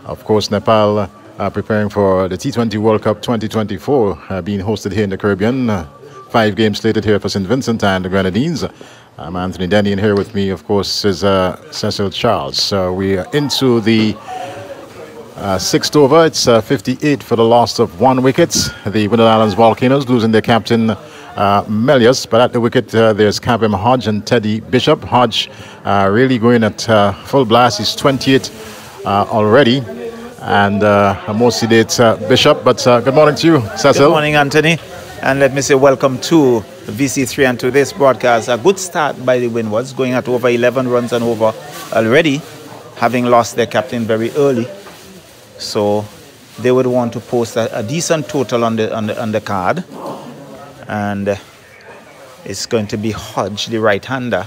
Of course, Nepal preparing for the T20 World Cup 2024 being hosted here in the Caribbean. 5 games slated here for St. Vincent and the Grenadines. I'm Anthony Denny, and here with me, of course, is Cecil Charles. So we are into the 6th over. It's 58 for the loss of 1 wicket. The Windward Islands Volcanoes losing their captain, Melius, but at the wicket there's Kavem Hodge and Teddy Bishop. Hodge really going at full blast. He's 28 already, and mostly it's Bishop. But good morning to you, Cecil. Good morning, Anthony, and let me say welcome to VC3 and to this broadcast. A good start by the Windwards, going at over 11 runs and over already, having lost their captain very early. So they would want to post a decent total on the card, and it's going to be Hodge, the right-hander.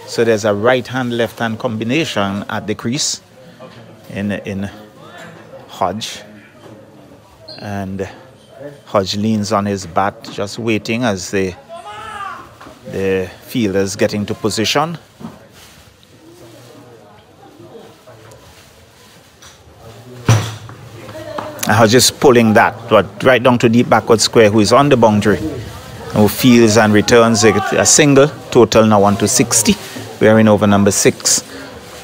So there's a right-hand, left-hand combination at the crease in Hodge, and Hodge leans on his bat, just waiting as the fielders get into position. Hodge is pulling that right down to deep backward square, who is on the boundary, who fields and returns a single. Total now on to 60. We're in over number 6.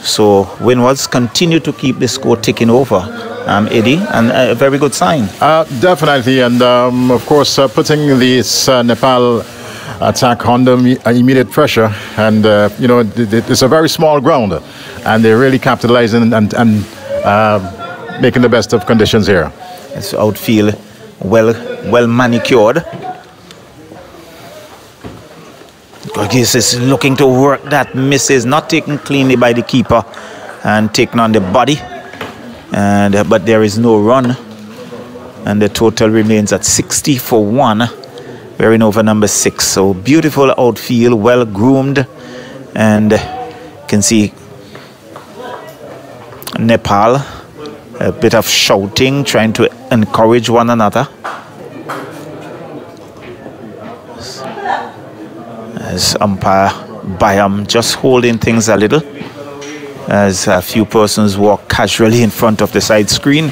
So Windwards continue to keep the score ticking over, Eddie, and a very good sign. Definitely, and of course putting this Nepal attack under immediate pressure, and you know, it's a very small ground, and they're really capitalizing and making the best of conditions here. It's outfield well manicured. Gorgeous is looking to work that, misses, not taken cleanly by the keeper and taken on the body, and but there is no run, and the total remains at 60 for 1. We're in over number 6. So beautiful outfield, well groomed, and you can see Nepal a bit of shouting, trying to encourage one another. As umpire Bayam just holding things a little, as a few persons walk casually in front of the side screen,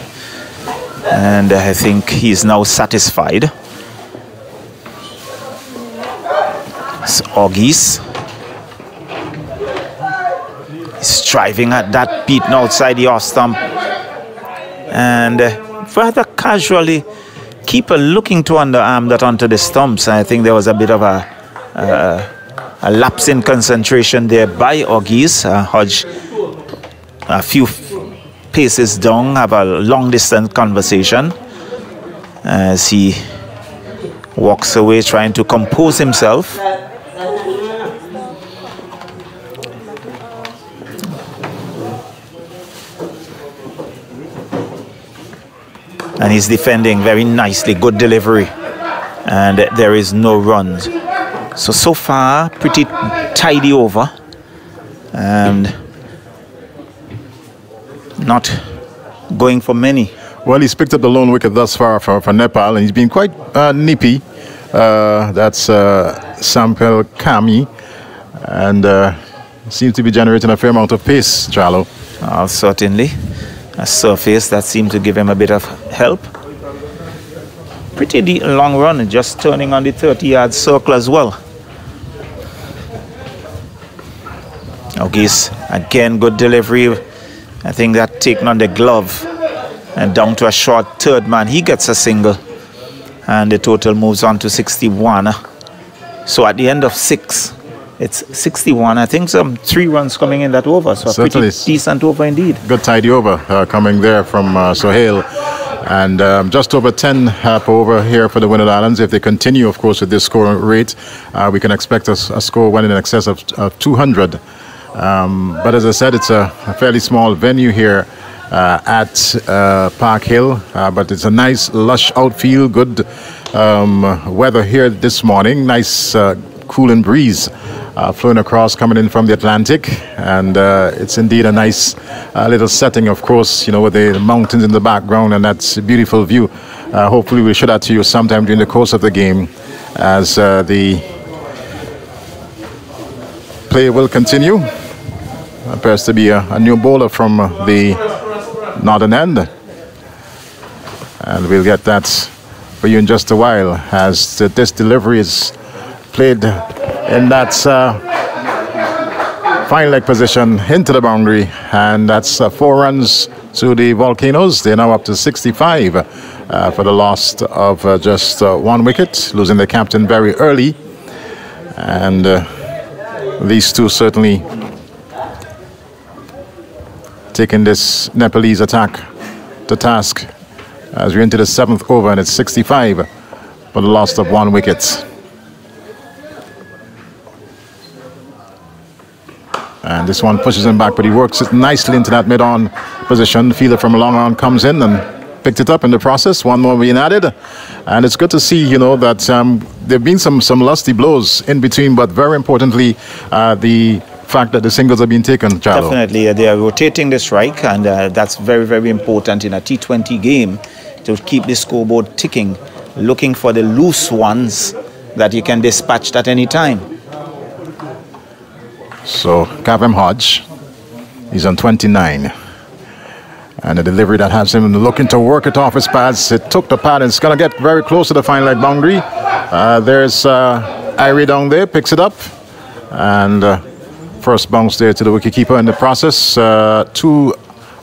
and I think he's now satisfied. It's Augis. He's driving at that beaten outside the off stump, and rather casually, keeper looking to underarm that onto the stumps. I think there was a bit of a lapse in concentration there by Augis. Hodge, a few paces down, have a long distance conversation as he walks away trying to compose himself. And he's defending very nicely, good delivery, and there is no runs. So far, pretty tidy over, and not going for many. Well, he's picked up the lone wicket thus far for Nepal, and he's been quite nippy. That's Sampel Kami, and seems to be generating a fair amount of pace, Charlo. Certainly. A surface that seemed to give him a bit of help. Pretty long run, just turning on the 30-yard circle as well. Augis, again, good delivery. I think that taken on the glove and down to a short third man. He gets a single, and the total moves on to 61. So at the end of 6, it's 61. I think some 3 runs coming in that over, so a pretty decent over indeed. Good tidy over coming there from Sohail, and just over 10 per over here for the Windward Islands. If they continue, of course, with this scoring rate, we can expect a score well in excess of 200. But as I said, it's a fairly small venue here at Park Hill, but it's a nice lush outfield, good weather here this morning, nice cooling breeze flowing across, coming in from the Atlantic, and it's indeed a nice little setting, of course, you know, with the mountains in the background, and that's a beautiful view. Hopefully we'll show that to you sometime during the course of the game as the play will continue. Appears to be a new bowler from the Northern End. And we'll get that for you in just a while as this delivery is played in that fine leg position into the boundary. And that's 4 runs to the Volcanoes. They're now up to 65 for the loss of just 1 wicket, losing their captain very early. And these two certainly taking this Nepalese attack to task as we're into the 7th over, and it's 65 for the loss of 1 wicket. And this one pushes him back, but he works it nicely into that mid-on position. Fielder from long on comes in and picked it up in the process. 1 more being added, and it's good to see, you know, that there've been some lusty blows in between, but very importantly, the fact that the singles are being taken, Charlo. Definitely, they are rotating the strike, and that's very, very important in a T20 game to keep the scoreboard ticking, looking for the loose ones that you can dispatch at any time. So, Kavem Hodge, he's on 29. And a delivery that has him looking to work it off his pads. It took the pad, and it's going to get very close to the fine leg boundary. There's Irie down there, picks it up. And first bounce there to the wicketkeeper in the process. 2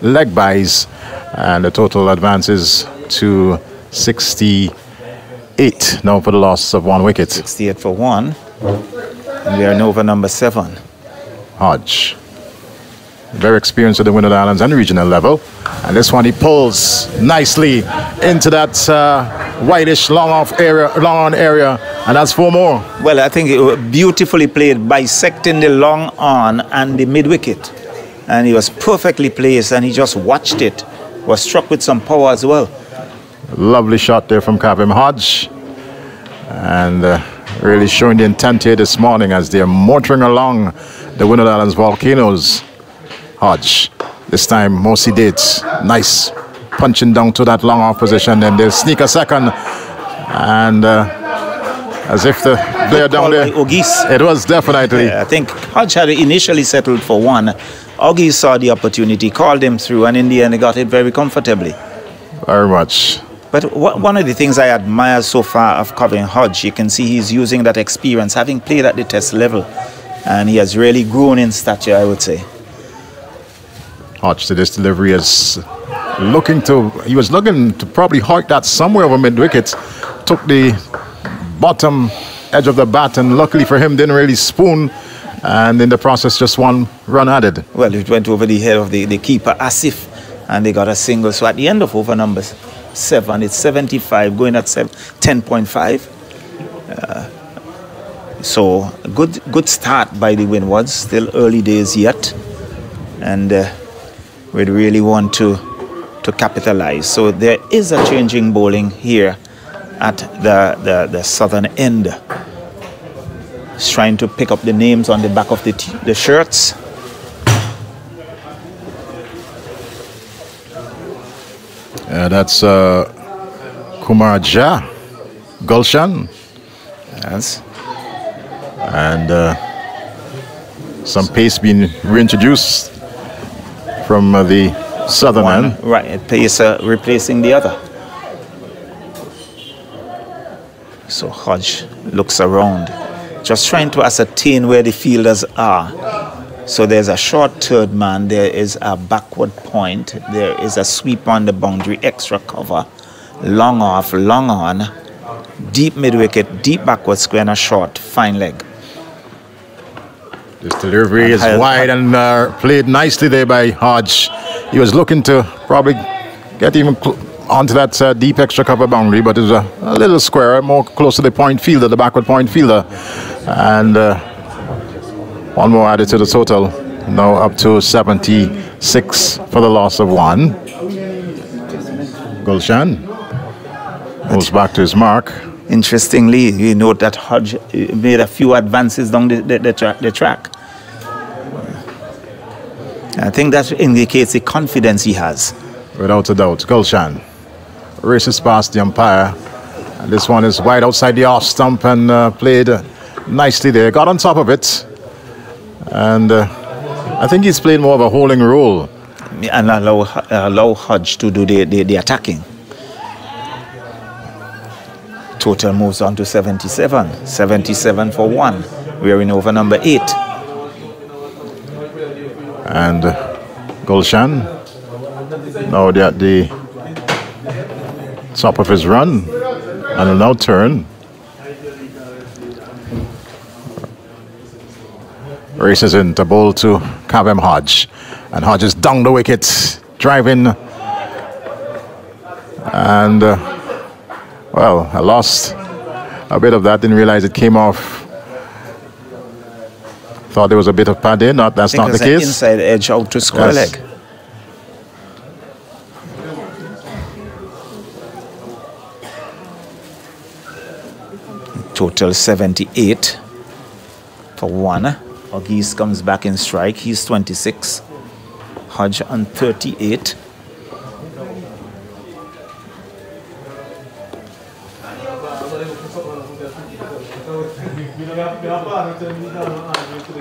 leg byes, and the total advances to 68 now for the loss of 1 wicket. 68 for 1. And we are in over number 7. Hodge, very experienced at the Windward Islands and regional level. And this one he pulls nicely into that whitish long on area, and that's 4 more. Well, I think it was beautifully played, bisecting the long on and the mid wicket, and he was perfectly placed, and he just watched it. Was struck with some power as well. Lovely shot there from Kavem Hodge, and really showing the intent here this morning as they're motoring along the Windward Islands Volcanoes. Hodge, this time Mosi Dates, nice punching down to that long off position, and they'll sneak a second, and as if the player down there, it was definitely. Yeah, I think Hodge had initially settled for 1. Augie saw the opportunity, called him through, and in the end he got it very comfortably. Very much. But one of the things I admire so far of Kavem Hodge, you can see he's using that experience, having played at the test level, and he has really grown in stature, I would say. Hodge to this delivery is he was looking to probably hike that somewhere over mid-wicket, took the bottom edge of the bat, and luckily for him didn't really spoon, and in the process just 1 run added. Well, it went over the head of the keeper, Asif, and they got a single. So at the end of over number 7, it's 75, going at 10.5. So good start by the Windwards, still early days yet, and we'd really want to capitalize. So there is a changing bowling here at the southern end. He's trying to pick up the names on the back of the shirts. That's Kumar Jha, Gulshan. Yes. And some pace being reintroduced from the southern end. Right, pace replacing the other. So Hodge looks around, just trying to ascertain where the fielders are. So there's a short third man, there is a backward point, there is a sweep on the boundary, extra cover, long off, long on, deep mid-wicket, deep backward square, and a short, fine leg. This delivery is wide and played nicely there by Hodge. He was looking to probably get even onto that deep extra cover boundary, but it was a little square, more close to the point fielder, the backward point fielder. And 1 more added to the total, now up to 76 for the loss of 1. Gulshan moves back to his mark. Interestingly, you note that Hodge made a few advances down the track. I think that indicates the confidence he has. Without a doubt. Gulshan races past the umpire. And this one is wide outside the off stump and played nicely there. Got on top of it. And I think he's played more of a holding role and allow Hodge to do the attacking. Total moves on to 77. 77 for 1. We're in over number 8. And Gulshan, now they're at the top of his run, and will now turn. Races in to bowl to Kavem Hodge, and Hodge is down the wicket, driving, and well, I lost a bit of that, didn't realize it came off. Thought there was a bit of padding, that's not the case. Inside edge out to square leg. Total 78 for 1. Ogis comes back in strike. He's 26. Hodge on 38.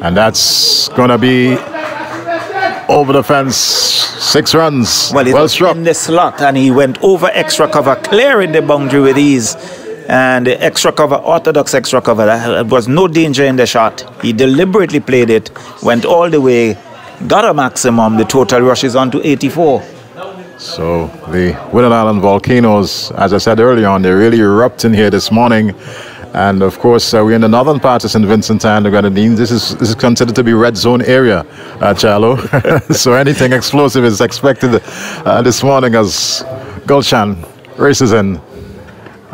And that's going to be over the fence. 6 runs. Well, it was struck in the slot, and he went over extra cover, clearing the boundary with ease. And the extra cover, orthodox extra cover, there was no danger in the shot. He deliberately played it, went all the way, got a maximum. The total rushes on to 84. So the Winner Island Volcanoes, as I said earlier on, they're really erupting here this morning. And of course, we're in the northern part of St. Vincent and the Grenadines. This is considered to be red zone area, Charlo. So anything explosive is expected this morning as Gulshan races in.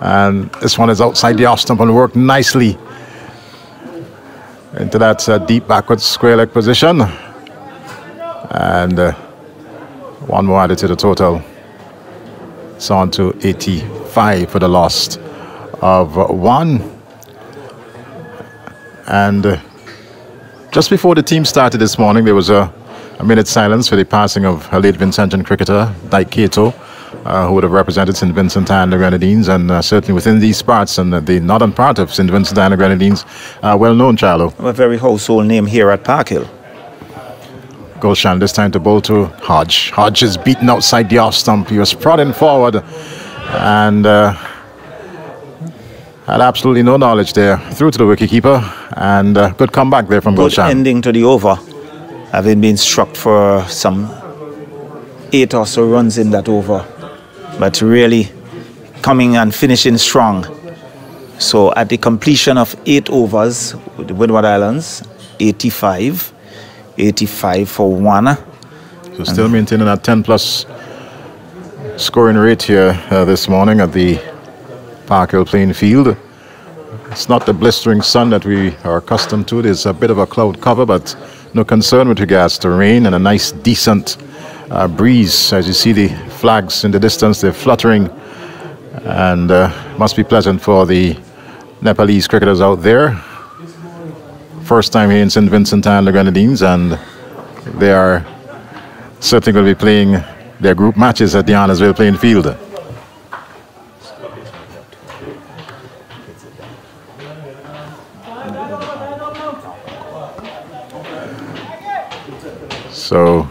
And this one is outside the off stump and worked nicely into that deep backward square leg position. And one more added to the total. It's on to 85 for the loss of 1. And just before the team started this morning, there was a minute silence for the passing of a late Vincentian cricketer, Dyke Cato, who would have represented St. Vincent and the Grenadines, and certainly within these parts and the northern part of St. Vincent and the Grenadines, well known, Charlo. A very household name here at Park Hill. Gulshan this time to bowl to Hodge. Hodge is beaten outside the off stump. He was prodding forward and had absolutely no knowledge there. Through to the wicketkeeper, and good comeback there from Gulshan. Good ending to the over, having been struck for some 8 or so runs in that over, but really coming and finishing strong. So at the completion of 8 overs with the Windward Islands, 85 for 1. So still maintaining that 10+ scoring rate here this morning at the Park Hill playing field. It's not the blistering sun that we are accustomed to. There's a bit of a cloud cover, but no concern with regards to rain, and a nice decent breeze. As you see the flags in the distance, they're fluttering, and must be pleasant for the Nepalese cricketers out there. First time here in St. Vincent and the Grenadines, and they are certainly going to be playing their group matches at the Arnorsville playing field. So,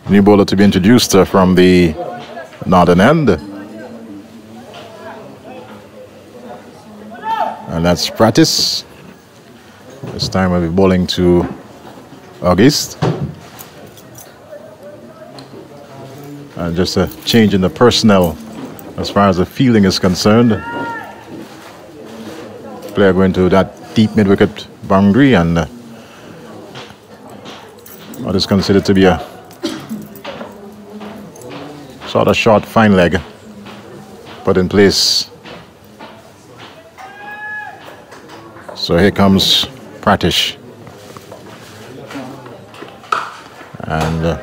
new bowler to be introduced from the northern end. And that's Pratis. This time we'll be bowling to August. And just a change in the personnel as far as the fielding is concerned. Player going to that deep mid-wicket boundary, and what is considered to be a sort of short fine leg put in place. So here comes Pratish, and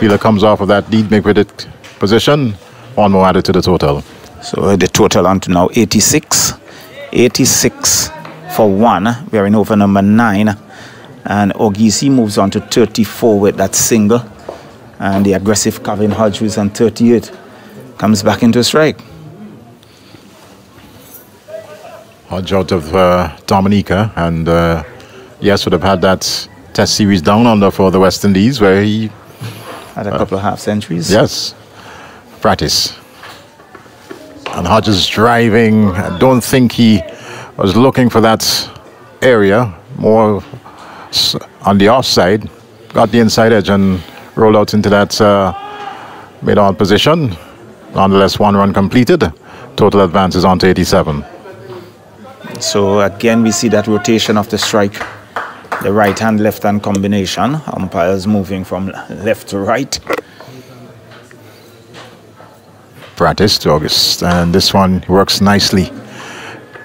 Peeler comes off of that deep mid-wicket position. One more added to the total. So the total on to now 86 for 1. We are in over number 9. And Ogisi moves on to 34 with that single. And the aggressive Kavem Hodge, who's on 38, comes back into strike. Hodge out of Dominica, and yes, would have had that Test series down under for the West Indies, where he had a couple of half centuries. Yes, practice. And Hodges driving. I don't think he was looking for that area, more on the offside. Got the inside edge and rolled out into that mid-on position. Nonetheless, 1 run completed. Total advance is on to 87. So again, we see that rotation of the strike. The right-hand, left-hand combination. Umpires moving from left to right. Practice to August. And this one works nicely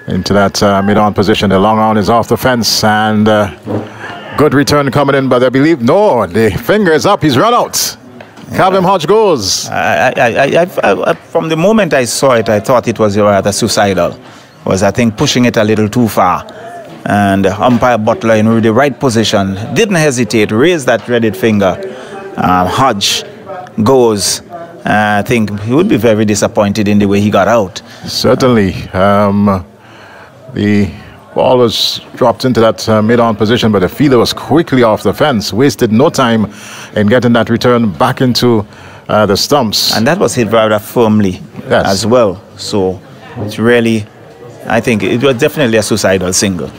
into that mid-on position. The long on is off the fence. And good return coming in, but I believe, no, the finger is up. He's run out. Kavem Hodge goes. From the moment I saw it, I thought it was rather suicidal. Was, I think, pushing it a little too far. And umpire Butler in the right position, didn't hesitate, raised that dreaded finger. Hodge goes. I think he would be very disappointed in the way he got out. Certainly. The ball was dropped into that mid-on position, but the fielder was quickly off the fence, wasted no time in getting that return back into the stumps. And that was hit rather firmly as well. So it's really, I think it was definitely a suicidal single.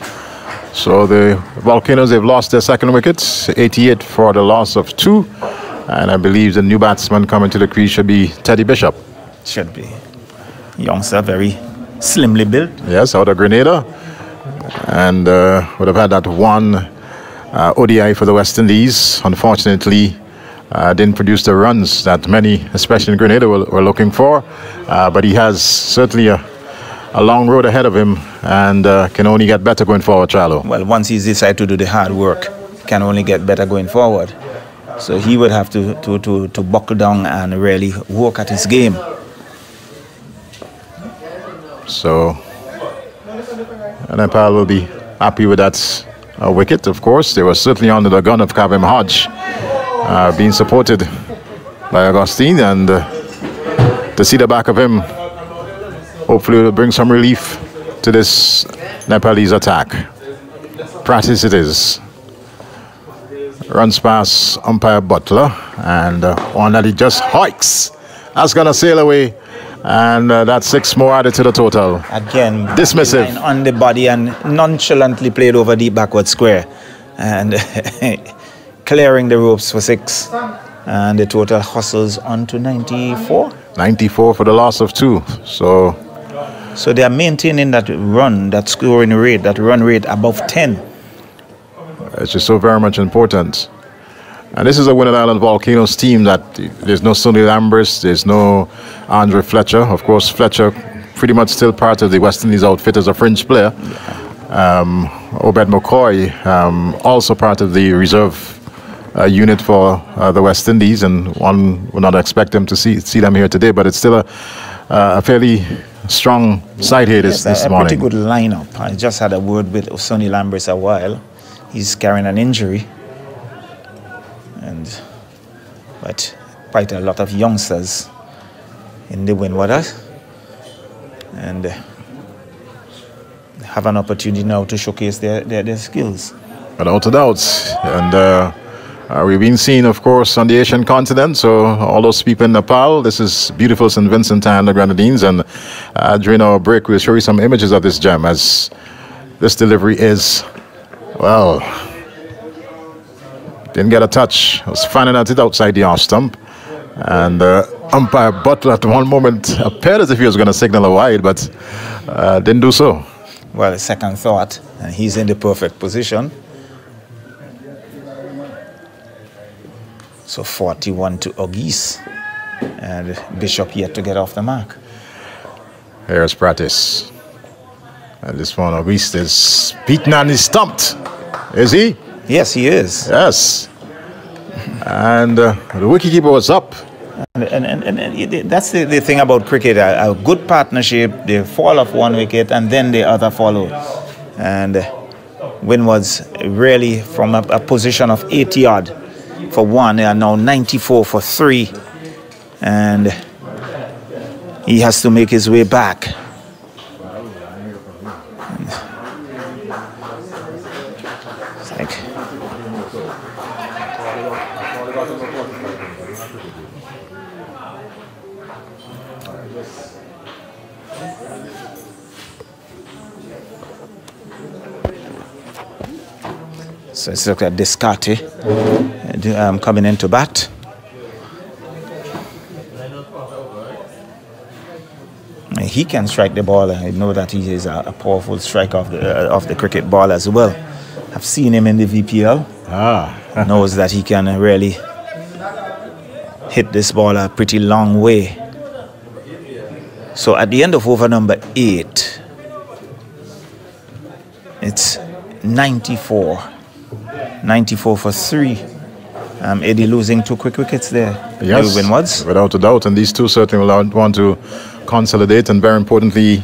So the Volcanoes, they've lost their second wicket, 88 for the loss of 2. And I believe the new batsman coming to the crease should be Teddy Bishop. Should be. Youngster, very slimly built. Yes, out of Grenada. And would have had that one ODI for the West Indies. Unfortunately, didn't produce the runs that many, especially in Grenada, were looking for. But he has certainly a long road ahead of him and can only get better going forward, Charlo. Well, once he's decided to do the hard work, can only get better going forward. So he would have to buckle down and really work at his game. So Nepal will be happy with that wicket, of course. They were certainly under the gun of Kavem Hodge, being supported by Augustine, and to see the back of him, hopefully it will bring some relief to this Nepalese attack. Practice it is. Runs past umpire Butler, and one that he just hikes. That's going to sail away, and that's 6 more added to the total. Again, dismissive on the body and nonchalantly played over deep backward square, and clearing the ropes for 6, and the total hustles on to 94. 94 for the loss of 2. So they are maintaining that run, that scoring rate, that run rate above 10. It's just so very much important. And this is a Winner Island Volcanoes team that there's no Sonny Lambers, there's no Andre Fletcher. Of course, Fletcher pretty much still part of the West Indies outfit as a fringe player. Obed McCoy, also part of the reserve unit for the West Indies, and one would not expect them to see them here today, but it's still a fairly strong side here this morning. Pretty good lineup. I just had a word with Sonny Lambers a while. He's carrying an injury, but quite a lot of youngsters in the Windwater, and have an opportunity now to showcase their skills. Without a doubt. And we've been seen, of course, on the Asian continent, so all those people in Nepal, this is beautiful St. Vincent and the Grenadines, and during our break we'll show you some images of this gem, as this delivery is, well, didn't get a touch. I was finding at it outside the off stump, and umpire Butler at one moment appeared as if he was going to signal a wide, but didn't do so. Well, second thought, and he's in the perfect position. So 41 to Ogis, and Bishop yet to get off the mark. Here's practice. And this one, Ogis is beaten and he's stumped. Is he? Yes, he is. Yes. And the wicketkeeper was up. And that's the thing about cricket. A good partnership, they fall off one wicket and then the other follow. And Win was really from a position of 80-odd for 1. They are now 94 for 3. And he has to make his way back. It's like So it's look at Descarte coming into bat. He can strike the ball. I know that he is a powerful striker of the cricket ball as well. I've seen him in the VPL. Knows that he can really hit this ball a pretty long way. So at the end of over number 8, it's 94. 94 for 3. Eddie losing 2 quick wickets there. Yes, Winwards. without a doubt. And these two certainly will want to consolidate and, very importantly,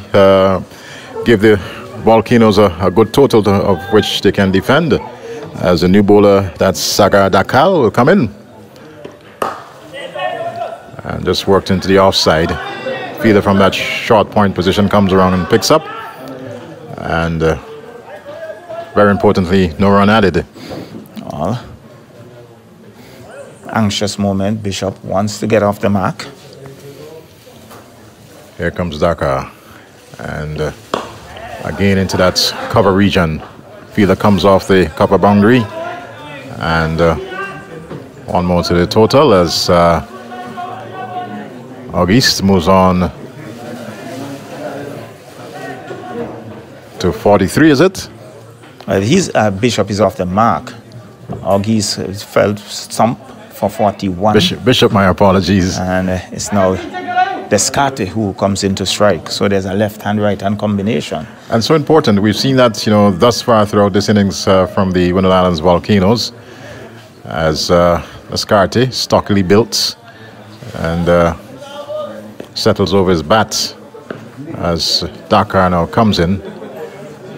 give the Volcanoes a good total of which they can defend. As a new bowler, that's Sagar Dakal, will come in. And just worked into the offside. Fielder from that short point position comes around and picks up. And very importantly, no run added. Well, anxious moment. Bishop wants to get off the mark. Here comes Dakar. And again into that cover region. Fielder comes off the cover boundary. And one more to the total as Auguste moves on to 43, is it? Well, Bishop is off the mark. Auguste fell stump for 41. Bishop, my apologies. And it's now Descarte who comes in to strike. So there's a left-hand, right-hand combination. And so important. We've seen that, thus far throughout this innings from the Windward Islands Volcanoes, as Descarte, stockily built, and settles over his bat as Dakar now comes in.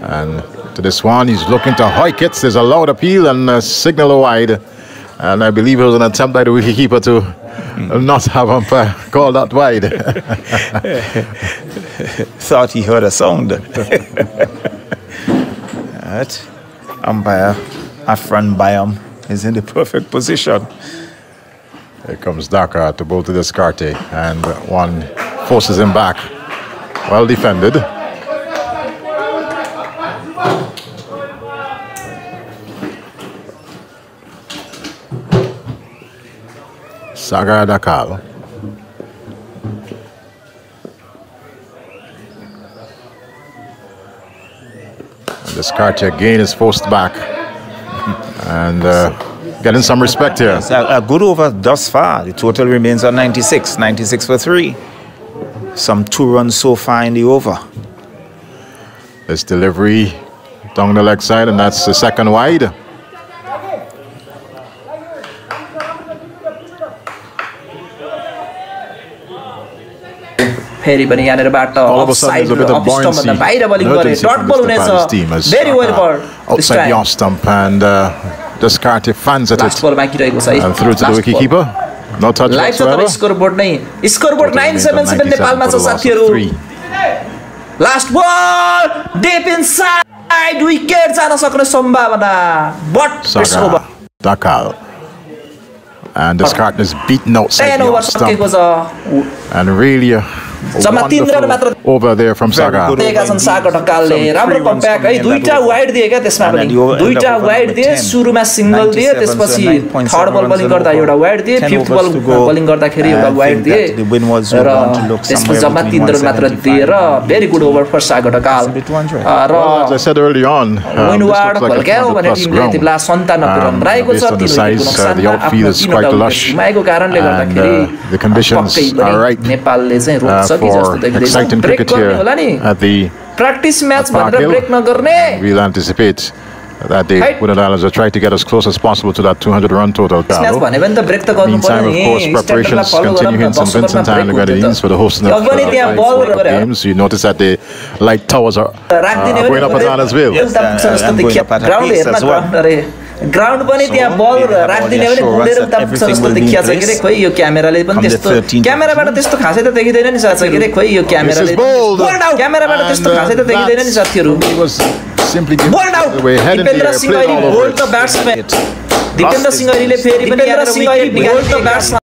And to this one, he's looking to hike it. There's a loud appeal and a signal wide. And I believe it was an attempt by the wicketkeeper to not have umpire call that wide. Thought he heard a sound. Right. Umpire Afran Bayam is in the perfect position. Here comes Dakar to bowl to Descarte, and one forces him back. Well defended. Sagar Dakal. Descarte again is forced back. And getting some respect here. It's a good over thus far. The total remains on 96. 96 for 3. Some 2 runs so far in the over. This delivery down the leg side, and that's the second wide. फेरि पनि यहाँनिरबाट Offside, a bit of buoyancy. Very well ball. Outside the off stump, and Descarte fans at Last it. ball बाँकी And through to the wicketkeeper. No touch live छ whatsoever. तपाईँ scoreboard नै scoreboard 977 नेपालमा छ साथीहरु last बल dip inside wicket जान सक्ने सम्भावना but it's Sagar over Dakal. And Descarte is beaten outside 10 the over off stump. सकेको छ And really a जम्मा 3 रन मात्र wonderful over there from Sagar. दिएका छन् सागर ढकालले राम्रो कम्ब्याक है दुईटा वाइड दिए क्या त्यसमा पनि दुईटा वाइड दिए सुरुमा सिंगल दिए त्यसपछि थर्ड बल बलिङ गर्दा एउटा वाइड दिए फिफ्थ बल बलिङ गर्दाखेरि एउटा वाइड दिए र त्यसपछि जम्मा 3 रन मात्र दिएर very good over for Sagar Dhakal र Well, as I said early on, विनवार्ड this looks like भल्क्याउ a भन्ने plus टिमले यति ground. बेला 97 रन रहेको छ Based on the size, the outfield is quite lush, गुमाएको कारणले and गर्दाखेरि the conditions are right नेपालले चाहिँ रोक्छ कि जस्तो for देखिँदैन exciting ब्रेक cricket गर्ने here होला नि at the practice match Park भनेर Hill. ब्रेक नगर्ने We'll anticipate that the Right. Windward Islands will try to get as close as possible to that 200 run total. Match Carlo. भने पनि त break त गर्नु Meantime, पर्यो of नि course, preparations continue in St. Vincent and the Grenadines for the hosting of अगवनी त्यहाँ five बल World Cup गरे games. You notice that the light towers are राख्दिने going up at Adamsville. Ground हेर्न अरे ground पनि त्यहाँ बल राख्दिने भने घुमेर उता पुग्छ जस्तो देखिया छ के रे खोइ यो क्यामेराले पनि त्यस्तो क्यामेराबाट त्यस्तो खासै त देखिदैन नि साथी के रे खोइ यो क्यामेराले क्यामेराबाट त्यस्तो खासै त देखिदैन नि साथीहरु He was simply given bowled out away, head in the Dipendra air, Singh played अहिले all over bowled it. The batsman Dipendra Singh अहिले फेरि पनि यहाँनिर wicket bowled the batsman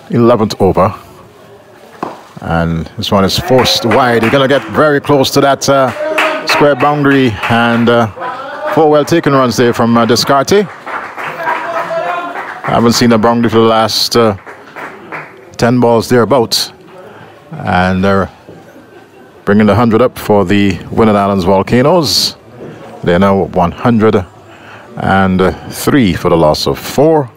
11th over. And this one is forced wide. You're going to get very close to that square boundary. And 4 well taken runs there from Descartes. I haven't seen a boundary for the last 10 balls thereabouts. And they're bringing the 100 up for the Winner Islands Volcanoes. They're now 103 for the loss of 4.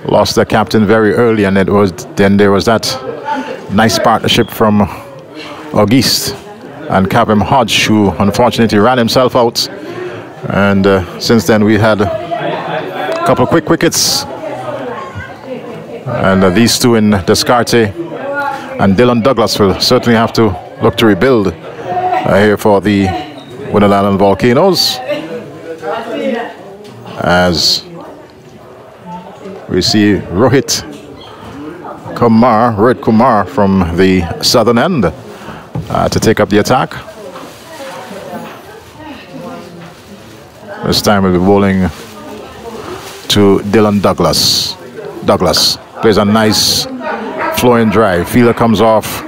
Lost their captain very early, and then there was that nice partnership from Auguste and Kavem Hodge, who unfortunately ran himself out. And since then we had a couple of quick wickets, and these two in Descartes and Dylan Douglas will certainly have to look to rebuild here for the Winner Island Volcanoes, as we see Rohit Kumar from the southern end to take up the attack. This time we'll be bowling to Dylan Douglas. Douglas plays a nice flowing drive. Fielder comes off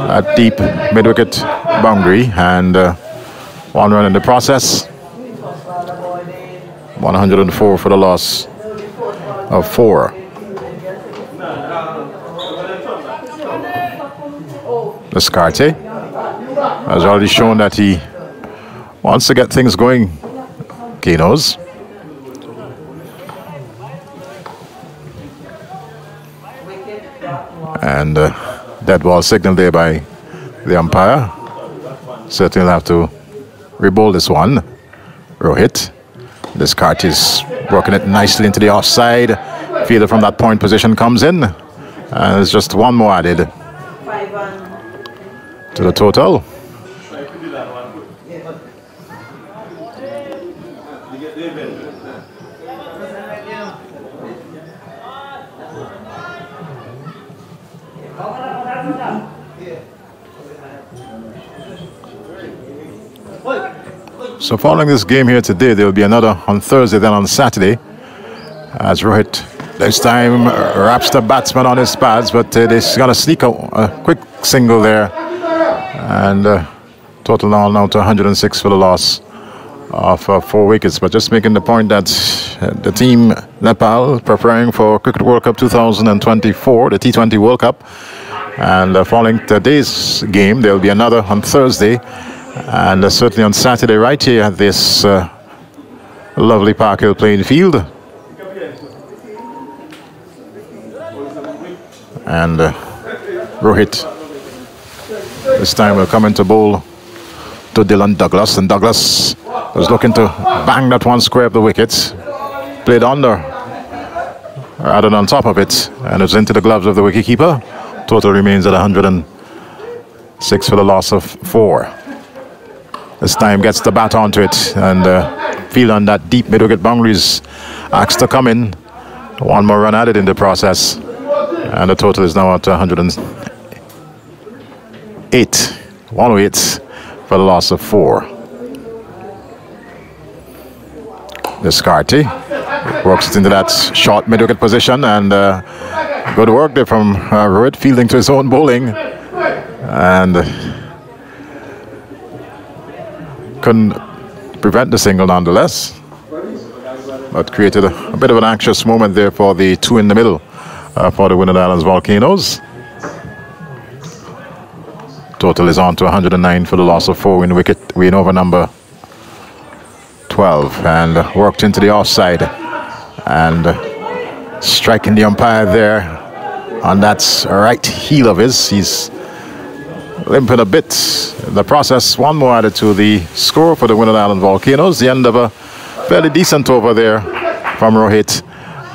a deep mid-wicket boundary, and 1 run in the process. 104 for the loss of 4. Descartes has already shown that he wants to get things going. Volcanoes. And dead ball signal there by the umpire. Certainly have to re-bowl this one. Rohit. Descartes is working it nicely into the offside. Fielder from that point position comes in. And there's just 1 more added to the total. So following this game here today, there will be another on Thursday, then on Saturday, as Rohit this time wraps the batsman on his pads, but they're going to sneak a quick single there, and total now to 106 for the loss of 4 wickets. But just making the point that the team Nepal preparing for Cricket World Cup 2024, the T20 World Cup, and following today's game, there will be another on Thursday. And certainly on Saturday, right here at this lovely Park Hill playing field. And Rohit this time will come into bowl to Dylan Douglas. And Douglas was looking to bang that one square of the wickets. Played under, rather than on top of it. And it's into the gloves of the wicketkeeper. Total remains at 106 for the loss of 4. This time gets the bat onto it, and field on that deep mid-wicket boundaries asks to come in. 1 more run added in the process, and the total is now at 108. 108 for the loss of 4. Descartes works it into that short mid-wicket position, and good work there from Rohit, fielding to his own bowling, and couldn't prevent the single nonetheless, but created a bit of an anxious moment there for the 2 in the middle for the Winner Islands Volcanoes. Total is on to 109 for the loss of 4 in wicket. We in over number 12, and worked into the offside, and striking the umpire there on that right heel of his. He's limping a bit in the process. 1 more added to the score for the Winner Island Volcanoes. The end of a fairly decent over there from Rohit,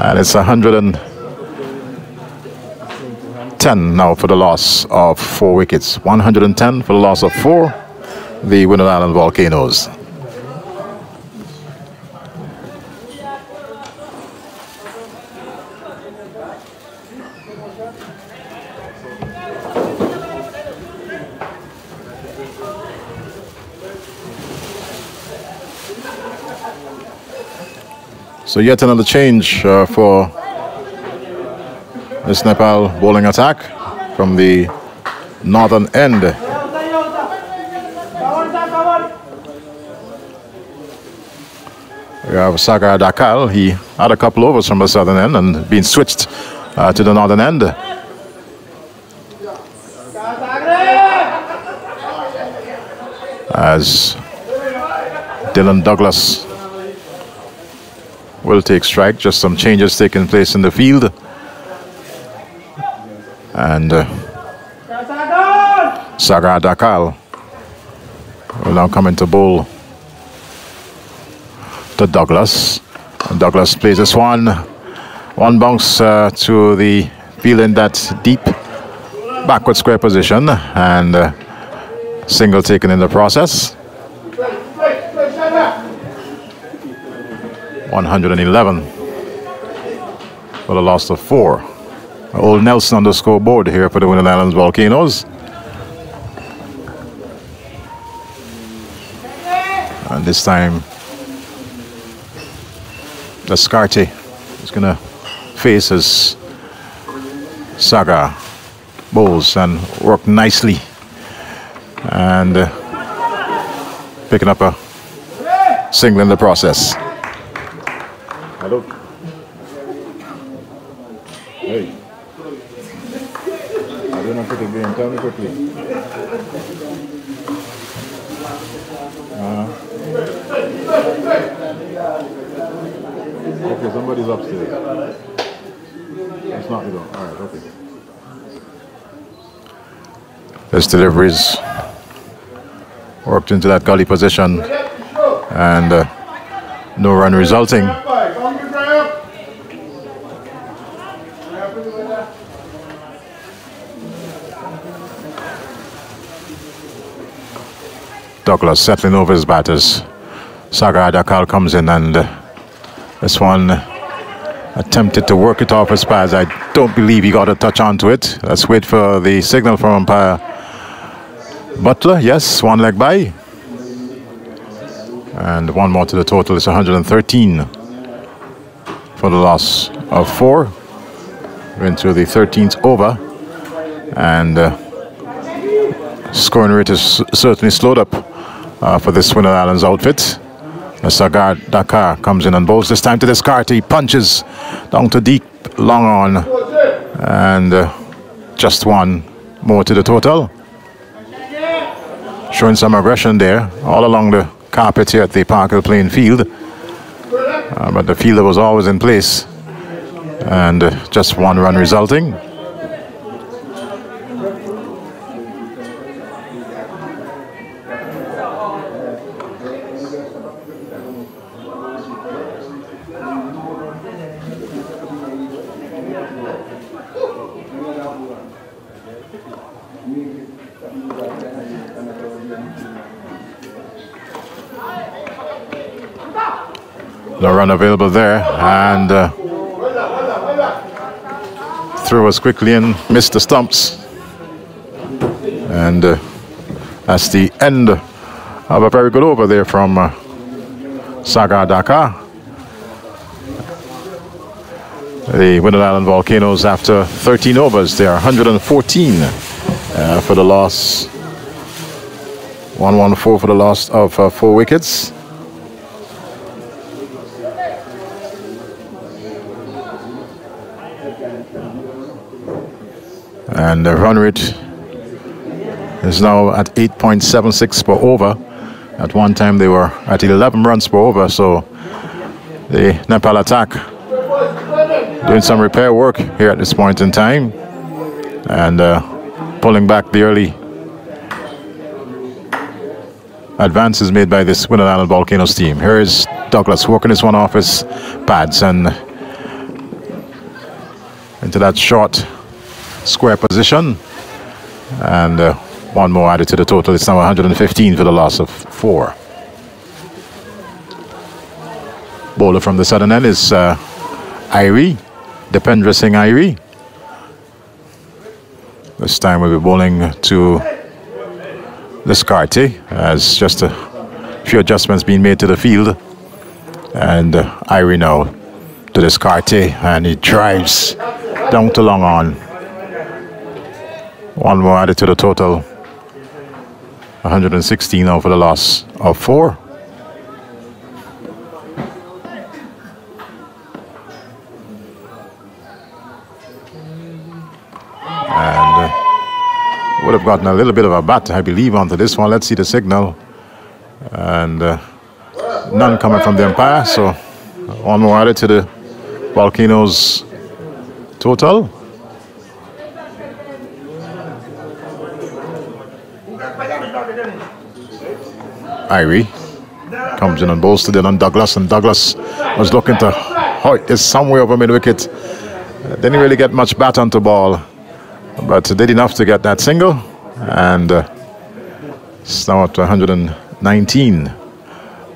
and it's 110 now for the loss of 4 wickets. 110 for the loss of 4, the Winner Island Volcanoes. So yet another change for this Nepal bowling attack from the northern end. We have Sagar Dakal. He had a couple overs from the southern end and been switched to the northern end. As Dylan Douglas will take strike. Just some changes taking place in the field. And Sagar Dakal will now come into bowl to Douglas. And Douglas plays a swan. One bounce to the field in that deep backward square position. And single taken in the process. 111 for the loss of 4. Old Nelson on the scoreboard here for the Windward Islands Volcanoes. And this time, Descarte is going to face as Sagar bowls and work nicely. And picking up a single in the process. Hello. Hey. I don't know if it game. Tell me quickly. Okay, somebody's upstairs. It's not you. All right, okay. This deliveries worked into that gully position and no run resulting. Douglas settling over his batters. Sagar Dakal comes in and this one attempted to work it off his pads. I don't believe he got a touch onto it. Let's wait for the signal from umpire Butler. Yes, one leg by. And one more to the total. It's 113 for the loss of 4. We're into the 13th over. And scoring rate is certainly slowed up for this Windward Islands outfit. Sagar Dakar comes in and bowls this time to Descarte. He punches down to deep, long on. And just one more to the total. Showing some aggression there all along the carpet here at the Park Hill playing field. But the fielder was always in place. And just one run resulting. No run available there, and throw was quickly in, missed the stumps, and that's the end of a very good over there from Sagar Dakar. The Windward Island Volcanoes, after 13 overs, they are 114 for the loss, 114 for the loss of 4 wickets. And the run rate is now at 8.76 per over. At one time they were at 11 runs per over, so the Nepal attack doing some repair work here at this point in time and pulling back the early advances made by this Windward Island Volcanoes team. Here is Douglas working this one off his pads and into that short square position, and one more added to the total. It's now 115 for the loss of 4. Bowler from the southern end is Irie, Dipendra Singh Irie. This time we'll be bowling to Descarte as just a few adjustments being made to the field, and Irie now to Descartes, and he drives down to long on. One more added to the total. 116 now for the loss of 4. And would have gotten a little bit of a bat, I believe, onto this one. Let's see the signal. And none coming from the umpire, so one more added to the Volcanoes total. Irie comes in and bowls to Dylan Douglas, and Douglas was looking to hoit this somewhere over mid-wicket. Didn't really get much bat onto ball, but did enough to get that single, and it's now up to 119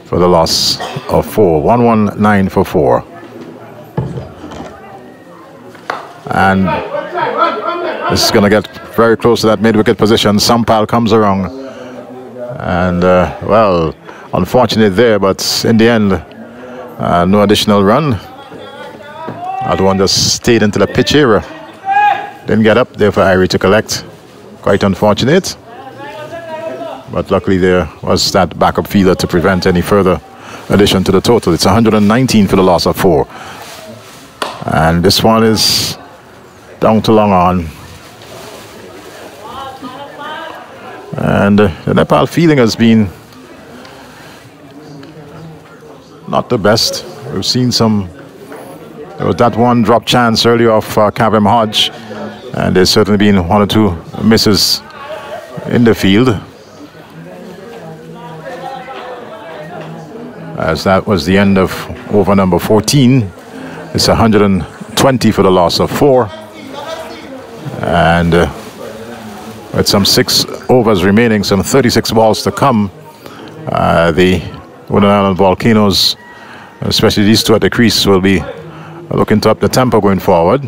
for the loss of 4. 119 for 4. And this is going to get very close to that mid-wicket position. Sampal comes around, and well, unfortunate there, but in the end, no additional run. That one just stayed into the pitch area. Didn't get up there for Irie to collect. Quite unfortunate. But luckily there was that backup fielder to prevent any further addition to the total. It's 119 for the loss of 4. And this one is down to long on. And the Nepal fielding has been not the best. We've seen some, there was that one drop chance earlier of Kavem Hodge, and there's certainly been 1 or 2 misses in the field. As that was the end of over number 14. It's 120 for the loss of 4. And with some 6 overs remaining, some 36 balls to come, the Winner Island Volcanoes, especially these two at the crease, will be looking to up the tempo going forward.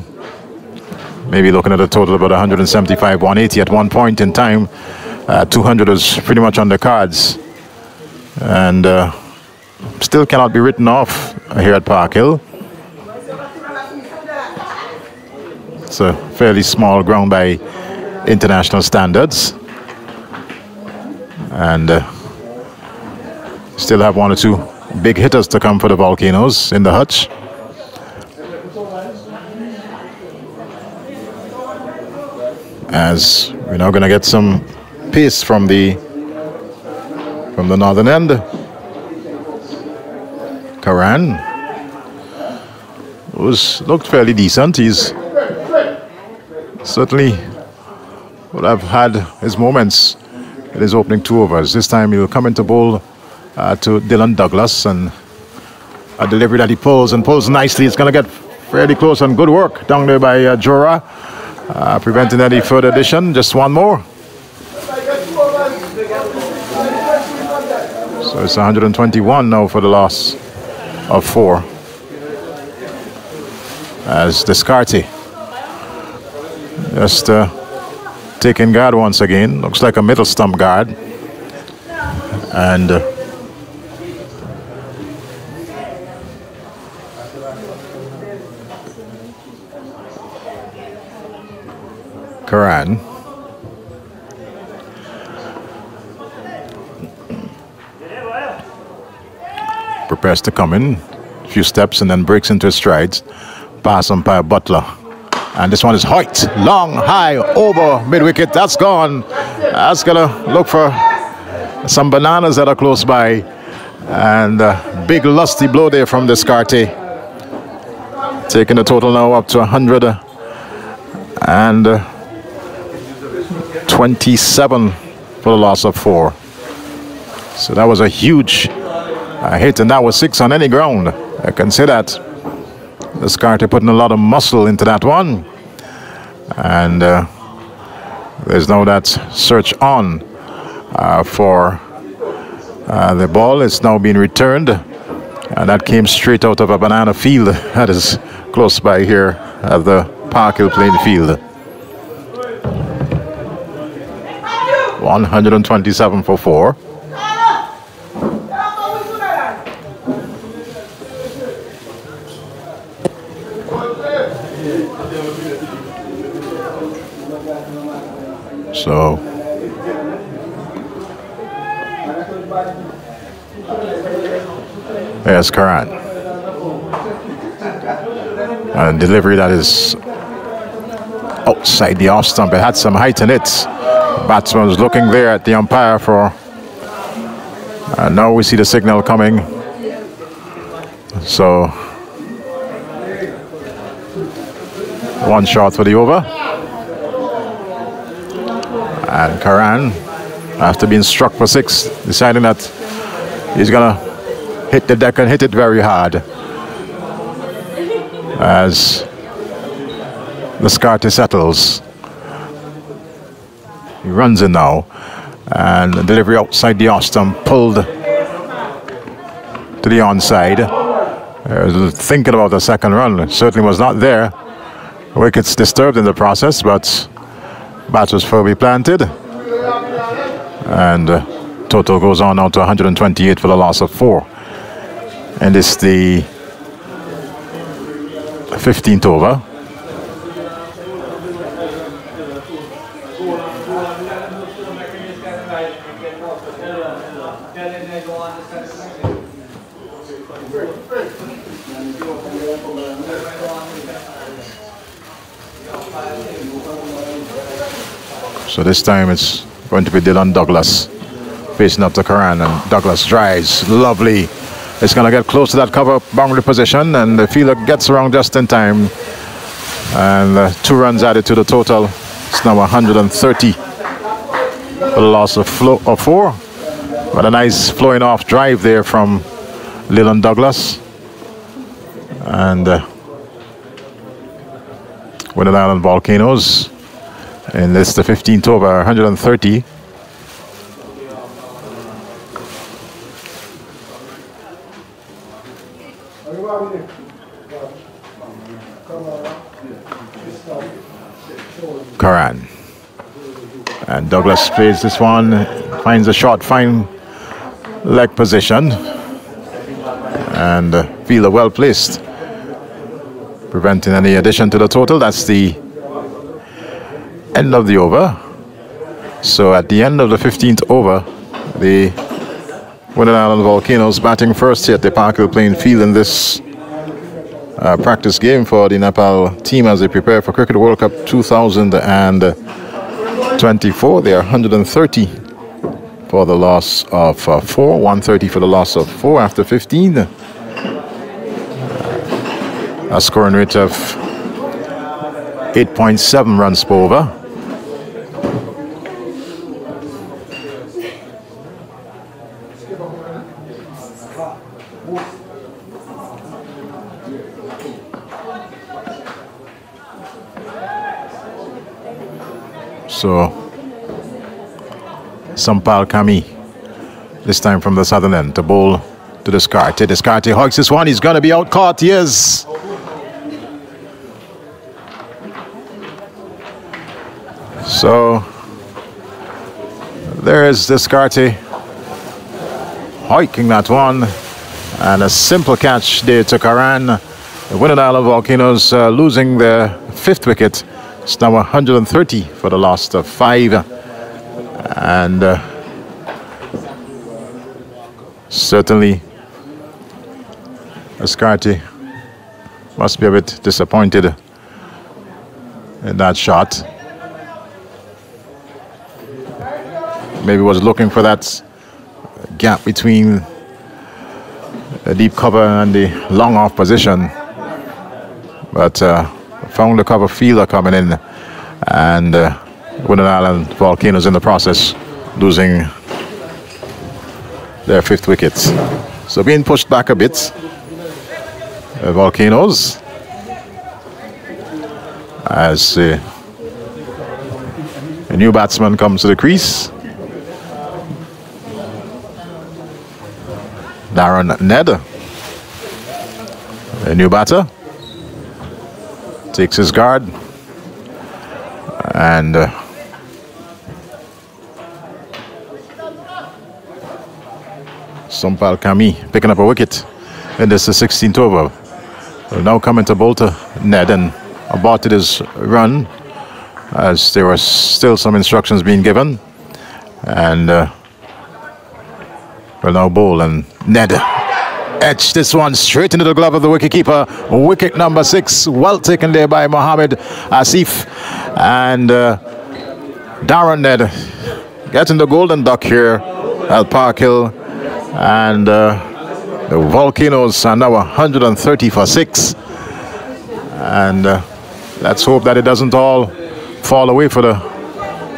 Maybe looking at a total of about 175, 180 at one point in time. 200 is pretty much on the cards. And still cannot be written off here at Park Hill. It's a fairly small ground by international standards, and still have 1 or 2 big hitters to come for the Volcanoes in the hutch. As we're now going to get some pace from the northern end. Karan looked fairly decent. He's certainly would have had his moments in his opening 2 overs. This time he'll come into bowl to Dylan Douglas, and a delivery that he pulls nicely. It's going to get fairly close, and good work down there by Jora, preventing any further addition. Just one more. So it's 121 now for the loss of 4. As Descartes just taking guard once again. Looks like a middle stump guard. And Karan prepares to come in a few steps and then breaks into his strides. Pass umpire Butler. And this one is Hoyt. Long, high, over mid-wicket. That's gone. That's going to look for some bananas that are close by. And big lusty blow there from Descartes. Taking the total now up to 127 for the loss of 4. So that was a huge hit, and that was 6 on any ground. I can say that. Descartes putting a lot of muscle into that one. And there's now that search on for the ball. It's now being returned. And that came straight out of a banana field that is close by here at the Park Hill playing field. 127 for 4. So there's Karan. And a delivery that is outside the off stump. It had some height in it. Batsman was looking there at the umpire for. And now we see the signal coming. So one shot for the over. And Karan, after being struck for 6, deciding that he's gonna hit the deck and hit it very hard. As the Scarty settles. He runs in now. And the delivery outside the off stump, pulled to the onside. Thinking about the second run. It certainly was not there. Wickets disturbed in the process, but bat was firmly planted. And total goes on now to 128 for the loss of 4. And it's the 15th over. So this time it's going to be Dylan Douglas facing up to Karan, and Douglas drives lovely. It's going to get close to that cover boundary position, and the fielder gets around just in time. And 2 runs added to the total. It's now 130 for the loss of 4. But a nice flowing off drive there from Dylan Douglas. And Winner Island Volcanoes. And it's the 15th over, 130. Karan. And Douglas plays this one, finds a short, fine leg position. And fielder well placed, preventing any addition to the total. That's the end of the over. So at the end of the 15th over, the Winner Island Volcanoes batting first here at the Parkhill playing field in this practice game for the Nepal team as they prepare for Cricket World Cup 2024. They are 130 for the loss of 4, 130 for the loss of 4 after 15. A scoring rate of 8.7 runs per over. So Sampal Kami, this time from the southern end, to bowl to Descartes. Descartes hugs this one. He's going to be out caught. Yes. So there's Descartes hiking that one. And a simple catch there to Karan. The Winner Island Volcanoes losing their 5th wicket. It's now 130 for the loss of 5. And certainly Descartes must be a bit disappointed in that shot. Maybe was looking for that gap between the deep cover and the long off position. But found the cover fielder coming in, and Winner Island Volcanoes in the process losing their 5th wicket. So being pushed back a bit, Volcanoes, as a new batsman comes to the crease. Darren Ned, a new batter, takes his guard, and Sampal Kami picking up a wicket in this 16th over. Will now come into bowl to Ned and aborted his run, as there were still some instructions being given. And will now bowl, and Ned edge this one straight into the glove of the wicketkeeper. Wicket number 6, well taken there by Mohamed Asif. And Darren Ned getting the golden duck here at Park Hill. And the Volcanoes are now 130 for 6. And let's hope that it doesn't all fall away for the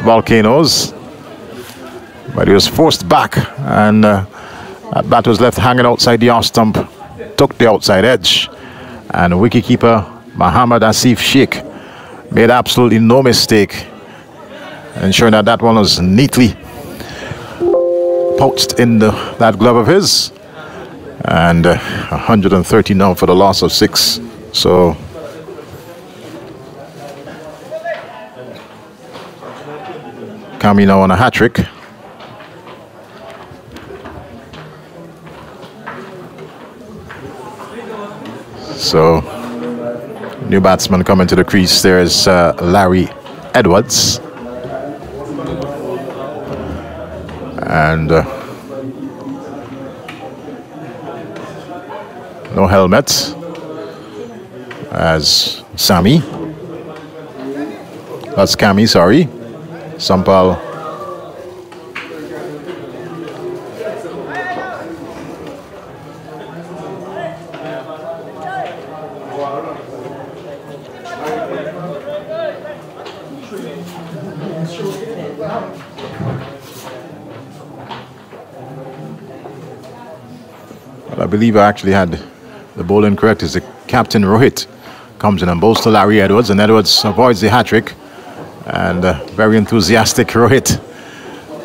Volcanoes. But he was forced back, and that bat was left hanging outside the off stump, took the outside edge, and wicketkeeper Mohamed Asif Sheikh made absolutely no mistake, ensuring that that one was neatly pouched in that glove of his. And 130 now for the loss of 6. So Kami now on a hat-trick. So, new batsman coming to the crease. There's Larry Edwards. And no helmet as Sami. That's Kami, sorry. Sampal. I believe I actually had the bowling correct. Is the captain Rohit comes in and bowls to Larry Edwards, and Edwards avoids the hat-trick. And very enthusiastic Rohit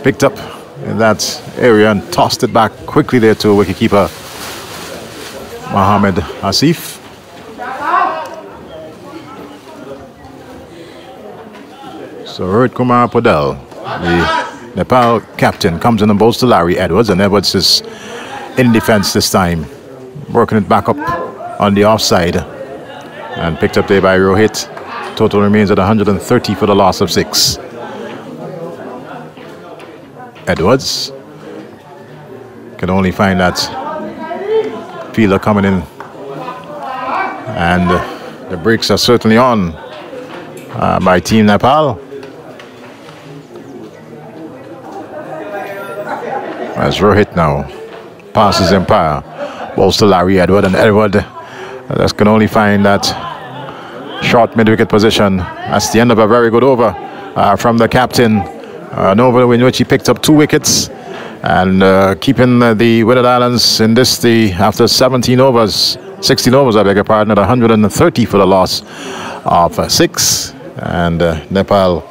picked up in that area and tossed it back quickly there to wicketkeeper Mohamed Asif. So Rohit Kumar Podel, the Nepal captain, comes in and bowls to Larry Edwards, and Edwards is in defense this time, working it back up on the offside, and picked up there by Rohit. Total remains at 130 for the loss of 6. Edwards can only find that fielder coming in, and the brakes are certainly on by Team Nepal. As Rohit now passes umpire, balls to Larry Edward, and Edward just can only find that short mid-wicket position. That's the end of a very good over from the captain. An over in which he picked up 2 wickets, and keeping the Windward Islands in this, after 16 overs, I beg your pardon, at 130 for the loss of 6. And Nepal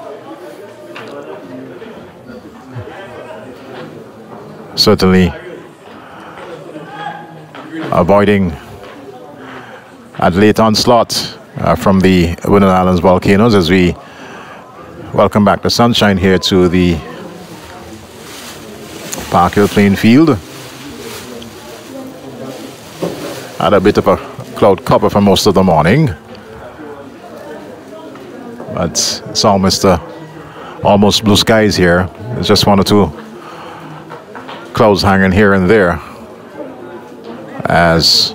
certainly avoiding a late onslaught from the Windward Islands Volcanoes, as we welcome back the sunshine here to the Park Hill playing field. Had a bit of a cloud cover for most of the morning, but it's almost blue skies here. There's just 1 or 2 clouds hanging here and there, as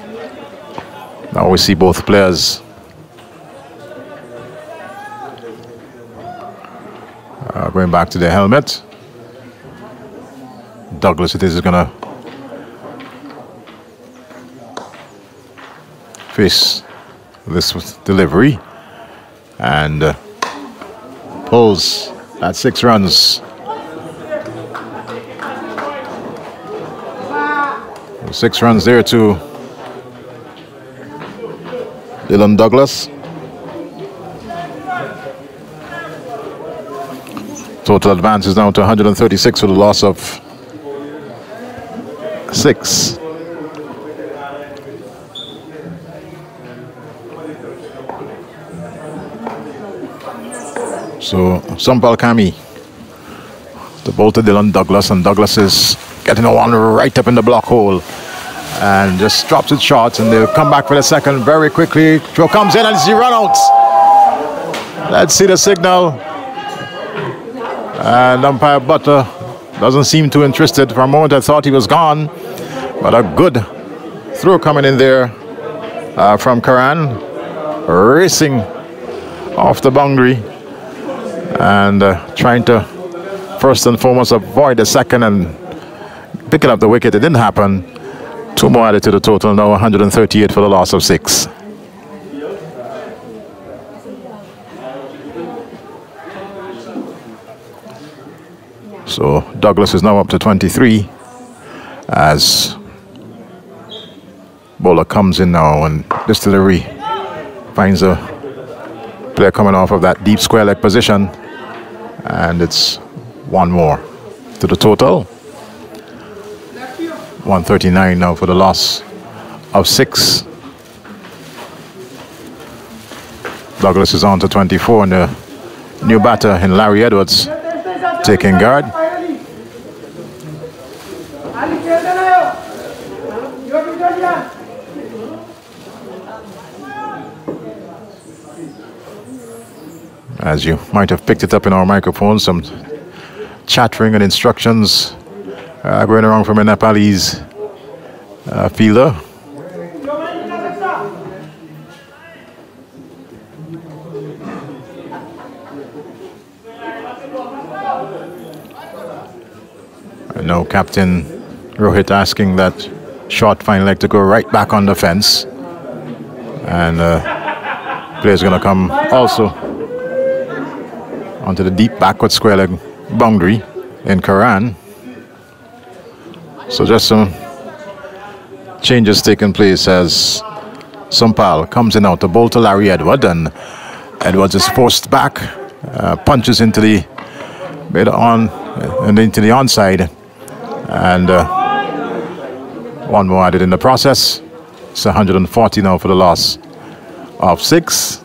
now we see both players going back to their helmet. Douglas, it is going to face this with delivery, and pulls at 6 runs. 6 runs there to Dylan Douglas. Total advance is now to 136 for the loss of 6. So Sampal Kami, the ball to Dylan Douglas, and Douglas is getting a one right up in the block hole and just drops it short, and they'll come back for the second very quickly. Throw comes in and it's the run out. Let's see the signal. And umpire Butler doesn't seem too interested. For a moment I thought he was gone, but a good throw coming in there from Karan, racing off the boundary and trying to first and foremost avoid the second and picking up the wicket. It didn't happen. 2 more added to the total, now 138 for the loss of 6. So Douglas is now up to 23 as bowler comes in now, and this delivery finds a player coming off of that deep square leg position, and it's 1 more to the total. 139 now for the loss of 6. Douglas is on to 24, and the new batter in Larry Edwards taking guard. As you might have picked it up in our microphone, some chattering and instructions going around from a Nepalese fielder. And now Captain Rohit asking that short fine leg to go right back on the fence. And player's going to come also onto the deep backward square leg boundary in Karan. So just some changes taking place as Sampal comes in out to bowl to Larry Edwards, and Edwards is forced back, punches into the mid on and into the onside, and 1 more added in the process. It's 140 now for the loss of 6.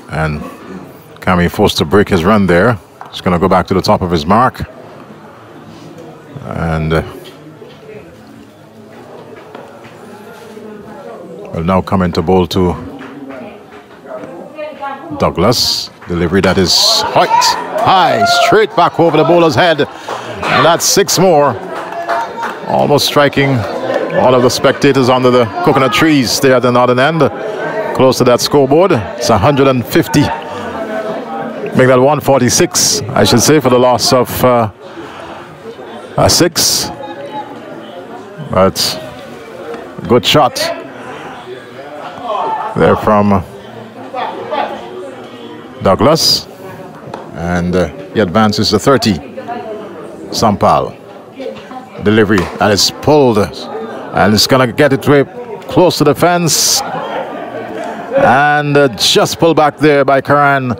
And Kami forced to break his run there. He's going to go back to the top of his mark. And will now come into bowl to Douglas. Delivery that is high, straight back over the bowler's head. And that's 6 more. Almost striking all of the spectators under the coconut trees there at the northern end. Close to that scoreboard. It's 150. Make that 146, I should say, for the loss of 6. But good shot there from Douglas. And he advances to 30. Sampal. Delivery, and it's pulled. And it's going to get it way close to the fence. And just pulled back there by Karan.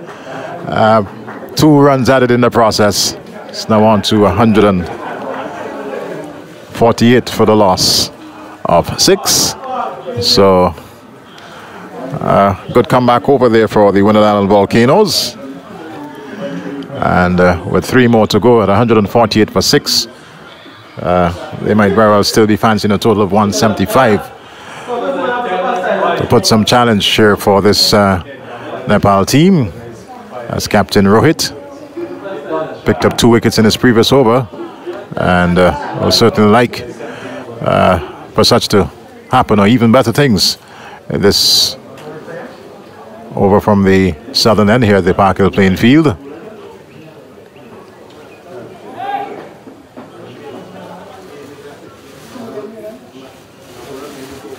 2 runs added in the process. It's now on to 148 for the loss of 6. So good comeback over there for the Winter Island Volcanoes. And with 3 more to go at 148 for 6, they might very well still be fancying a total of 175. To put some challenge here for this Nepal team, as Captain Rohit picked up 2 wickets in his previous over, and will certainly like for such to happen, or even better things this over from the southern end here at the Park Hill playing field.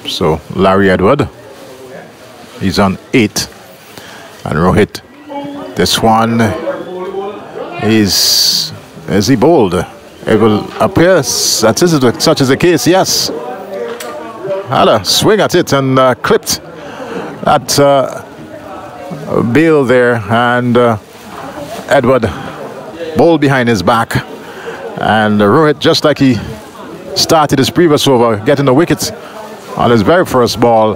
So Larry Edwards, he's on 8, and Rohit, this one is he bowled? It will appear that such is the case. Yes, had a swing at it and clipped that bail there, and Edwards bowled behind his back, and Rohit, just like he started his previous over, getting the wicket on his very first ball.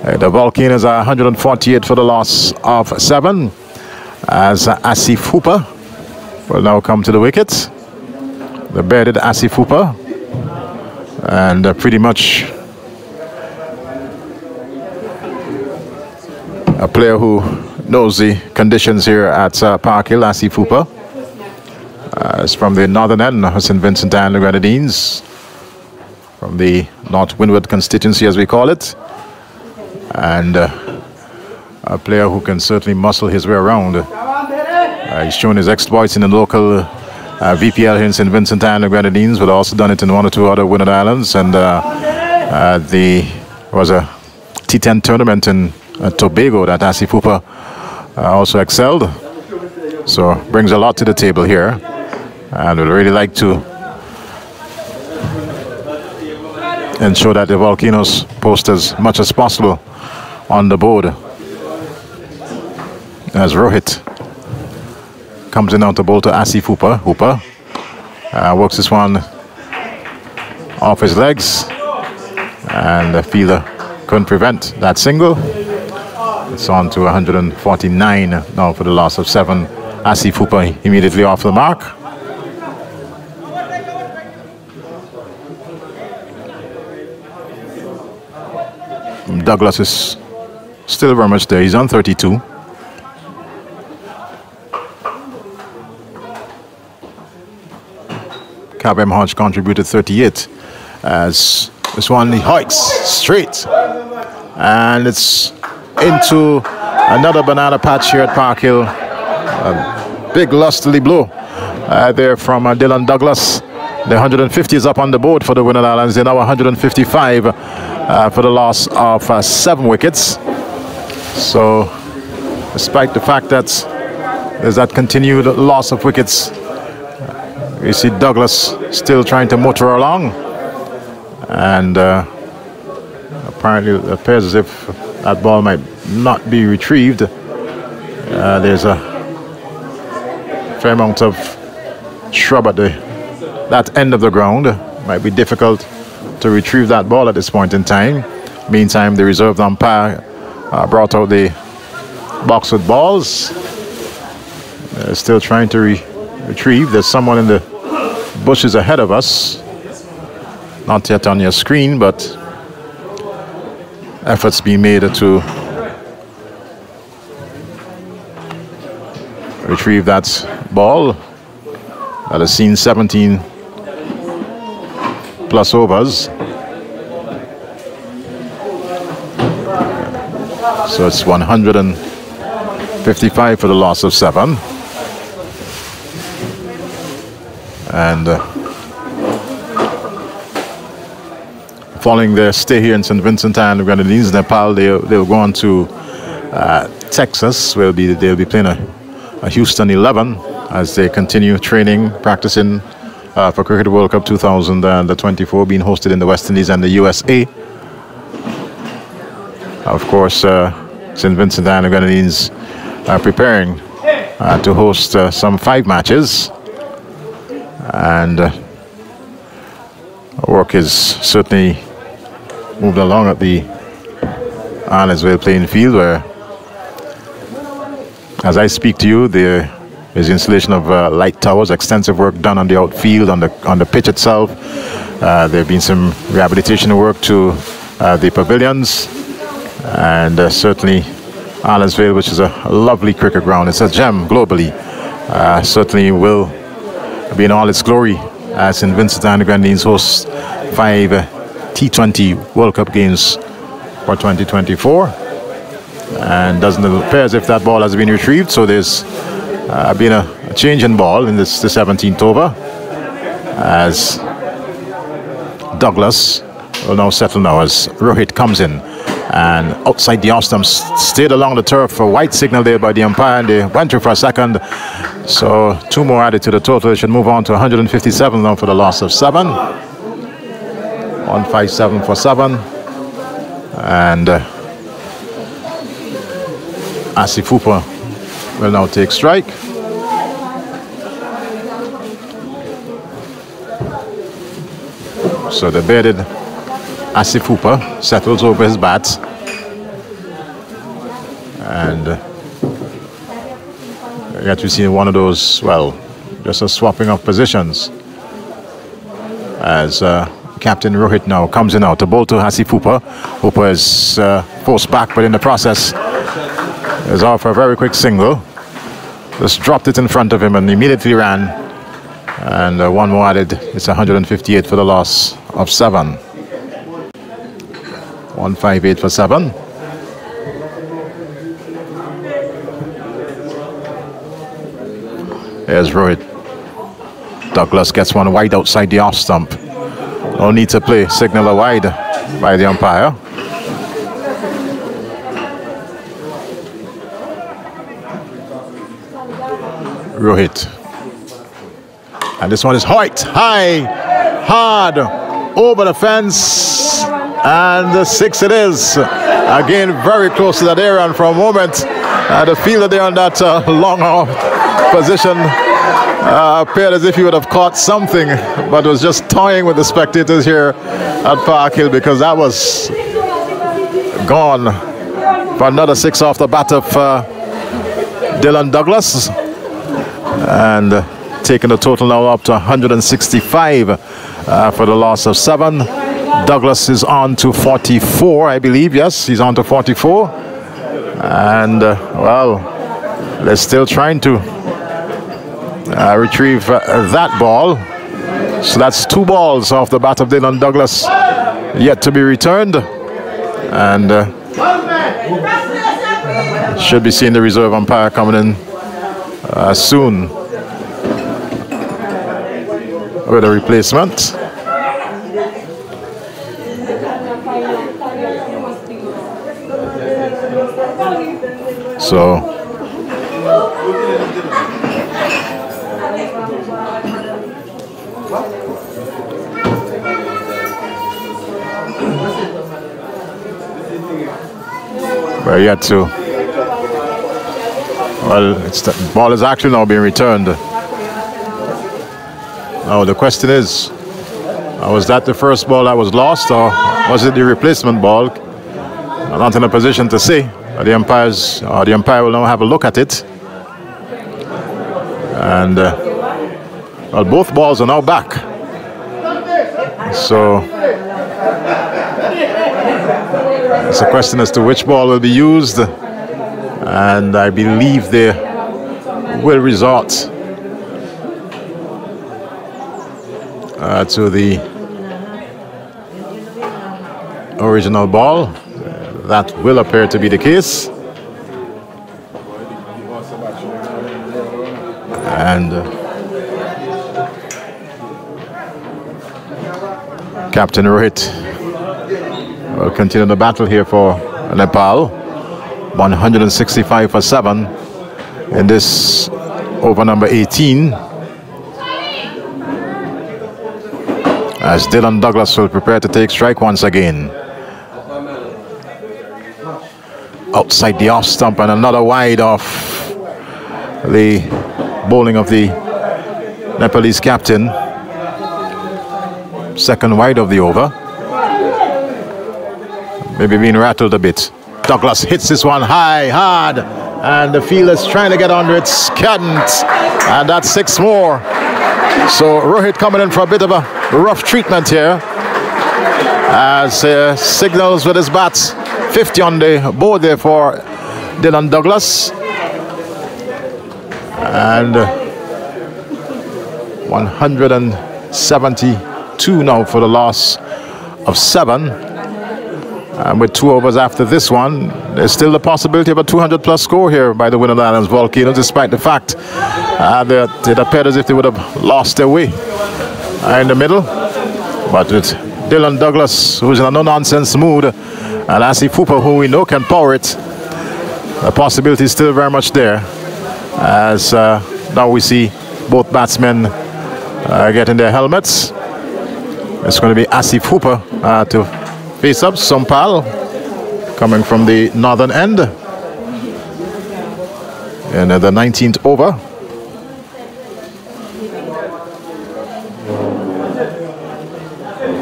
The Volcanoes are 148 for the loss of 7, as Asif Hooper will now come to the wicket. The bearded Asif Hooper, and pretty much a player who knows the conditions here at Park Hill. Asif Hooper is from the northern end of St. Vincent and the Grenadines, from the North Windward constituency, as we call it, and a player who can certainly muscle his way around. He's shown his exploits in the local VPL here in St. Vincent and the Grenadines, but also done it in 1 or 2 other Windward Islands, and there was a T10 tournament in Tobago that Asif Hooper also excelled. So brings a lot to the table here, and would really like to ensure that the Volcanoes post as much as possible on the board. As Rohit comes in out to bowl to Asif Hooper. Hooper works this one off his legs, and the fielder couldn't prevent that single. It's on to 149 now for the loss of 7. Asif Hooper immediately off the mark. Douglas is still very much there. He's on 32. Kabem Hodge contributed 38, as this one he hikes straight, and it's into another banana patch here at Park Hill. A big lustily blow there from Dylan Douglas. The 150 is up on the board for the Windward Islands. They're now 155 for the loss of 7 wickets. So despite the fact that there's that continued loss of wickets, you see Douglas still trying to motor along, and apparently it appears as if that ball might not be retrieved. There's a fair amount of shrub at that end of the ground. Might be difficult to retrieve that ball at this point in time. Meantime, the reserve umpire brought out the boxwood balls. Still trying to retrieve. There's someone in the bushes ahead of us. Not yet on your screen, but efforts being made to retrieve that ball that has seen 17 plus overs. So it's 155 for the loss of 7. And following their stay here in St. Vincent and the Grenadines, Nepal, they'll go on to Texas. They'll be playing a Houston 11 as they continue training, practicing for Cricket World Cup 2024, being hosted in the West Indies and the USA. Of course, St. Vincent and the Grenadines are preparing to host some 5 matches. And work is certainly moved along at the Arnesville playing field, where, as I speak to you, there is the installation of light towers, extensive work done on the outfield, on the pitch itself. There have been some rehabilitation work to the pavilions, and certainly Arnesville, which is a lovely cricket ground, it's a gem globally, certainly will be in all its glory as St. Vincent and the Grenadines host 5 T20 World Cup games for 2024. And doesn't appear as if that ball has been retrieved, so there's been a change in ball in the 17th over, as Douglas will now settle now as Rohit comes in. And outside the off stump, stayed along the turf for white signal there by the umpire, and they went through for a second. So 2 more added to the total. They should move on to 157 now for the loss of 7. 157 for 7. And Asif Hooper will now take strike. So the bearded Asif Hooper settles over his bat. And yet we see one of those, well, just a swapping of positions. As Captain Rohit now comes in out to bowl to Asif Hooper. Hooper is forced back, but in the process is off a very quick single. Just dropped it in front of him and immediately ran. And one more added. It's 158 for the loss of 7. 158 for 7. There's Rohit. Douglas gets one wide outside the off stump. No need to play. Signal a wide by the umpire. Rohit. And this one is high, hard, over the fence. And the 6 it is. Again, very close to that area. And for a moment, the fielder there on that long off position appeared as if he would have caught something, but was just toying with the spectators here at Park Hill, because that was gone for another 6 off the bat of Dylan Douglas, and taking the total now up to 165 for the loss of 7. Douglas is on to 44, I believe. Yes, he's on to 44, and well, they're still trying to retrieve that ball. So that's 2 balls off the bat of Dylan Douglas yet to be returned, and should be seeing the reserve umpire coming in soon with a replacement. So we're yet to, well, the ball is actually now being returned. Now the question is, was that the first ball that was lost, or was it the replacement ball? I'm not in a position to say. The umpire will now have a look at it. And well, both balls are now back. So it's a question as to which ball will be used, and I believe they will resort to the original ball. That will appear to be the case. And Captain Rohit will continue the battle here for Nepal. 165 for 7 in this over number 18. As Dylan Douglas will prepare to take strike once again. Outside the off stump, and another wide off the bowling of the Nepalese captain. Second wide of the over. Maybe being rattled a bit. Douglas hits this one high, hard, and the fielder's trying to get under it. Can't, and that's 6 more. So Rohit coming in for a bit of a rough treatment here, as signals with his bats. 50 on the board there for Dylan Douglas. And 172 now for the loss of 7. And with 2 overs after this one, there's still the possibility of a 200+ score here by the Windward Islands Volcanoes, despite the fact that it appeared as if they would have lost their way in the middle. But with Dylan Douglas, who's in a no-nonsense mood, and Asif Hooper, who we know can power it, the possibility is still very much there. As now we see both batsmen getting their helmets. It's going to be Asif Hooper to face up Sompal, coming from the northern end in the 19th over.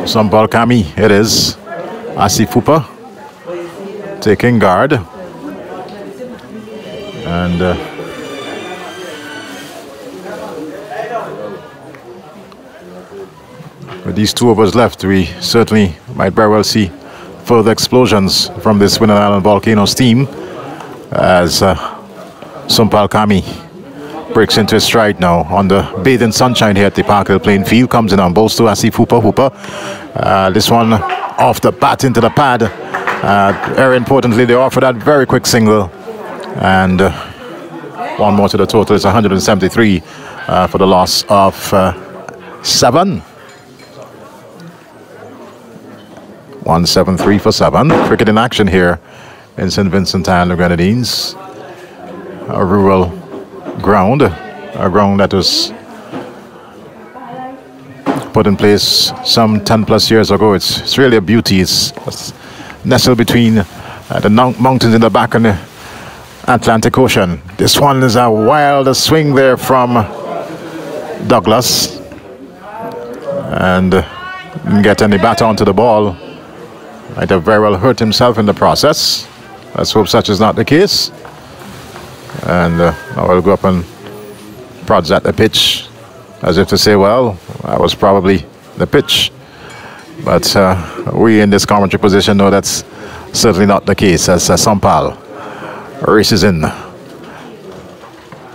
Sampal Kami, it is. Asifupa taking guard. And with these 2 overs left, we certainly might very well see further explosions from this Winner Island Volcanoes team as Sampal Kami breaks into his stride now on the bathing sunshine here at the Park Hill playing field. Comes in on balls to Asifupa. This one off the bat into the pad. Very importantly, they offer that very quick single. And one more to the total. It's 173 for the loss of 7. 173 for 7. Cricket in action here in St. Vincent Island, the Grenadines. A rural ground, a ground that was put in place some 10 plus years ago. It's really a beauty. It's nestled between the mountains in the back and the Atlantic Ocean. This one is a wild swing there from Douglas, and didn't get any bat onto the ball. Might have very well hurt himself in the process. Let's hope such is not the case. And I will go up and prods at the pitch as if to say, well, that was probably the pitch. But we in this commentary position know that's certainly not the case as Sampal races in.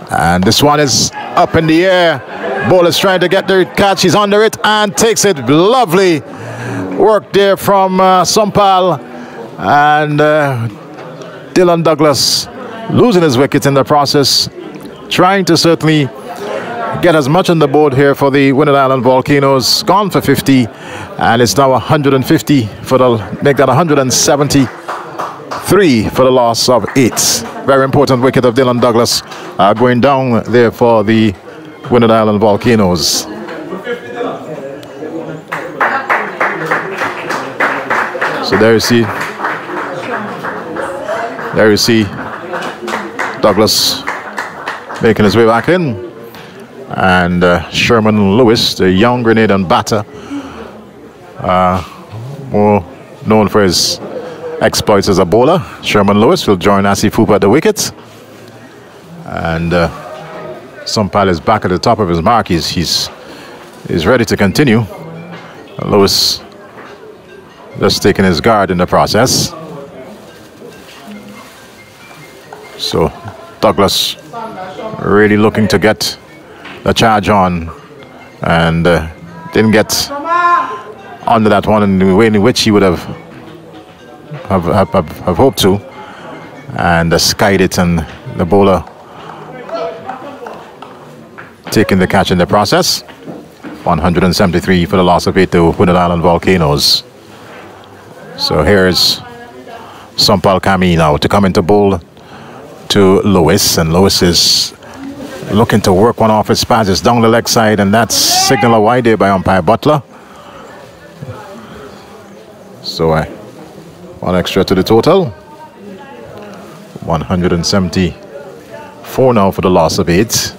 And this one is up in the air. Ball is trying to get the catch. He's under it and takes it. Lovely work there from Sampal. And Dylan Douglas losing his wicket in the process, trying to certainly get as much on the board here for the Winner Island Volcanoes. Gone for 50, and it's now 150 for the make that 173 for the loss of 8. Very important wicket of Dylan Douglas going down there for the Winner Island Volcanoes. So there you see Douglas making his way back in, and Sherman Lewis, the young Grenadian batter, more known for his exploits as a bowler. Sherman Lewis will join Asifupa at the wicket, and Sampal is back at the top of his mark. He's ready to continue. Lewis just taking his guard in the process. So Douglas really looking to get the charge on, and didn't get under that one in the way in which he would have hoped to, and skied it, and the bowler taking the catch in the process. 173 for the loss of 8 to Winner Island Volcanoes. So here's Sampal Kami now to come into bowl to Lewis, and Lewis is looking to work one off his pads. It's down the leg side, and that's signal a wide there by umpire Butler. So one extra to the total. 174 now for the loss of 8.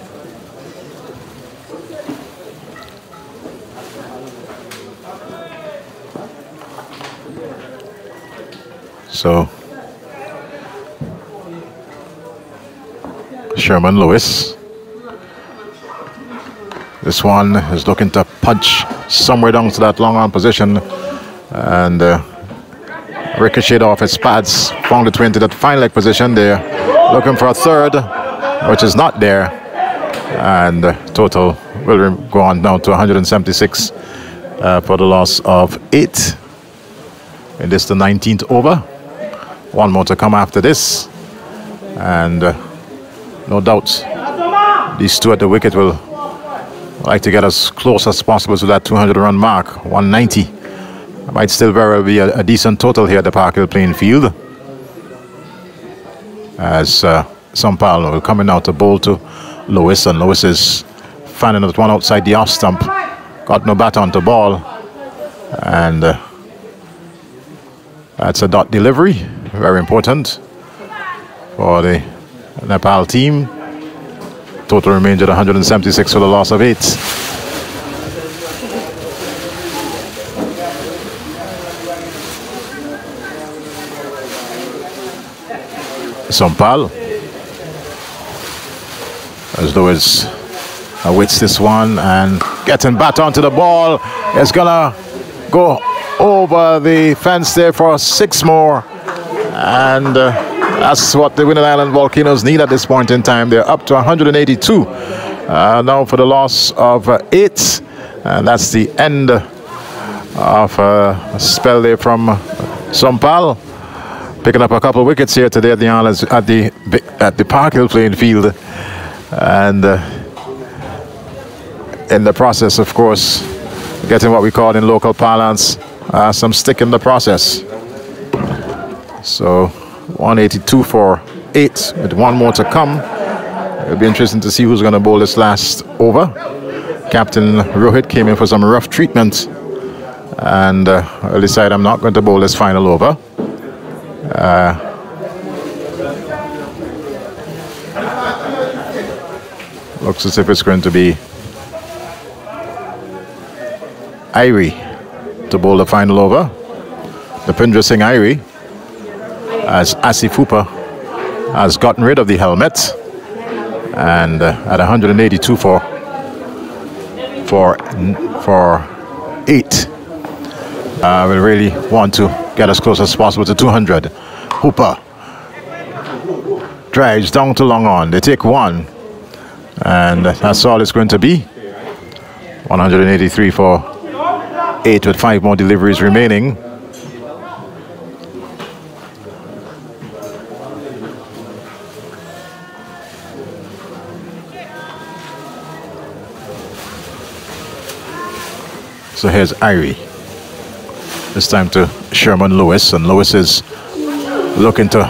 So Sherman Lewis. This one is looking to punch somewhere down to that long arm position, and ricocheted off his pads, found its way into that fine leg position there, looking for a third, which is not there, and total will go on down to 176 for the loss of 8. And this is the 19th over. One more to come after this, and no doubt these two at the wicket will like to get as close as possible to that 200-run mark. 190 might still very well be a decent total here at the Park Hill playing field, as Sampal will coming out to bowl to Lewis, and Lewis is finding that one outside the off stump, got no bat onto ball, and that's a dot delivery, very important for the Nepal team. Total remains at 176 for the loss of 8. Sompal. As Lewis awaits this one and getting back onto the ball. It's gonna go over the fence there for 6 more. And that's what the Winner Island Volcanoes need at this point in time. They're up to 182 now for the loss of 8. And that's the end of a spell there from Sompal. Picking up a couple of wickets here today at the Islands, at the Park Hill playing field. And in the process, of course, getting what we call in local parlance some stick in the process. So 182 for 8 with 1 more to come. It'll be interesting to see who's going to bowl this last over. Captain Rohit came in for some rough treatment and I'll decide I'm not going to bowl this final over. Looks as if it's going to be Irie to bowl the final over. Dipindra Singh Irie, as Asif Hooper has gotten rid of the helmet, and at 182 for 8. We really want to get as close as possible to 200. Hooper drives down to long on. They take 1, and that's all it's going to be. 183 for 8 with 5 more deliveries remaining. So here's Irie. This time to Sherman Lewis, and Lewis is looking to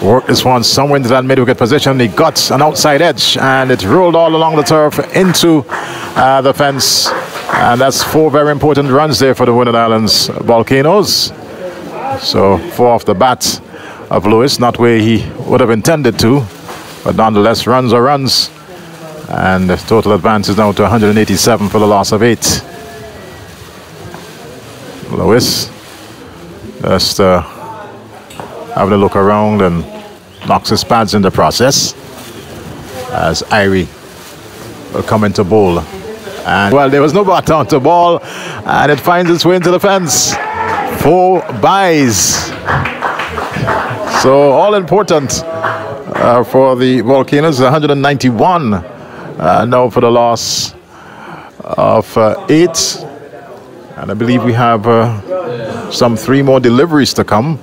work this one somewhere into that mid-wicket position. He got an outside edge and it rolled all along the turf into the fence. And that's 4 very important runs there for the Winner Islands Volcanoes. So 4 off the bat of Lewis, not where he would have intended to, but nonetheless runs are runs. And the total advance is now to 187 for the loss of 8. Lewis just having a look around and knocks his pads in the process as Irie will come into bowl. And well, there was no baton to ball and it finds its way into the fence. 4 byes. So all important for the Volcanoes. 191 now for the loss of 8. And I believe we have some 3 more deliveries to come.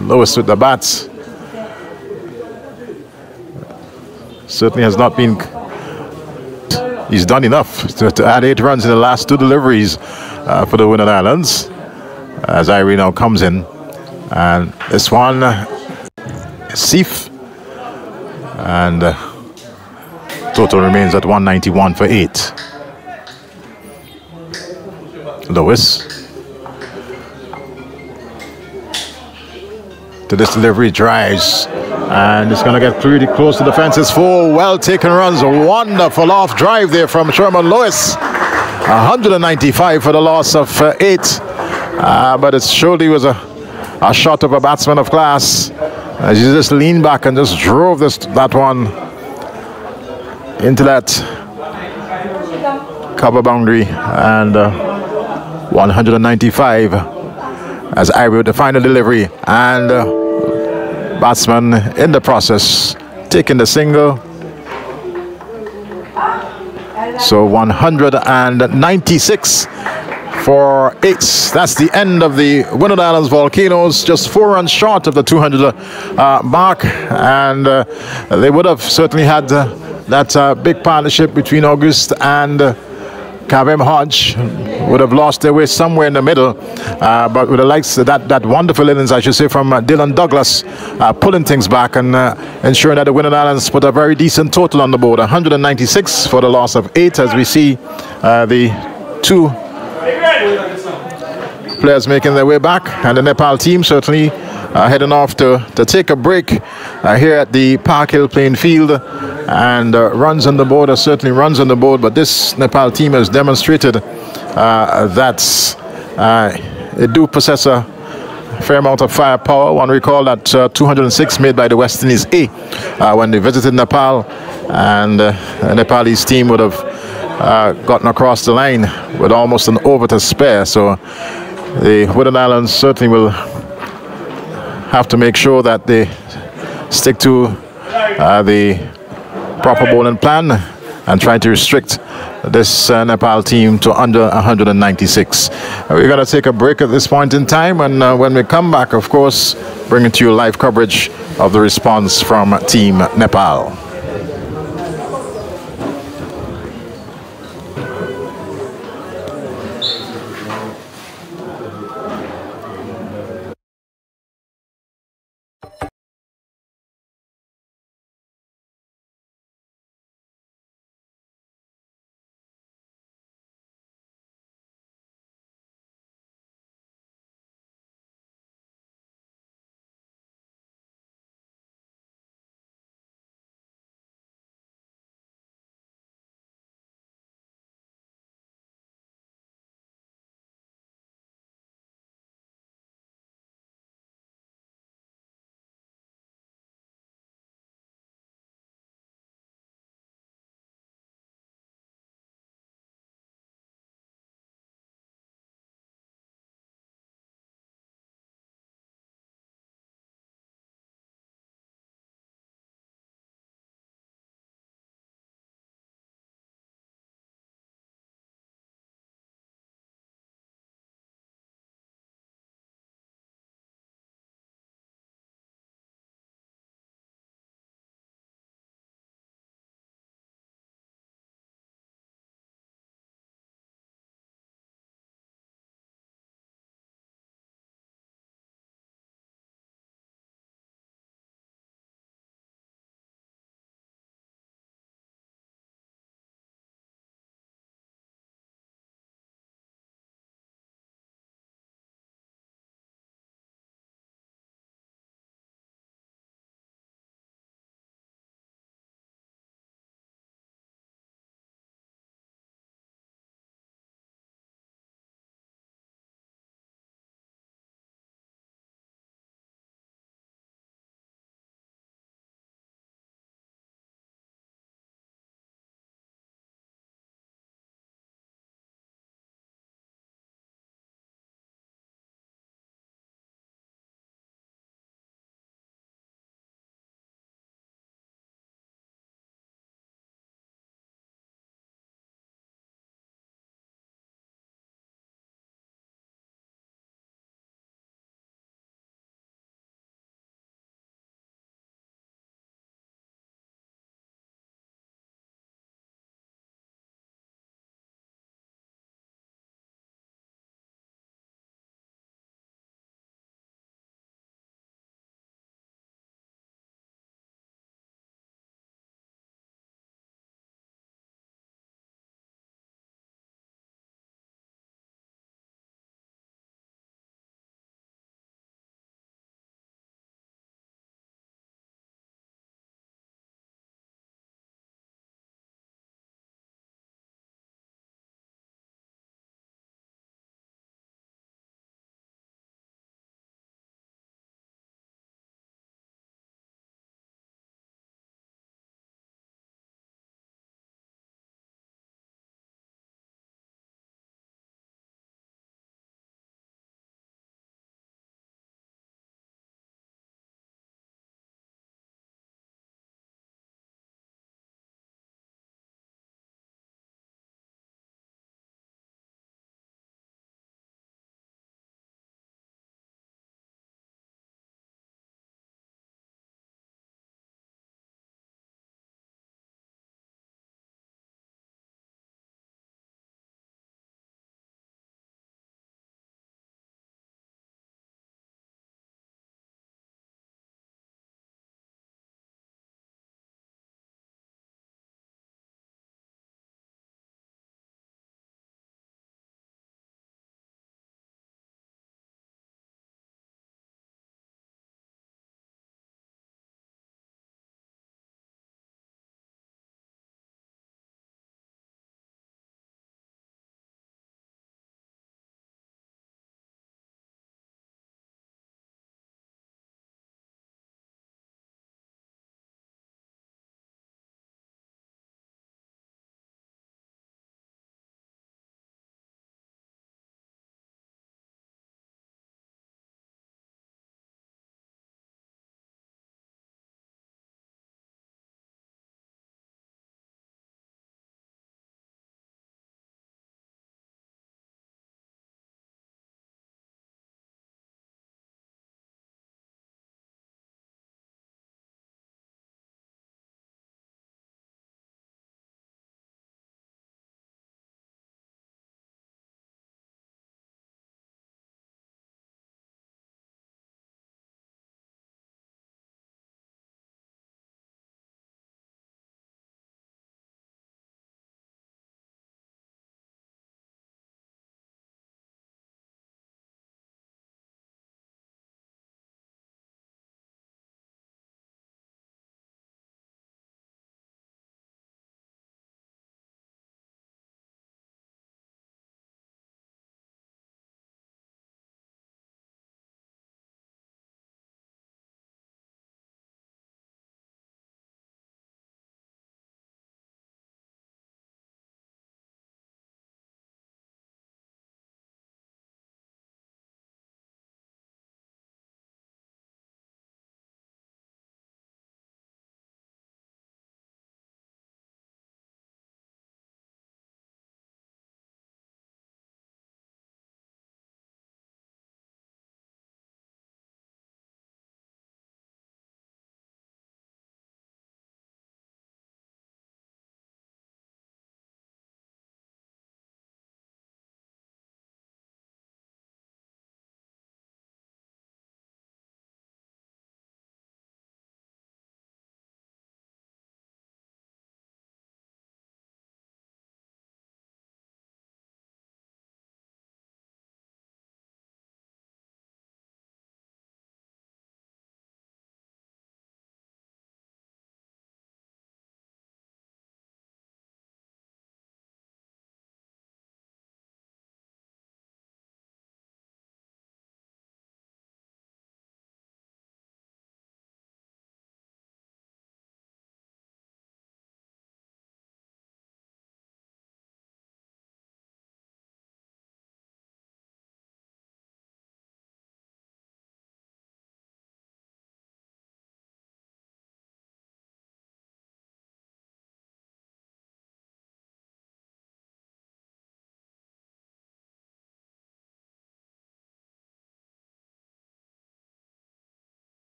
Lewis with the bats. Certainly has not been... He's done enough to add 8 runs in the last 2 deliveries for the Winner Islands. As Irie now comes in. And this one, Sif. And total remains at 191 for 8. Lewis to this delivery, drives and it's going to get pretty close to the fence. It's 4 well taken runs, a wonderful off drive there from Sherman Lewis. 195 for the loss of 8, but it surely was a shot of a batsman of class as he just leaned back and just drove that one into that cover boundary. And 195 as Irie with the final delivery, and batsman in the process taking the single. So 196 for 8. That's the end of the Winner Islands Volcanoes, just 4 runs short of the 200 mark, and they would have certainly had that big partnership between August and Kavem Hodge would have lost their way somewhere in the middle, but with the likes of that wonderful innings, I should say, from Dylan Douglas, pulling things back and ensuring that the Winner Islands put a very decent total on the board. 196 for the loss of 8, as we see the 2 players making their way back, and the Nepal team certainly heading off to take a break here at the Park Hill playing field. And runs on the board are certainly runs on the board, but this Nepal team has demonstrated that they do possess a fair amount of firepower. One recall that 206 made by the West Indies A when they visited Nepal, and the Nepalese team would have gotten across the line with almost an over to spare. So the Windward Islands certainly will have to make sure that they stick to the proper bowling plan and try to restrict this Nepal team to under 196. We're going to take a break at this point in time, and when we come back, of course, bringing to you live coverage of the response from Team Nepal.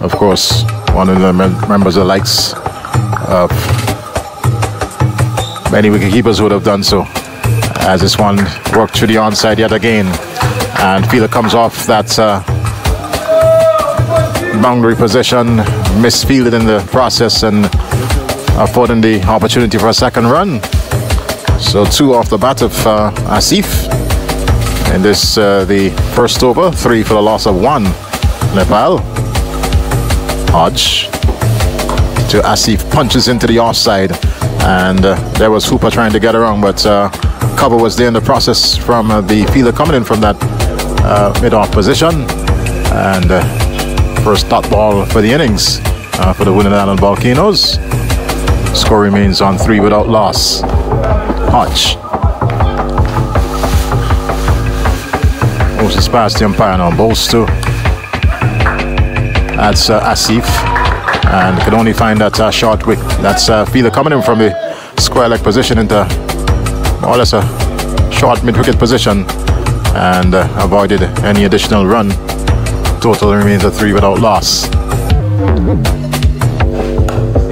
of course, one of the members of the likes of many wicketkeepers would have done so. As this one worked through the onside yet again, and fielder comes off that boundary position, misfielded in the process and affording the opportunity for a second run. So 2 off the bat of Asif. And this the first over, 3 for the loss of 1. Nepal. Hodge to Asif, punches into the offside, and there was Hooper trying to get around, but cover was there in the process from the fielder coming in from that mid-off position. And first dot ball for the innings for the Winning Island Volcanoes. Score remains on 3 without loss. Hodge moves this past the umpire now. Bowls to that's Asif, and can only find that short wick. That's fielder coming in from the square leg position into more or less a short mid-wicket position, and avoided any additional run. Total remains at 3 without loss.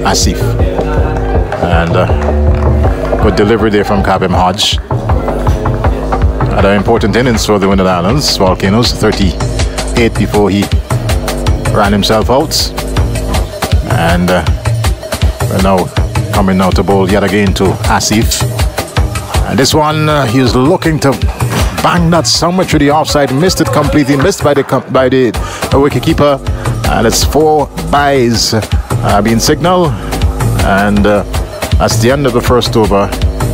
Asif, and good delivery there from Kabim Hodge. Had an important innings for the Winning Islands Volcanoes, 38 before he ran himself out. And we're now coming now to bowl yet again to Asif. And this one, he was looking to bang that somewhere through the offside, missed it completely, missed by the wicketkeeper. And it's 4 byes being signaled. And that's the end of the first over.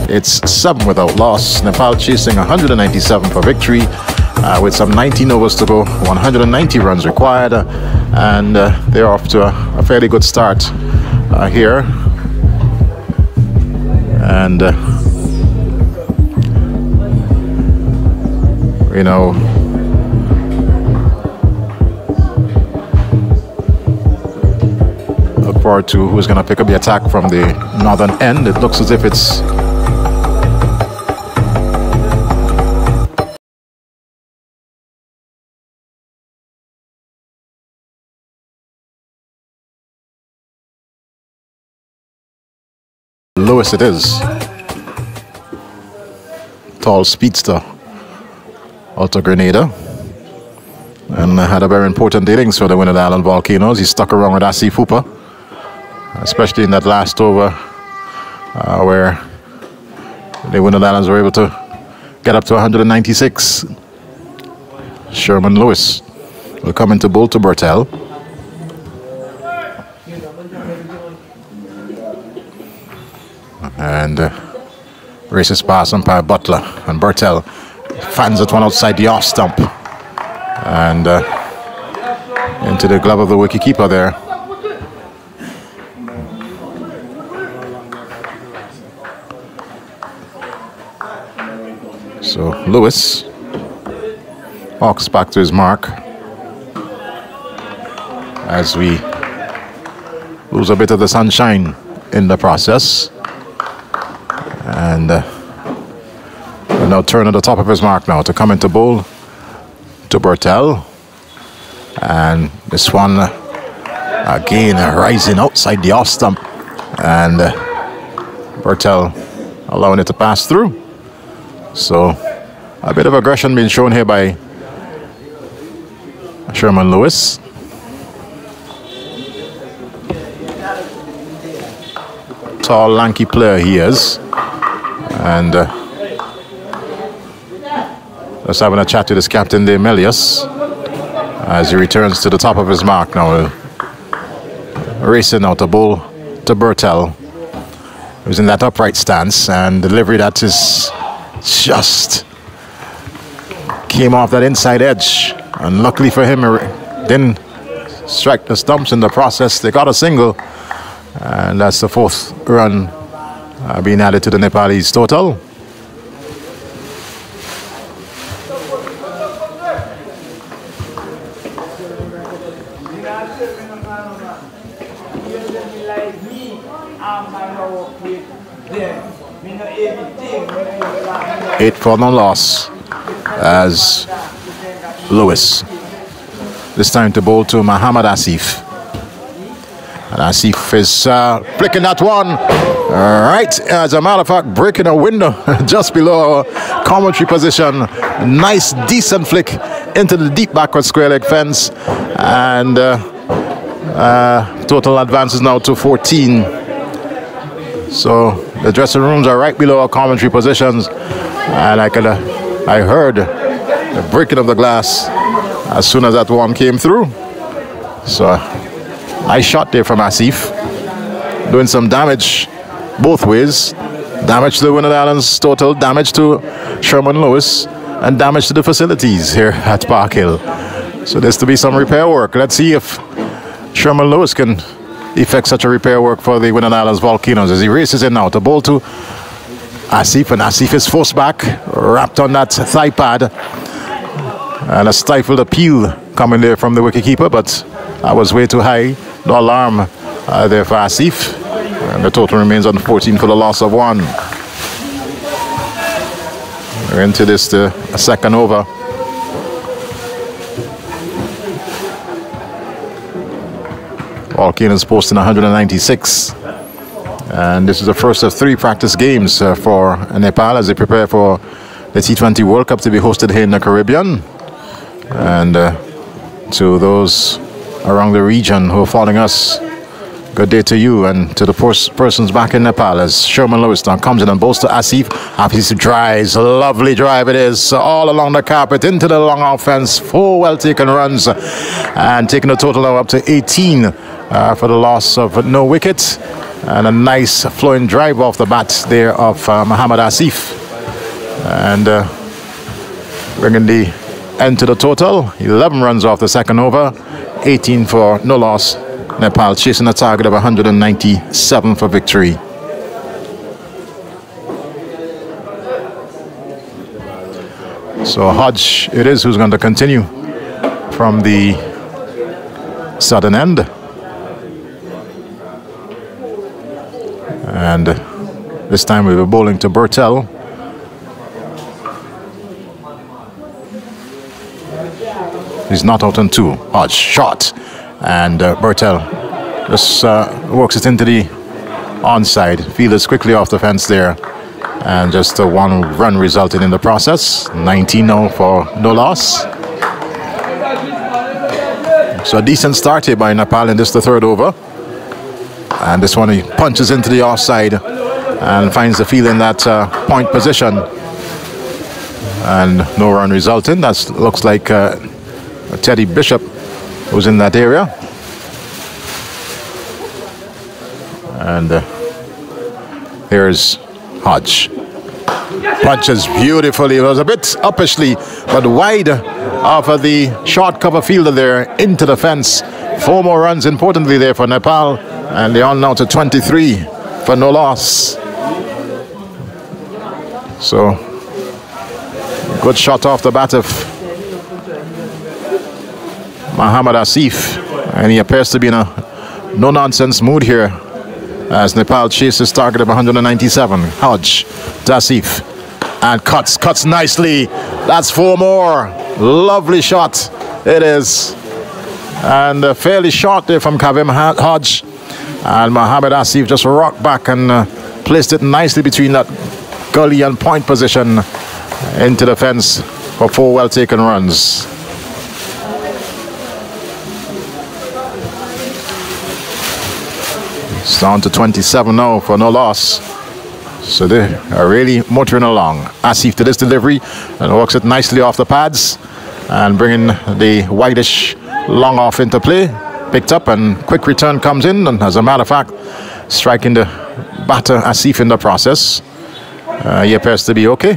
It's 7 without loss. Nepal chasing 197 for victory with some 19 overs to go, 190 runs required, and they're off to a fairly good start here. And you know, look forward to who's going to pick up the attack from the northern end. It looks as if it's Lewis. It is tall speedster out of Grenada, and had a very important innings for the Winning Island Volcanoes. He stuck around with Asif Hooper, especially in that last over where the Winning Islands were able to get up to 196. Sherman Lewis will come into bowl to Bertel. And races past umpire Butler, and Bertel fans it one outside the off stump and into the glove of the wicketkeeper there. So Lewis walks back to his mark as we lose a bit of the sunshine in the process. And we'll now turn at the top of his mark now to come into bowl to Bertel. And this one again rising outside the off stump, and Bertel allowing it to pass through. So a bit of aggression being shown here by Sherman Lewis. Tall, lanky player he is. And just having a chat with his captain, Dave Melius, as he returns to the top of his mark now. Racing out the bowl to Bertel, who's in that upright stance, and delivery that is just came off that inside edge. And luckily for him, didn't strike the stumps in the process. They got a single, and that's the 4th run being added to the Nepalese total. Eight for no loss as Lewis this time to bowl to Muhammad Asif. And Asif is flicking that one right, as a matter of fact, breaking a window just below our commentary position. Nice, decent flick into the deep backward square leg fence. And total advance is now to 14. So the dressing rooms are right below our commentary positions. And I heard the breaking of the glass as soon as that one came through. So nice shot there from Asif, doing some damage both ways. Damage to the Winner Islands total, damage to Sherman Lewis, and damage to the facilities here at Park Hill. So there's to be some repair work. Let's see if Sherman Lewis can effect such a repair work for the Winner Islands Volcanoes as he races in now. The ball to Asif, and Asif is forced back, wrapped on that thigh pad, and a stifled appeal coming there from the wicketkeeper, but that was way too high. No alarm there for Asif. And the total remains on 14 for the loss of 1. We're into this, the second over. Volcanoes posting 196. And this is the first of 3 practice games for Nepal as they prepare for the T20 World Cup to be hosted here in the Caribbean. And to those around the region who are following us, good day to you, and to the persons back in Nepal as Sherman Lewis now comes in and bowls to Asif. Asif drives, lovely drive it is, all along the carpet into the long offense. 4 well taken runs and taking the total now up to 18 for the loss of no wicket. And a nice flowing drive off the bat there of Mohammad Asif. And bringing the end to the total, 11 runs off the second over, 18 for no loss. Nepal chasing a target of 197 for victory. So Hodge it is who's going to continue from the southern end. And this time we were bowling to Bertel. He's not out on 2. Hodge shot. And Bertel just works it into the onside. Fielders quickly off the fence there. And just a 1 run resulted in the process. 19 now for no loss. So a decent start here by Nepal in this, the third over. And this one he punches into the offside and finds the field in that point position. And no run resulting. That looks like Teddy Bishop who's in that area. And here's Hodge. Punches beautifully. It was a bit uppishly, but wide off of the short cover fielder there into the fence. 4 more runs, importantly, there for Nepal. And they're on now to 23 for no loss. So, good shot off the bat of Mohammad Asif, and he appears to be in a no-nonsense mood here as Nepal chases target of 197. Hodge to Asif, and cuts nicely. That's 4 more. Lovely shot it is, and fairly short there from Kavem Hodge, and Mohammad Asif just rocked back and placed it nicely between that gully and point position into the fence for 4 well taken runs. It's down to 27 now for no loss. So they are really motoring along. Asif to this delivery and works it nicely off the pads and bringing the whitish long off into play. Picked up and quick return comes in, and as a matter of fact, striking the batter Asif in the process. He appears to be okay.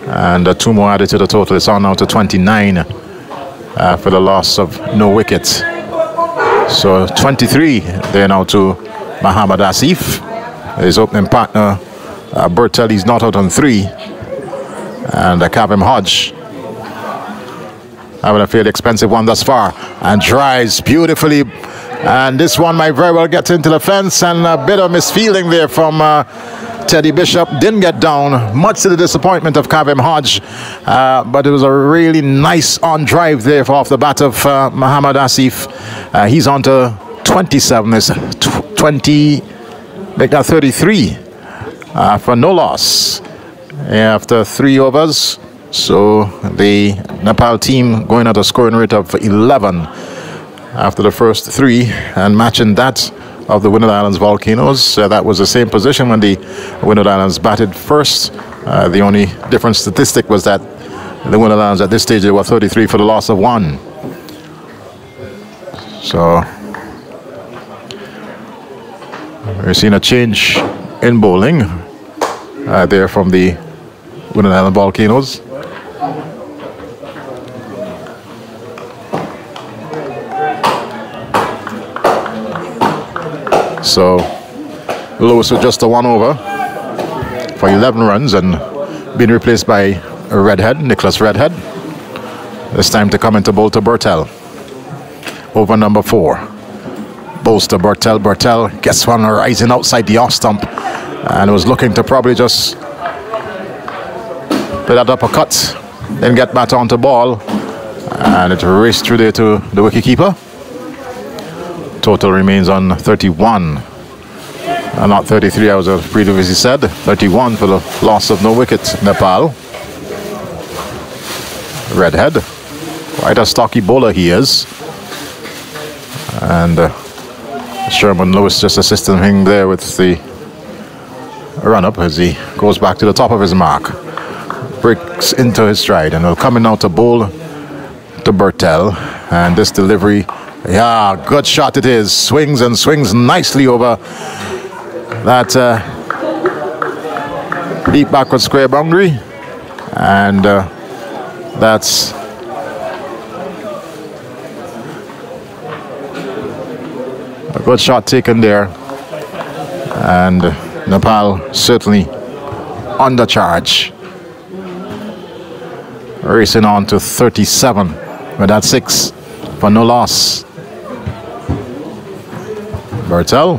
And 2 more added to the total. It's on now to 29 for the loss of no wicket. So 23 there now to Mohammad Asif. His opening partner Bertelli's not out on 3. And Kavem Hodge having a fairly expensive one thus far, and drives beautifully. And this one might very well get into the fence, and a bit of misfeeling there from Teddy Bishop. Didn't get down, much to the disappointment of Kavem Hodge, but it was a really nice on drive there off the bat of Mohammad Asif. He's on to 27. It's 20, make that 33 for no loss after 3 overs. So the Nepal team going at a scoring rate of 11 after the first 3, and matching that of the Windward Islands Volcanoes. That was the same position when the Windward Islands batted first. The only different statistic was that the Windward Islands at this stage they were 33 for the loss of 1. So we're seeing a change in bowling there from the Windward Island Volcanoes. So Lewis with just a 1 over for 11 runs and being replaced by Redhead, Nicholas Redhead. This time to come into bowl to Bertel. Over number 4. Bowls to Bertel. Bertel gets one rising outside the off stump and was looking to probably just play that uppercut, then get back onto ball, and it raced through there to the wicketkeeper. Total remains on 31. Not 33, as I previously said. 31 for the loss of no wicket, Nepal. Redhead, quite a stocky bowler he is. And Sherman Lewis just assisting him there with the run-up as he goes back to the top of his mark. Breaks into his stride and will come in now to bowl to Bertel. And this delivery, yeah, good shot it is. Swings and swings nicely over that deep backward square boundary. And that's a good shot taken there. And Nepal certainly under charge. Racing on to 37 with that 6 for no loss. Bertel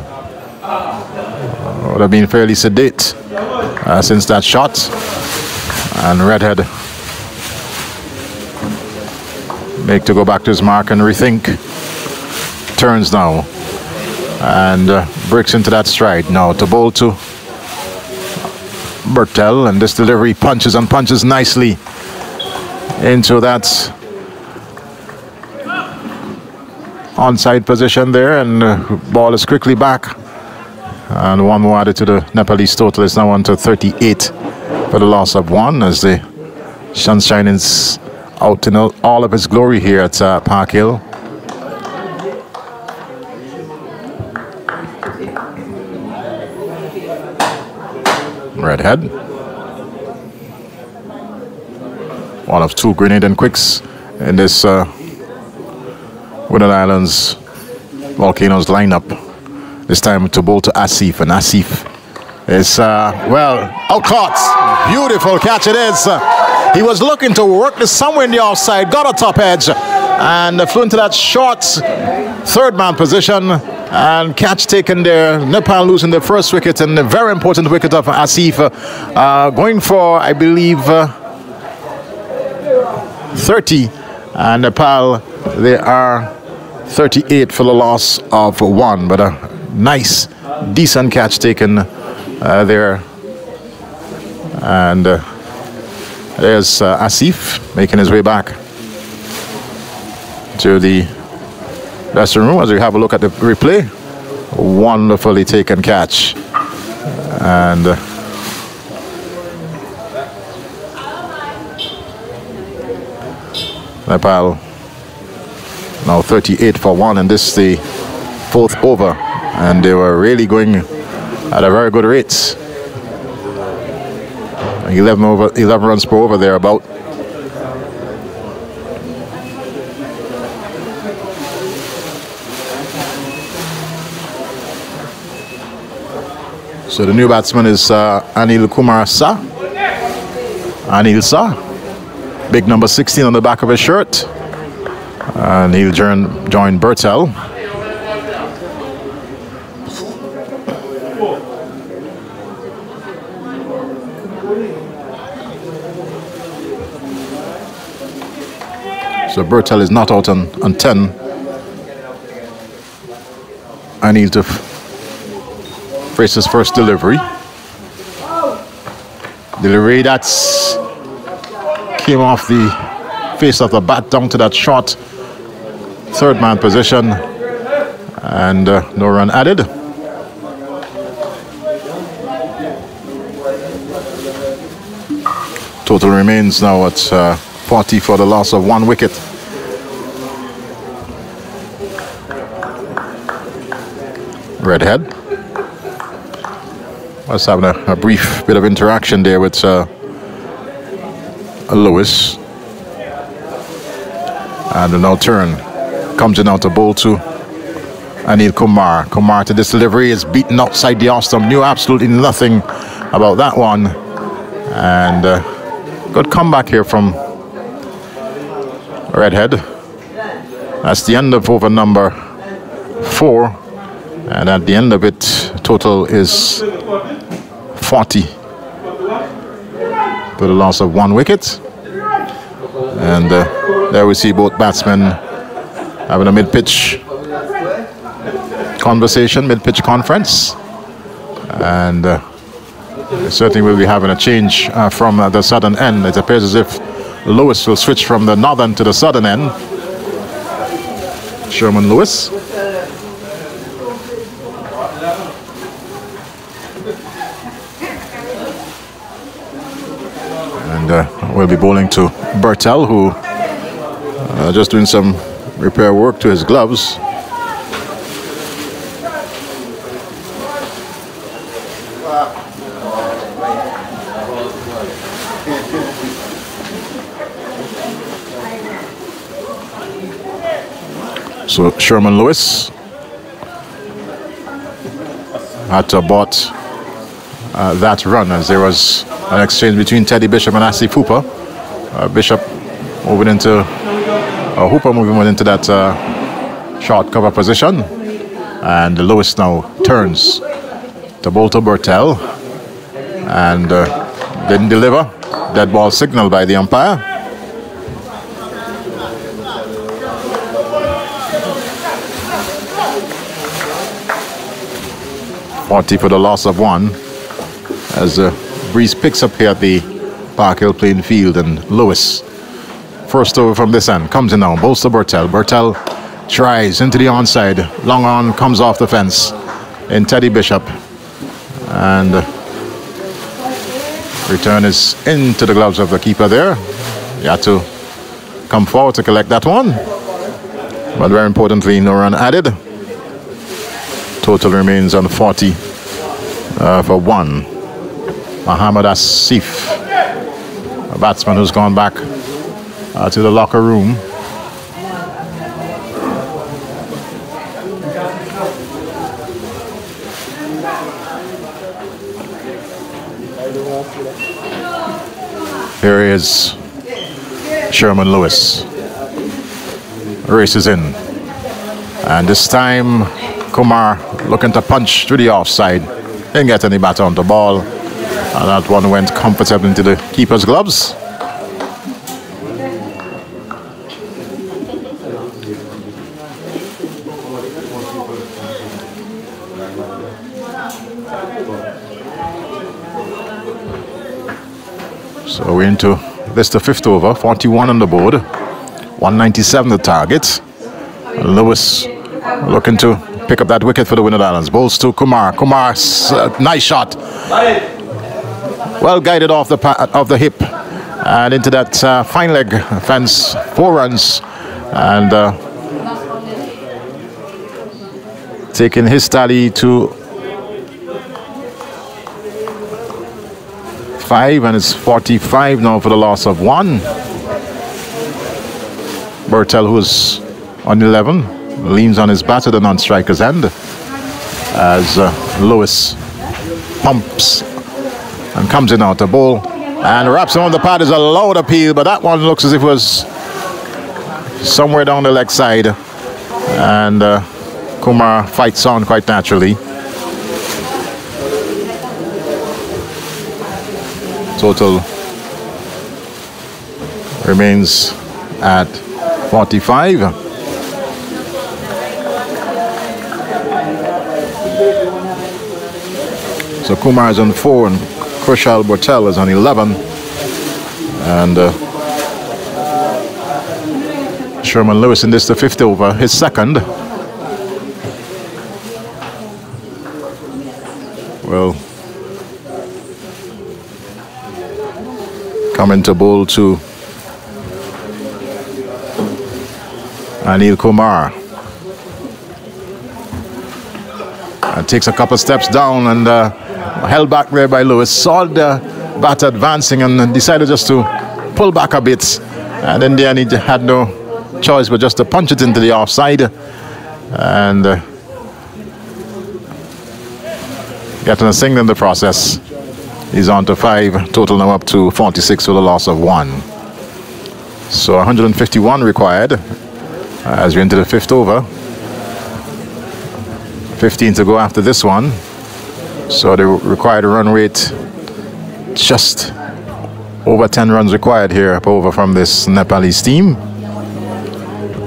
would have been fairly sedate since that shot. And Redhead make to go back to his mark and rethink. Turns now and breaks into that stride now to bowl to Bertel, and this delivery punches and punches nicely into that onside position there, and ball is quickly back, and 1 more added to the Nepalese total. Is now on to 38 for the loss of 1 as the sunshine is out in all of its glory here at Park Hill. Redhead, 1 of 2 Grenadian quicks in this Windward Islands Volcanoes lineup. This time to bowl to Asif, and Asif is well, out caught. Beautiful catch it is. He was looking to work this somewhere in the offside, got a top edge and flew into that short 3rd man position, and catch taken there. Nepal losing the first wicket, and a very important wicket of Asif, going for, I believe, 30, and Nepal, they are 38 for the loss of 1, but a nice, decent catch taken there. And there's Asif making his way back to the dressing room as we have a look at the replay. Wonderfully taken catch. And Nepal now 38 for 1, and this is the 4th over, and they were really going at a very good rate. 11 runs per over there about. So the new batsman is Anil Kumar Sa. Anil Sa, big number 16 on the back of his shirt. And he'll join Bertel. So Bertel is not out on 10. Anil to face his first delivery. Delivery that's came off the face of the bat down to that short third man position, and no run added. Total remains now at 40 for the loss of 1 wicket. Redhead was having a brief bit of interaction there with Lewis, and now turn comes in out to bowl to Anil Kumar. Kumar to this delivery is beaten outside the off stump. Knew absolutely nothing about that one, and good comeback here from Redhead. That's the end of over number 4, and at the end of it, total is 40 for the loss of 1 wicket. And there we see both batsmen having a mid-pitch conversation, mid-pitch conference, and certainly will be having a change from the southern end. It appears as if Lewis will switch from the northern to the southern end. Sherman Lewis. And we'll be bowling to Bertel, who just doing some repair work to his gloves. So Sherman Lewis had to abort that run, as there was an exchange between Teddy Bishop and Asif Hooper. Bishop moving into Hooper moving into that short cover position, and Lewis now turns to bowl to Bertel, and didn't deliver. Dead ball signal by the umpire. For the loss of 1, as the breeze picks up here at the Park Hill playing field, and Lewis first over from this end comes in now, bowls to Bertel. Bertel tries into the onside, long on, comes off the fence in Teddy Bishop, and return is into the gloves of the keeper there. He had to come forward to collect that one, but very importantly, no run added. Total remains on 40 for 1. Muhammad Asif, a batsman who's gone back to the locker room. Here is Sherman Lewis. Races in, and this time Kumar looking to punch through the offside. Didn't get any bat on the ball, and that one went comfortably into the keeper's gloves. So we're into this, the 5th over, 41 on the board, 197 the target. And Lewis looking to pick up that wicket for the Windward Islands. Bowls to Kumar. Kumar's nice shot. Well guided off the hip and into that fine leg fence. 4 runs, and taking his tally to 5, and it's 45 now for the loss of 1. Bertel, who's on 11, leans on his bat at the non-striker's end as Lewis pumps and comes in now to bowl and wraps him on the pad. Is a loud appeal, but that one looks as if it was somewhere down the leg side, and Kumar fights on quite naturally. Total remains at 45. So Kumar is on 4 and Kushal Bortel is on 11. And Sherman Lewis in this, the 5th over, his second. Well, coming to bowl to Anil Kumar. And takes a couple steps down and held back there by Lewis. Saw the bat advancing and decided just to pull back a bit. And in the end, he had no choice but just to punch it into the offside. And getting a single in the process. He's on to 5, total now up to 46 with a loss of 1. So 151 required as we enter the 5th over. 15 to go after this one. So the required run rate just over 10 runs required here up over from this Nepalese team.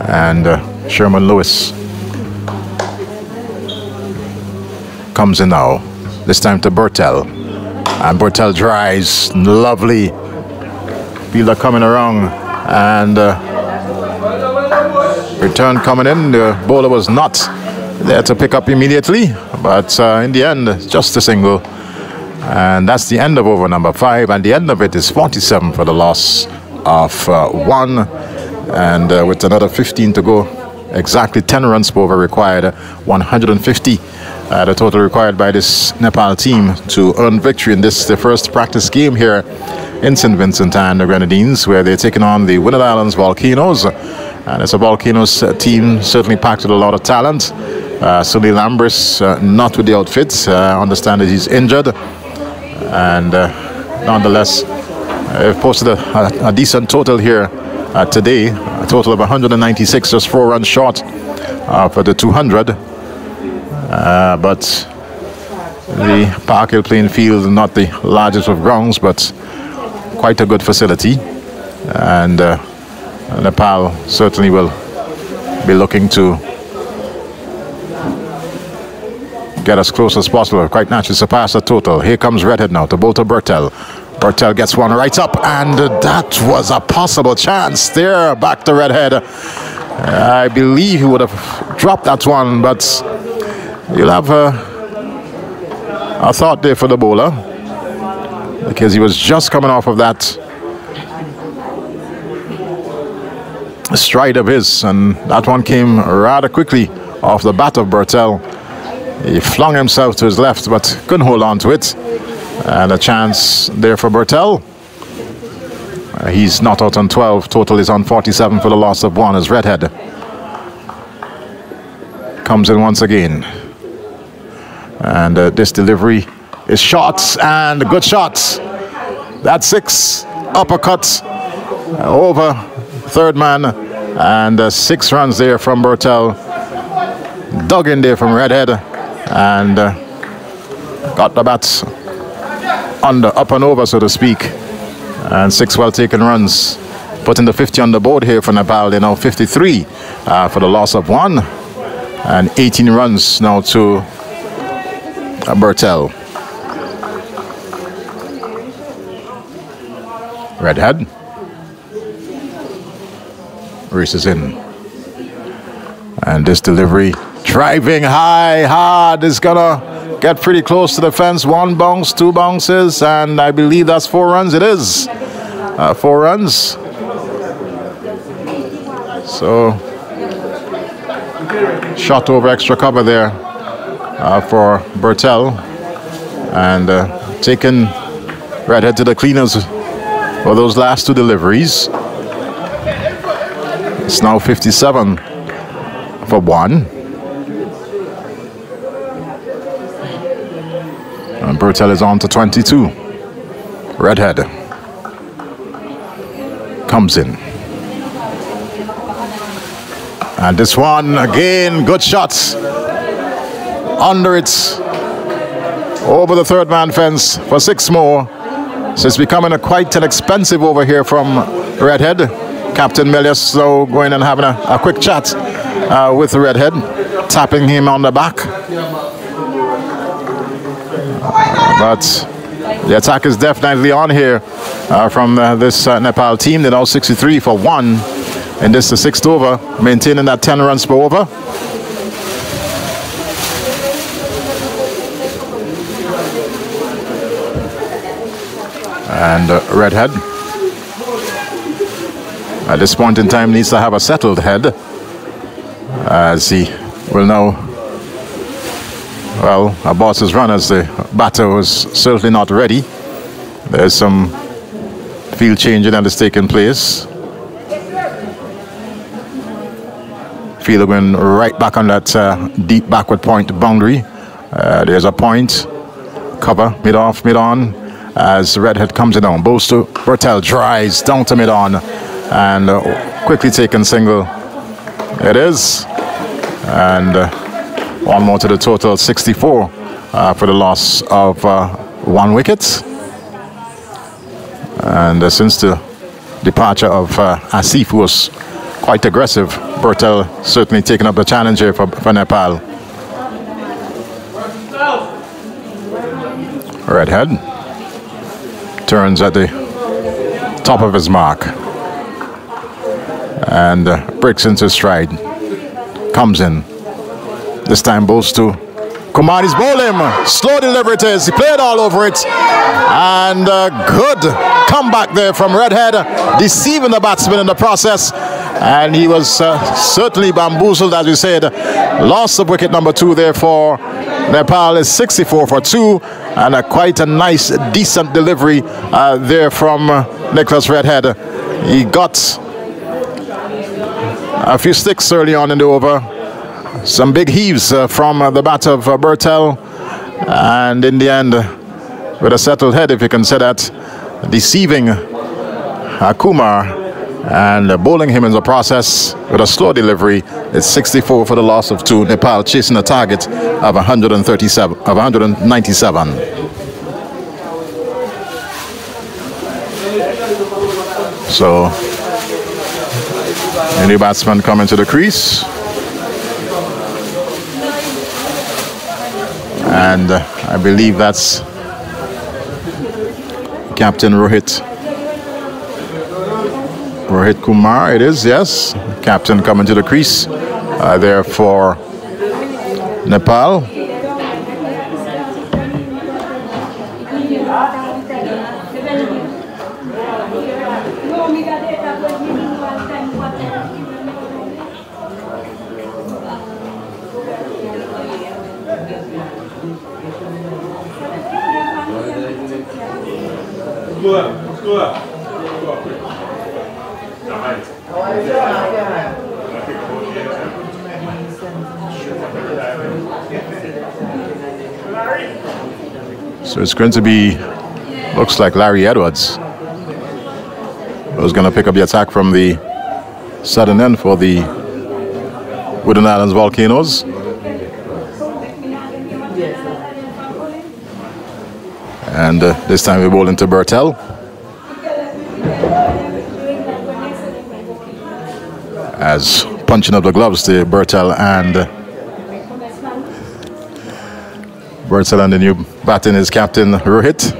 And Sherman Lewis comes in now. This time to Bortel. And Bortel drives. Lovely. Fielder coming around. And return coming in. The bowler was not there to pick up immediately. But in the end, just a single. And that's the end of over number 5. And the end of it is 47 for the loss of 1. And with another 15 to go, exactly 10 runs per over required, 150 the total required by this Nepal team to earn victory in this, the first practice game here in St. Vincent and the Grenadines, where they're taking on the Windward Islands Volcanoes. And it's a Volcanoes team certainly packed with a lot of talent. Sunil Lambris not with the outfit. Understand that he's injured. And nonetheless, they've posted a decent total here today. A total of 196, just 4 runs short for the 200. But the Park Hill playing field, not the largest of grounds, but quite a good facility. And Nepal certainly will be looking to get as close as possible, quite naturally surpass the total. Here comes Redhead now to bowl to Bortel. Bortel gets one right up, and that was a possible chance there. Back to Redhead. I believe he would have dropped that one, but you'll have a thought there for the bowler, because he was just coming off of that stride of his, and that one came rather quickly off the bat of Bortel. He flung himself to his left, but couldn't hold on to it. And a chance there for Bortel. He's not out on 12. Total is on 47 for the loss of 1 as Redhead comes in once again. And this delivery is shot, and a good shot. That's 6 uppercut over third man, and 6 runs there from Bortel. Dug in there from Redhead, and got the bat up and over, so to speak. And 6 well-taken runs, putting the 50 on the board here for Nepal. They're now 53 for the loss of 1, and 18 runs now to Bortel. Redhead races in, and this delivery, driving high, hard, is gonna get pretty close to the fence. 1 bounce, 2 bounces, and I believe that's 4 runs. It is 4 runs. So shot over extra cover there for Bortel, and taking Redhead to the cleaners for those last 2 deliveries. It's now 57 for 1. And Bortel is on to 22. Redhead comes in. And this one, again, good shots. Under it, over the third man fence for 6 more. So it's becoming quite an expensive over here from Redhead. Captain Melius now going and having a quick chat with Redhead, tapping him on the back. But the attack is definitely on here from this Nepal team. They're now 63 for 1 in this the 6th over, maintaining that 10 runs per over. And Redhead at this point in time needs to have a settled head, as he will now, well, a boss's run, as the batter was certainly not ready. There's some field changing that is taking place. Fielder going right back on that deep backward point boundary. There's a point, cover, mid-off, mid-on, as Redhead comes in down. Bowls to Bertel, drives down to mid-on, and quickly taken single. It is. And one more to the total, 64 for the loss of 1 wicket. And since the departure of Asif, who was quite aggressive, Bertel certainly taking up the challenge here for Nepal. Redhead turns at the top of his mark and breaks into stride. Comes in. This time bowls to Kumar. He's bowling. Slow delivery it is. He played all over it. And good comeback there from Redhead, deceiving the batsman in the process. And he was certainly bamboozled, as you said. Loss of wicket number 2 there for Nepal is 64 for 2. And quite a nice, decent delivery there from Nicholas Redhead. He got a few sticks early on in the over. Some big heaves from the bat of Bertel. And in the end, with a settled head, if you can say that, deceiving Kumar and bowling him in the process with a slow delivery. It's 64 for the loss of 2. Nepal chasing a target of 197. So, a new batsman coming to the crease. And I believe that's Captain Rohit Kumar. It is, yes. Captain coming to the crease there for Nepal. So it's going to be, looks like Larry Edwards was going to pick up the attack from the southern end for the Wooden Islands Volcanoes. And this time we bowl into Bertel. As punching up the gloves to Bertel and the new batting is Captain Rohit.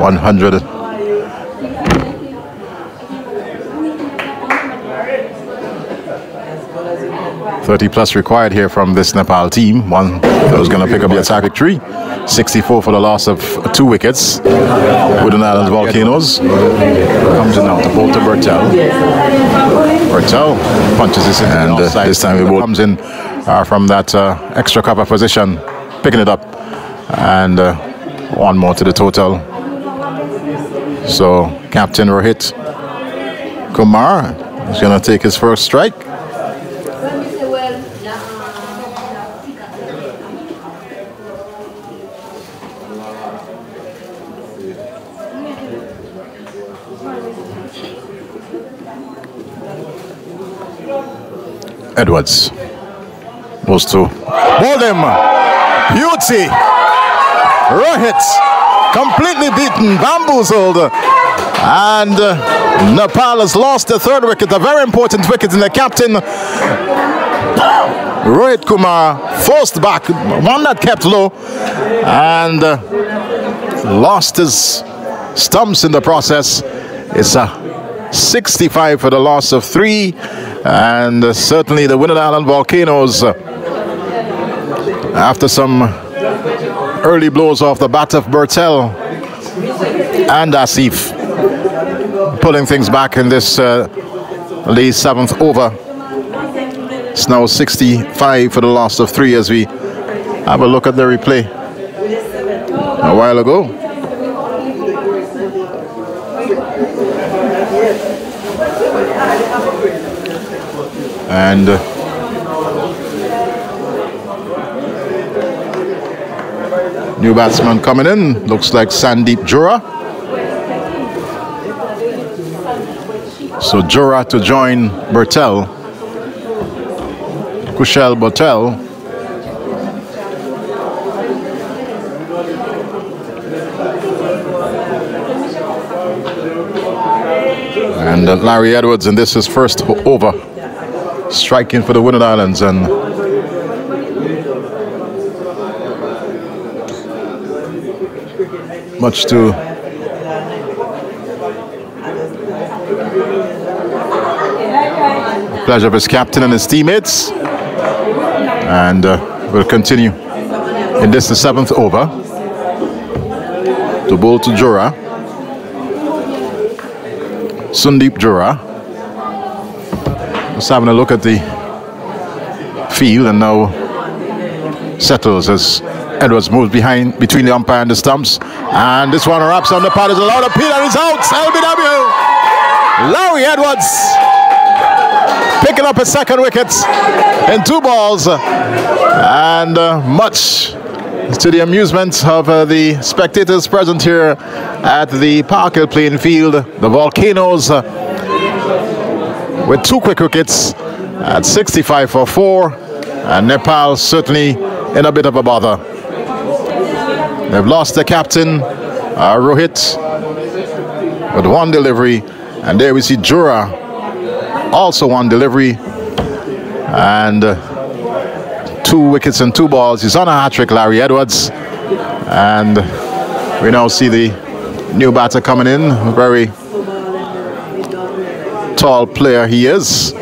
130 plus required here from this Nepal team. One that was going to pick up the attack victory. 64 for the loss of 2 wickets. Wooden Islands Volcanoes comes in now to bowl to Bertel. Bertel punches this in, and this time the ball comes in from that extra cover position, picking it up, and one more to the total. So Captain Rohit Kumar is going to take his first strike. Edwards goes to bowled him. Beauty. Rohit completely beaten, bamboozled. And Nepal has lost the 3rd wicket, a very important wicket in the captain. Rohit Kumar forced back, one that kept low, and lost his stumps in the process. It's a 65 for the loss of 3, and certainly the Winner Island Volcanoes, after some early blows off the bat of Bertel and Asif, pulling things back in this Lee's 7th over. It's now 65 for the loss of 3 as we have a look at the replay a while ago. And new batsman coming in, looks like Sandeep Jura. So Jura to join Bertel, Kushal Bertel. And Larry Edwards, and this is first over, striking for the Winner Islands, and much to the pleasure of his captain and his teammates. And we'll continue in this, the 7th over. To bowl to Jura, Sandeep Jura. Just having a look at the field, and now settles as Edwards moves between the umpire and the stumps, and this one wraps on the pad. Is a lot of appeal, and it's out. LBW. Larry Edwards picking up his 2nd wicket in 2 balls, and much to the amusement of the spectators present here at the Park Hill playing field. The Volcanoes with 2 quick wickets at 65 for 4, and Nepal certainly in a bit of a bother. They've lost their captain, Rohit, with 1 delivery, and there we see Jura, also 1 delivery, and 2 wickets and 2 balls. He's on a hat-trick, Larry Edwards, and we now see the new batter coming in. A very tall player he is.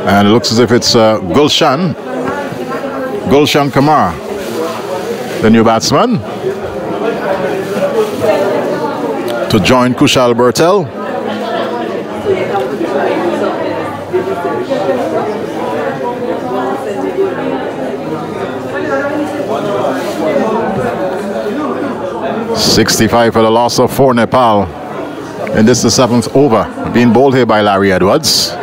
And it looks as if it's Gulshan Kumar, the new batsman, to join Kushal Bertel. .65 for the loss of 4 Nepal. And this is the 7th over, being bowled here by Larry Edwards.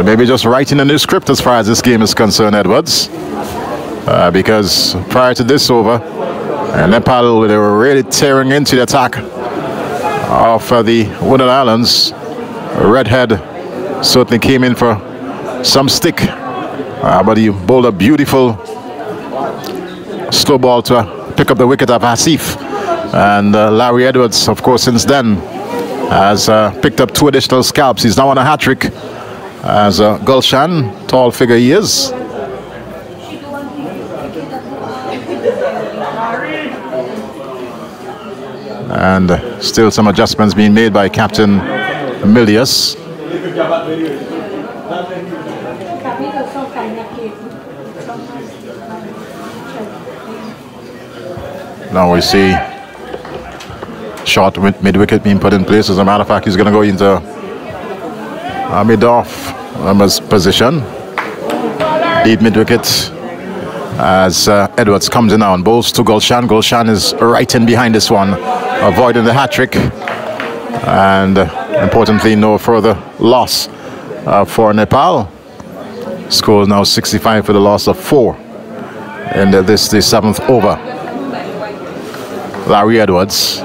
Maybe just writing a new script as far as this game is concerned, Edwards. Because prior to this over, Nepal, they were really tearing into the attack of the Winner Islands. Redhead certainly came in for some stick, but he bowled a beautiful slow ball to pick up the wicket of Asif. And Larry Edwards, of course, since then has picked up 2 additional scalps. He's now on a hat-trick as Gulshan, tall figure he is. And still some adjustments being made by Captain Milius. Now we see short mid-wicket being put in place. As a matter of fact, he's going to go into mid-off position. Lead mid-wicket as Edwards comes in now and bowls to Gulshan. Gulshan is right in behind this one, avoiding the hat-trick. And importantly, no further loss for Nepal. Score is now 65 for the loss of 4. And this the 7th over. Larry Edwards.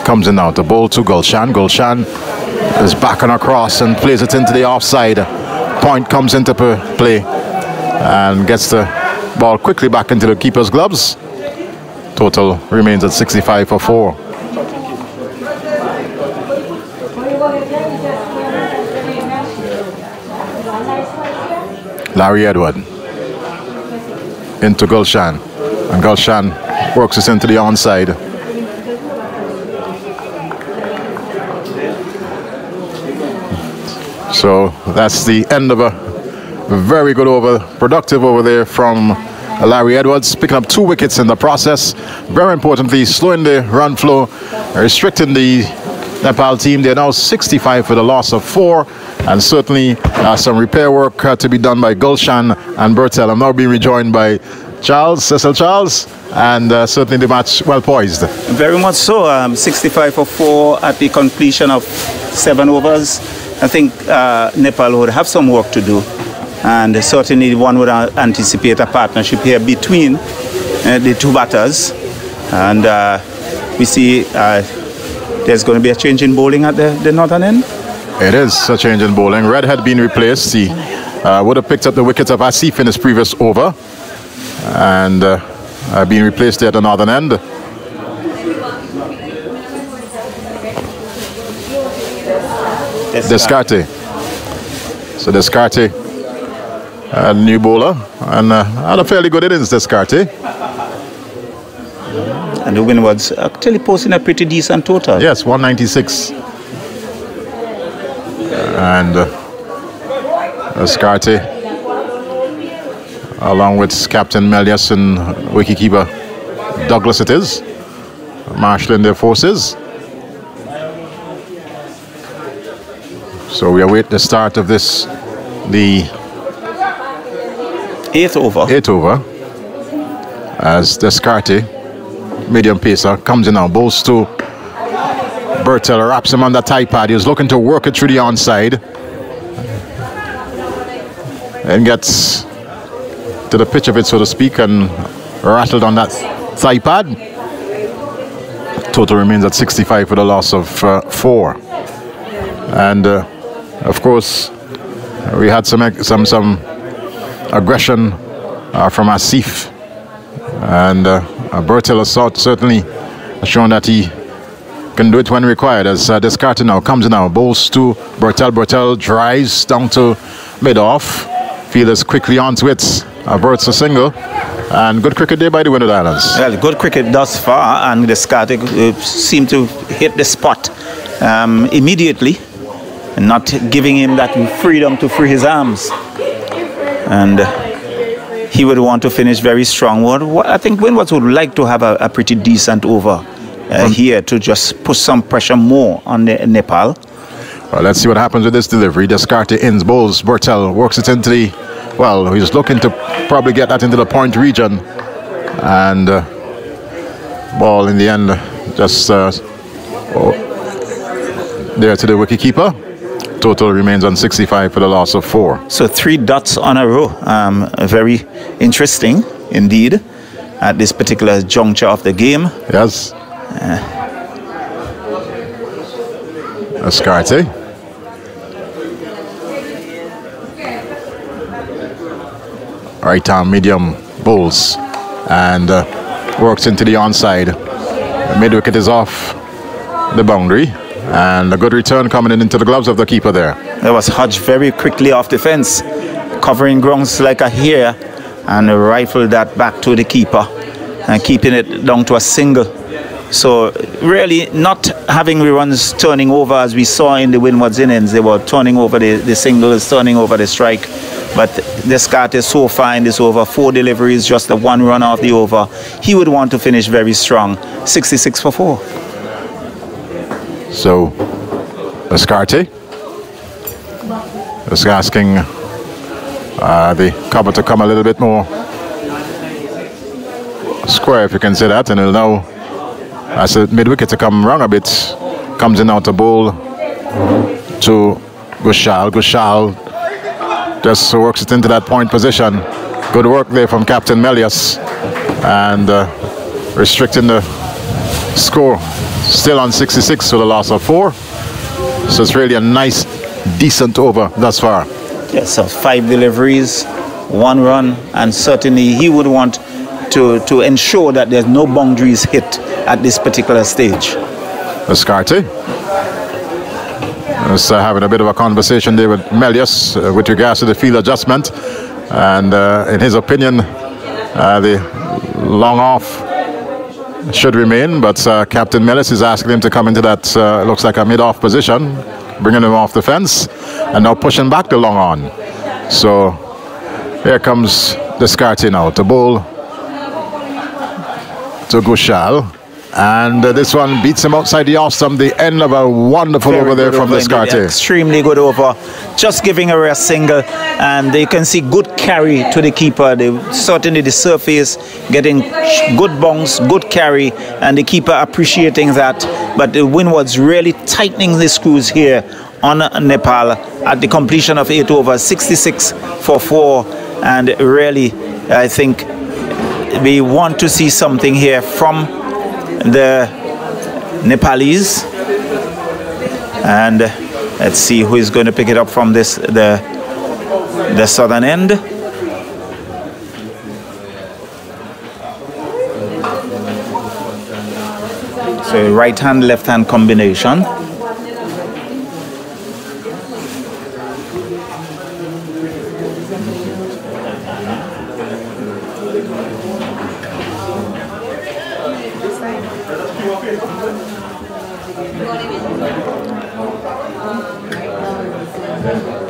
Comes in now to bowl to Gulshan. Gulshan is back and across and plays it into the offside. Point comes into play and gets the ball quickly back into the keeper's gloves. Total remains at 65 for 4. Larry Edward into Gulshan, and Gulshan works us into the onside. So that's the end of a very good over, productive over there from Larry Edwards, picking up 2 wickets in the process. Very importantly, slowing the run flow, restricting the Nepal team. They're now 65 for the loss of 4, and certainly some repair work to be done by Gulshan and Bertel. I'm now being rejoined by Cecil Charles, and certainly the match well poised. Very much so. 65 for 4 at the completion of 7 overs. I think Nepal would have some work to do, and certainly one would anticipate a partnership here between the 2 batters, and we see there's going to be a change in bowling at the northern end. It is a change in bowling. Red had been replaced. He would have picked up the wickets of Asif in his previous over, and being replaced there at the northern end. Descarte. So Descarte, a new bowler, and had a fairly good innings, Descarte. And the win was actually posting a pretty decent total. Yes, 196. And Descarte, along with Captain Melius and wicketkeeper Douglas it is, marshalling their forces. So we await the start of this, the 8th over. 8th over, as Descarte, medium pacer, comes in now, bowls to Bertel, wraps him on the tie pad. He was looking to work it through the onside, and gets to the pitch of it, so to speak, and rattled on that thigh pad. Total remains at 65 for the loss of 4. And of course, we had some aggression from Asif, and Bertel has certainly shown that he can do it when required, as Descarte now comes in now, bowls to Bertel. Bertel drives down to mid-off. Fielders quickly onto it, averts a single, and good cricket day by the Windward Islands. Well, good cricket thus far, and Descarte seemed to hit the spot immediately, not giving him that freedom to free his arms. And he would want to finish very strong. I think Windward would like to have a pretty decent over here to just put some pressure more on Nepal. Well, let's see what happens with this delivery. Descarte ins, bowls, Bertel works it into the, well, he's looking to probably get that into the point region, and ball in the end just there to the wicketkeeper. Total remains on 65 for the loss of 4. So 3 dots on a row. Very interesting indeed at this particular juncture of the game. Yes. Descarte. Right arm medium bowls and works into the onside. The mid wicket is off the boundary, and a good return coming into the gloves of the keeper there. There was Hodge very quickly off the fence, covering grounds like a hare, and rifled that back to the keeper and keeping it down to a single. So really not having runs turning over as we saw in the Windward's innings. They were turning over the singles, turning over the strike. But Descarte so far in this over, 4 deliveries, just the 1 run off the over. He would want to finish very strong, 66 for 4. So Descarte is asking the cover to come a little bit more square, if you can say that, and he'll now ask the mid wicket to come round a bit. Comes in now to bowl to Gushal. Gushal just works it into that point position. Good work there from Captain Melius, and restricting the score. Still on 66 for the loss of 4. So it's really a nice, decent over thus far. Yes, so 5 deliveries, 1 run, and certainly he would want to ensure that there's no boundaries hit at this particular stage. Descartes is having a bit of a conversation there with Melius with regards to the field adjustment, and in his opinion the long off should remain, but Captain Melius is asking him to come into that looks like a mid-off position, bringing him off the fence and now pushing back the long on. So here comes Descartes now to bowl to Ghoshal. And this one beats him outside the off stump. The end of a wonderful over there from Descartes. Extremely good over. Just giving her a single. And you can see good carry to the keeper. They certainly the surface, getting good bounce, good carry. And the keeper appreciating that. But the windward's really tightening the screws here on Nepal at the completion of 8 overs, 66 for 4. And really, I think we want to see something here from the Nepalese, and let's see who is going to pick it up from this the southern end. So right hand left hand combination.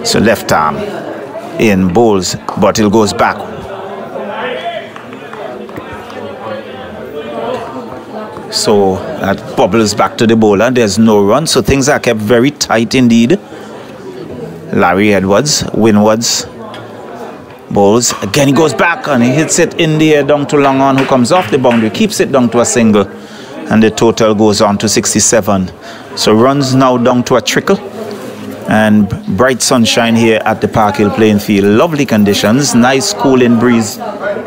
So left arm in, bowls, but it goes back. So that bubbles back to the bowler. There's no run, so things are kept very tight indeed. Larry Edwards, windwards, bowls. Again he goes back and he hits it in the air down to long on, who comes off the boundary, keeps it down to a single, and the total goes on to 67. So runs now down to a trickle. And bright sunshine here at the Park Hill playing field. Lovely conditions, nice cooling breeze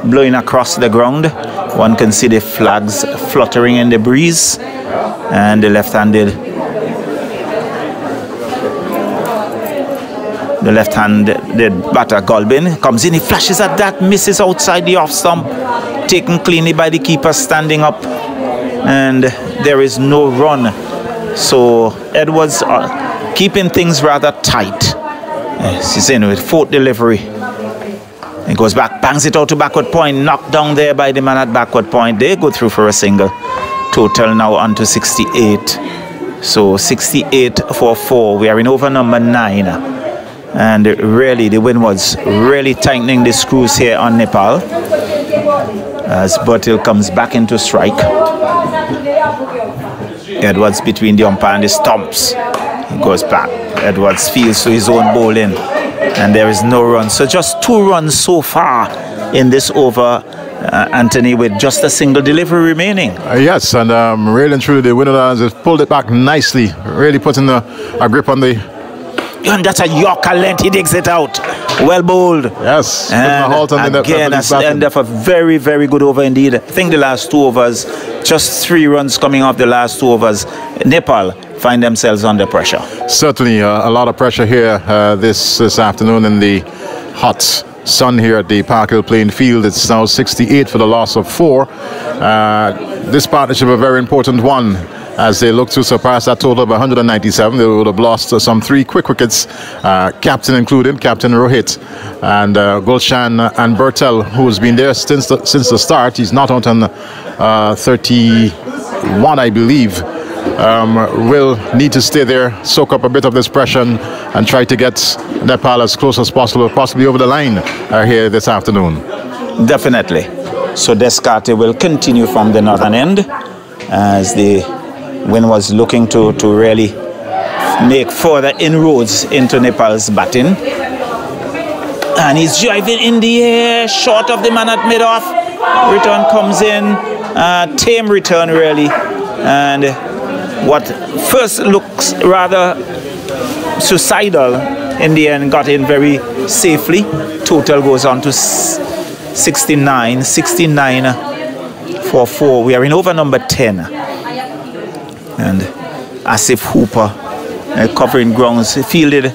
blowing across the ground. One can see the flags fluttering in the breeze. And the left-handed batter Golbin comes in, he flashes at that, misses outside the off stump, taken cleanly by the keeper standing up, and there is no run. So Edwards keeping things rather tight. He's in with 4th delivery. He goes back, bangs it out to backward point, knocked down there by the man at backward point. They go through for a single. Total now on to 68. So 68 for 4. We are in over number 9. And really the wind was really tightening the screws here on Nepal. As Bertil comes back into strike. Edwards between the umpire and the stumps. He goes back. Edwards feels to his own bowling, and there is no run. So just 2 runs so far in this over, Anthony, with just a single delivery remaining. Yes, and really and truly the Winners have pulled it back nicely, really putting a grip on the... And that's a Yorker length, he digs it out. Well bowled. Yes. And again, that's the end of a very, very good over indeed. I think the last 2 overs, just 3 runs coming off the last 2 overs. Nepal find themselves under pressure. Certainly a lot of pressure here this afternoon in the hot sun here at the Park Hill playing field. It's now 68 for the loss of 4. This partnership a very important one, as they look to surpass that total of 197. They would have lost some 3 quick wickets, captain included, Captain Rohit, and Gulshan and Bertel, who has been there since the start. He's not out on 31, I believe. Will need to stay there, soak up a bit of this pressure, and try to get Nepal as close as possible, possibly over the line here this afternoon. Definitely. So Descartes will continue from the northern end, as the wind was looking to really make further inroads into Nepal's batting. And he's driving in the air, short of the man at mid-off. Return comes in, tame return really. And what first looks rather suicidal, in the end got in very safely. Total goes on to 69 for 4. We are in over number 10. And Asif Hooper covering grounds, fielded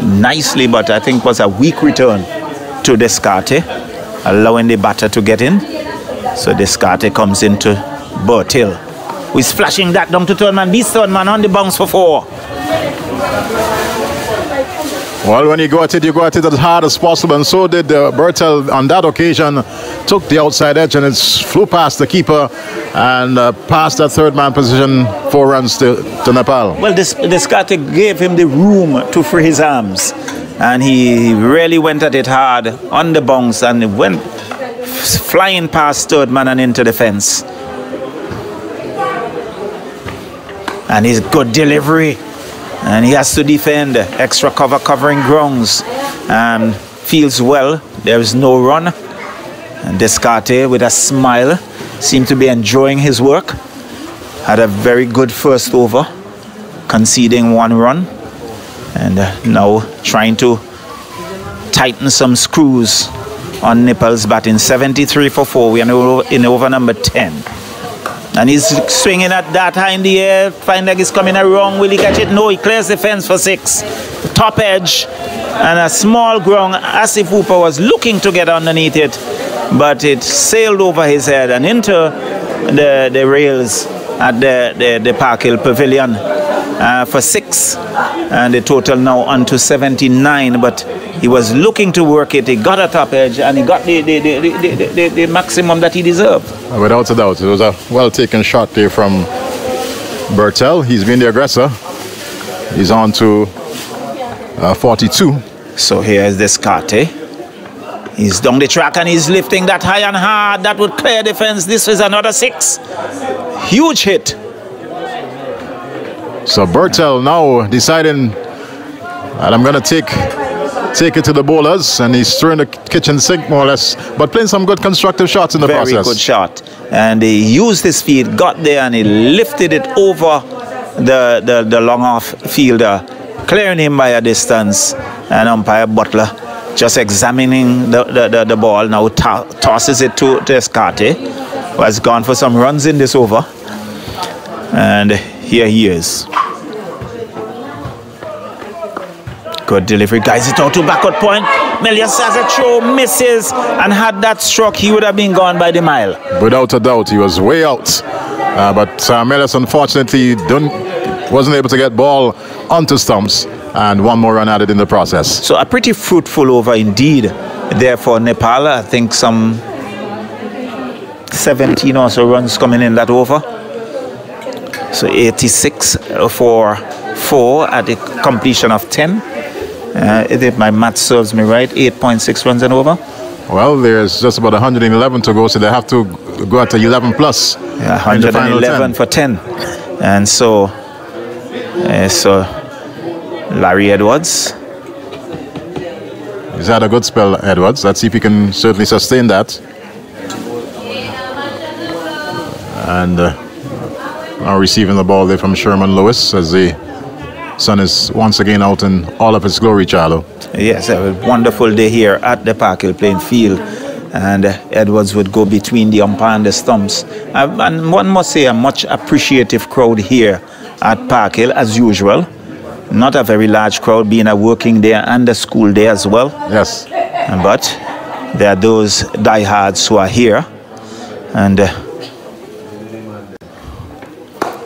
nicely, but I think was a weak return to Descartes, allowing the batter to get in. So Descartes comes into Bertil, who is flashing that down to third man. Beats third man on the bounce for 4. Well, when you go at it as hard as possible, and so did Bertil on that occasion. Took the outside edge and it flew past the keeper and past that third man position, 4 runs to Nepal. Well, Descartes gave him the room to free his arms, and he really went at it hard on the bounce and went flying past third man and into the fence. And his good delivery. And he has to defend extra cover covering grounds, and feels well. There is no run. And Descartes, with a smile, seemed to be enjoying his work. Had a very good first over, conceding 1 run, and now trying to tighten some screws on Nepal's batting. 73 for 4. We are in over number 10. And he's swinging at that high in the air. Fine leg is coming wrong. Will he catch it? No, he clears the fence for 6. Top edge and a small ground. Asif Hooper was looking to get underneath it, but it sailed over his head and into the rails at the Park Hill Pavilion for 6. And the total now on to 79, but he was looking to work it. He got a top edge and he got the maximum that he deserved. Without a doubt, it was a well-taken shot there from Bertil. He's been the aggressor. He's on to 42. So here's Descartes. He's down the track and he's lifting that high and hard. That would clear the fence. This is another 6. Huge hit. So Bertil now deciding that I'm going to take it to the bowlers, and he's throwing the kitchen sink more or less, but playing some good constructive shots in the process. Very good shot. And he used his feet, got there, and he lifted it over the long off fielder, clearing him by a distance. And umpire Butler just examining the ball, now tosses it to Descartes, who has gone for some runs in this over. And here he is. Good delivery, guys. It out to backward point. Melius has a throw, misses, and had that struck, he would have been gone by the mile. Without a doubt, he was way out. But Melius, unfortunately, wasn't able to get ball onto stumps, and 1 more run added in the process. So a pretty fruitful over indeed there for Nepal. I think some 17 or so runs coming in that over. So 86 for 4 at the completion of 10. If my math serves me right, 8.6 runs and over. Well, there's just about 111 to go, so they have to go at 11 plus. Yeah, 111 for 10. And so Larry Edwards. He's had a good spell, Edwards. Let's see if he can certainly sustain that. And now receiving the ball there from Sherman Lewis as the sun is once again out in all of its glory, Charlo. Yes, a wonderful day here at the Park Hill playing field, and Edwards would go between the umpire and the stumps. And one must say a much appreciative crowd here at Park Hill as usual. Not a very large crowd, being a working day and a school day as well. Yes. But there are those diehards who are here, and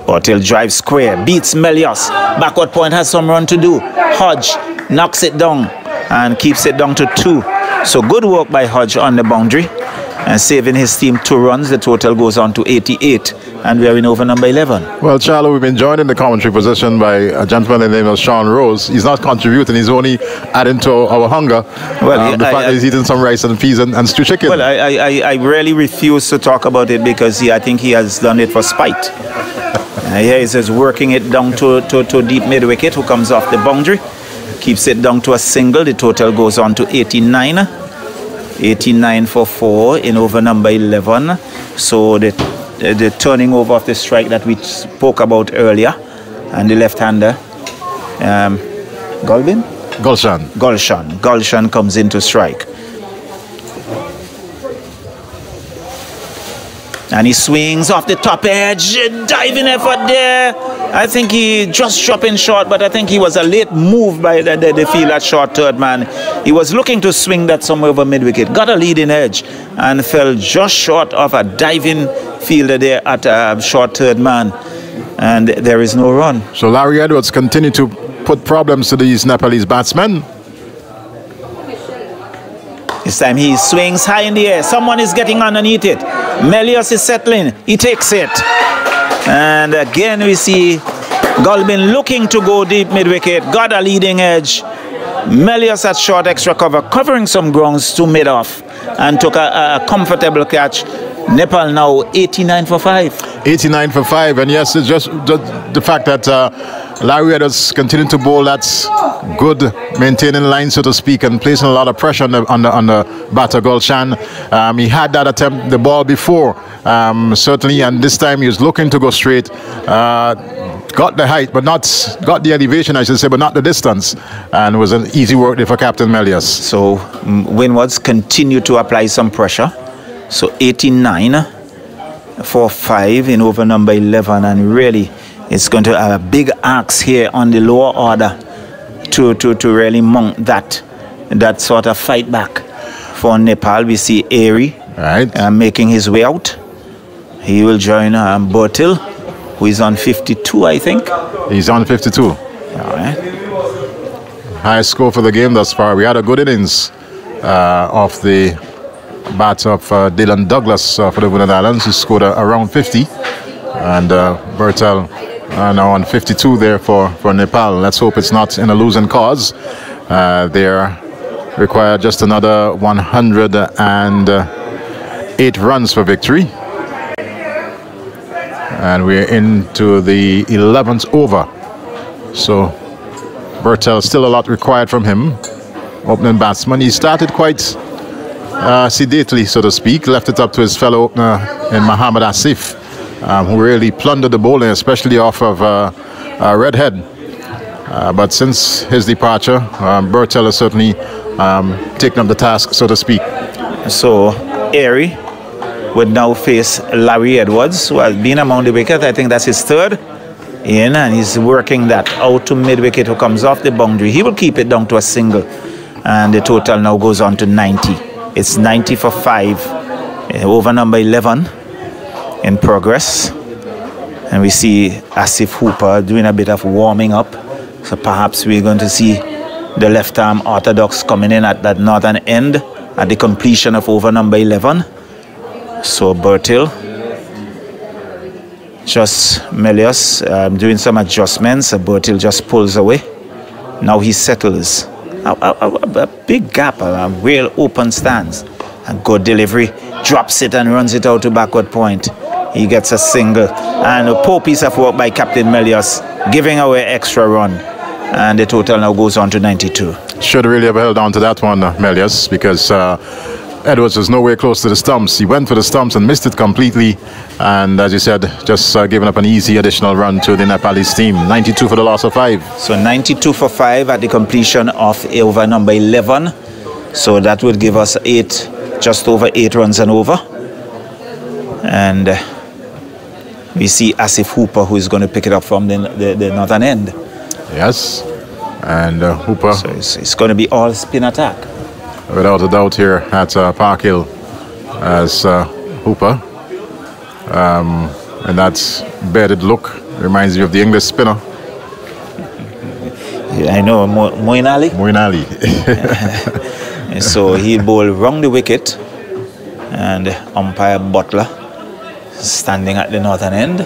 Bertil drives square, beats Melius. Backward point has some run to do. Hodge knocks it down and keeps it down to 2. So good work by Hodge on the boundary and saving his team 2 runs. The total goes on to 88, and we are in over number 11. Well, Charlo, we've been joined in the commentary position by a gentleman named Sean Rose. He's not contributing, he's only adding to our hunger. Well, the fact that he's eating some rice and peas and stew chicken. Well, I really refuse to talk about it because I think he has done it for spite. Here he says working it down to deep mid-wicket, who comes off the boundary. Keeps it down to a single. The total goes on to 89. 89 for 4 in over number 11. So the turning over of the strike that we spoke about earlier. And the left-hander, Gulshan comes in to strike. And he swings off the top edge, diving effort there. I think he just dropping short, but I think he was a late move by the field at short third man. He was looking to swing that somewhere over mid-wicket, got a leading edge, and fell just short of a diving fielder there at short third man. And there is no run. So Larry Edwards continued to put problems to these Nepalese batsmen. This time he swings high in the air. Someone is getting underneath it. Melius is settling. He takes it. And again we see Gulbin looking to go deep mid-wicket. Got a leading edge. Melius at short extra cover, covering some grounds to mid-off. And took a comfortable catch. Nepal now 89 for 5. 89 for 5. And yes, it's just the fact that Larry Edwards continued to bowl that good maintaining line, so to speak, and placing a lot of pressure on the batter Gulshan. He had that attempt, the ball before, certainly, and this time he was looking to go straight. Got the height, but not got the elevation, I should say, but not the distance, and it was an easy work there for Captain Melius. So Windwards continued to apply some pressure. So 89 for 5 in over number 11, and really it's going to have a big axe here on the lower order to really mount that sort of fight back. For Nepal, we see Airy making his way out. He will join Bertil, who is on 52, I think. He's on 52. All right. Highest score for the game thus far. We had a good innings off the bat of Dylan Douglas for the Windward Islands. He scored around 50. And Bertil now on 52 there for Nepal. Let's hope it's not in a losing cause. They require just another 108 runs for victory. And we're into the 11th over. So Bertil, still a lot required from him. Opening batsman. He started quite sedately, so to speak. Left it up to his fellow opener in Muhammad Asif, who really plundered the bowling, especially off of Redhead. But since his departure, Bertil has certainly taken up the task, so to speak. So Airy would now face Larry Edwards, who has been among the wicket. I think that's his third in, and he's working that out to mid-wicket, who comes off the boundary. He will keep it down to a single, and the total now goes on to 90. It's 90 for 5 over number 11 in progress. And we see Asif Hooper doing a bit of warming up. So perhaps we're going to see the left arm orthodox coming in at that northern end at the completion of over number 11. So Bertil, just Melius doing some adjustments. Bertil just pulls away. Now he settles. A big gap, a real open stance. A good delivery, drops it and runs it out to backward point. He gets a single, and a poor piece of work by Captain Melius, giving away extra run, and the total now goes on to 92. Should really have held on to that one, Melius, because Edwards was nowhere close to the stumps. He went for the stumps and missed it completely, and as you said, just giving up an easy additional run to the Nepalese team. 92 for the loss of 5. So 92 for 5 at the completion of over number 11. So that would give us just over 8 runs and over. And we see Asif Hooper, who is going to pick it up from the northern end. Yes, and Hooper. So it's going to be all spin attack. Without a doubt here at Park Hill as Hooper. And that bearded look reminds me of the English spinner. Yeah, I know, Moeen Ali. Moeen Ali. So he bowled round the wicket, and umpire Butler standing at the northern end.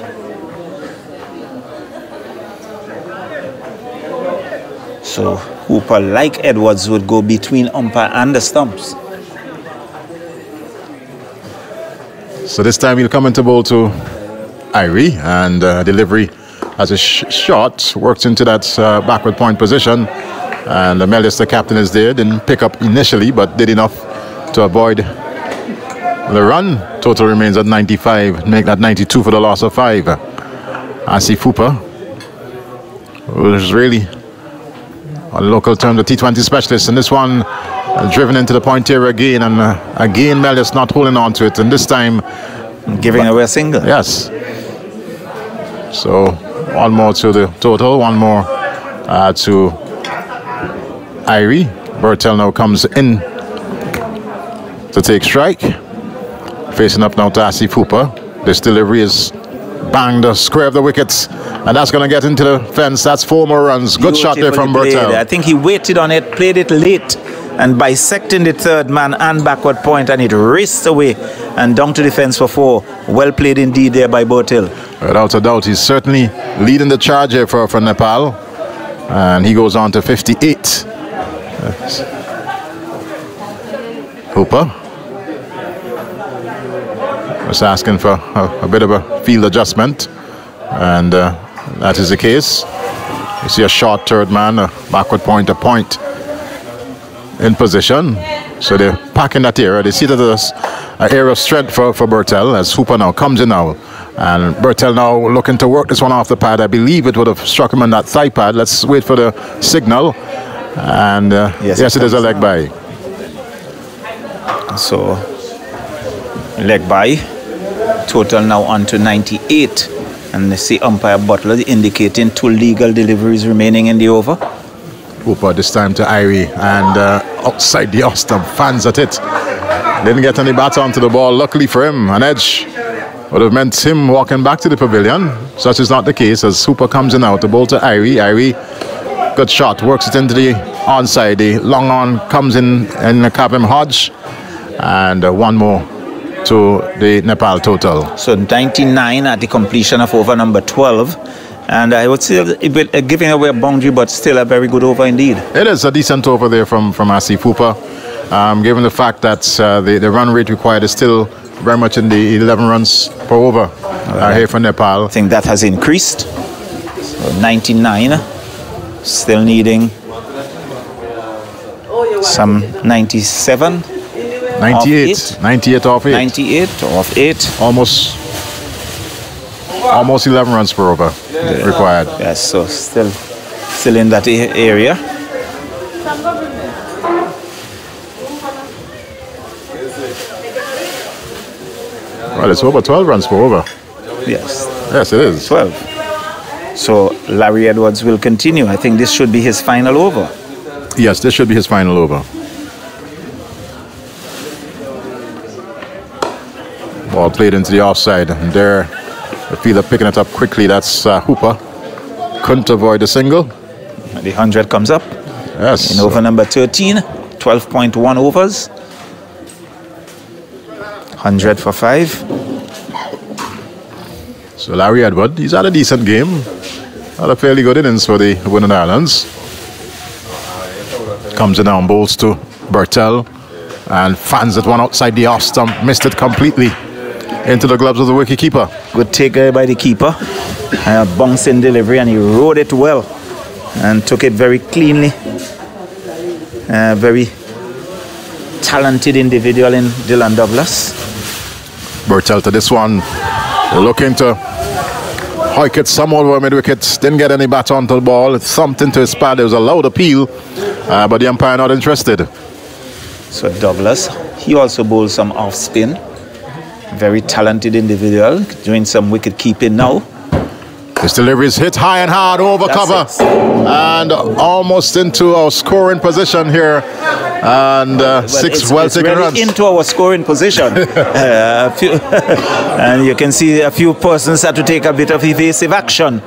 So Hooper, like Edwards, would go between umpire and the stumps. So this time he'll come into bowl to Irie, and delivery as a shot works into that backward point position. And Melius, the captain, is there. Didn't pick up initially, but did enough to avoid the run. Total remains at 95, make that 92 for the loss of 5. Asif Hooper, who is really, on local term, the T20 specialist. And this one driven into the point here again, and again Melius not holding on to it. And this time Giving away a single. Yes. So 1 more to the total, 1 more to Irie. Bertel now comes in to take strike. Facing up now to Asif Hooper. This delivery is banged the square of the wickets, and that's going to get into the fence. That's 4 more runs. Good shot there from Bertel. I think he waited on it, played it late, and bisecting the third man and backward point, and it raced away and down to the fence for 4. Well played indeed there by Bertel. Without a doubt, he's certainly leading the charge here for Nepal, and he goes on to 58. Hooper was asking for a bit of a field adjustment, and that is the case. You see a short third man, a backward point in position. So they're packing that area. They see that there's an area of strength for Bertel as Hooper now comes in now. And Bertel now looking to work this one off the pad. I believe it would have struck him on that thigh pad. Let's wait for the signal. And yes, it is a leg by. So leg by. Total now on to 98. And they see umpire Butler indicating 2 legal deliveries remaining in the over. Hooper this time to Irie, and outside the off stump, fans at it. Didn't get any bat onto the ball. Luckily for him, an edge would have meant him walking back to the pavilion. Such is not the case as Hooper comes in now to bowl to Irie. Irie, good shot, works it into the onside. The long on comes in Kabim Hodge, and 1 more to the Nepal total. So 99 at the completion of over number 12. And I would say giving away a boundary, but still a very good over indeed. It is a decent over there from Asif Hooper, given the fact that the run rate required is still very much in the 11 runs per over here for Nepal. I think that has increased. So 99, still needing some 97. 98. 98 off 8. 98 off 8. Almost 11 runs per over required. Yes, so still in that area. Well, it's over 12 runs per over. Yes. Yes, it is. 12. So Larry Edwards will continue. I think this should be his final over. Yes, this should be his final over. Ball played into the offside, and there the fielder picking it up quickly. That's Hooper. Couldn't avoid the single. And the 100 comes up. Yes. In over number 13, 12.1 overs. 100 for 5. So Larry Edwards, he's had a decent game. Had a fairly good innings for the Winning Islands. Comes in down, bowls to Bertel, and fans that one outside the off stump, missed it completely into the gloves of the wicketkeeper. Good take by the keeper. A bouncing delivery, and he rode it well and took it very cleanly. Very talented individual in Dylan Douglas. Bertel to this one, looking to hike it some over mid-wicket. Didn't get any bat onto the ball. It thumped into his pad. It was a loud appeal, but the umpire not interested. So Douglas, he also bowls some off spin. Very talented individual, doing some wicket keeping now. This delivery is hit high and hard over cover, and almost into our scoring position here. And 6 well-taken runs. Into our scoring position. And you can see a few persons had to take a bit of evasive action.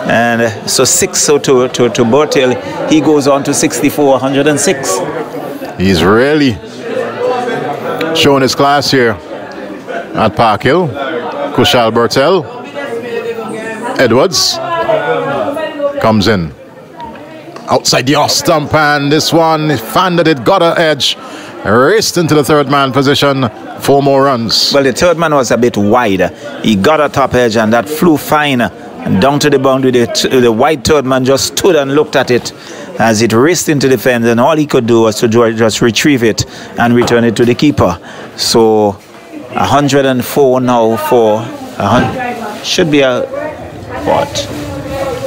And so 6 so to Bertel. He goes on to 64, 106. He's really showing his class here at Park Hill. Kushal Bertel. Edwards comes in. Outside the off stump, and this one fanned it, got an edge, raced into the third man position. 4 more runs. Well, the third man was a bit wide. He got a top edge, and that flew fine and down to the boundary. The wide third man just stood and looked at it as it raced into the fence, and all he could do was to just retrieve it and return it to the keeper. So 104 now for should be a what?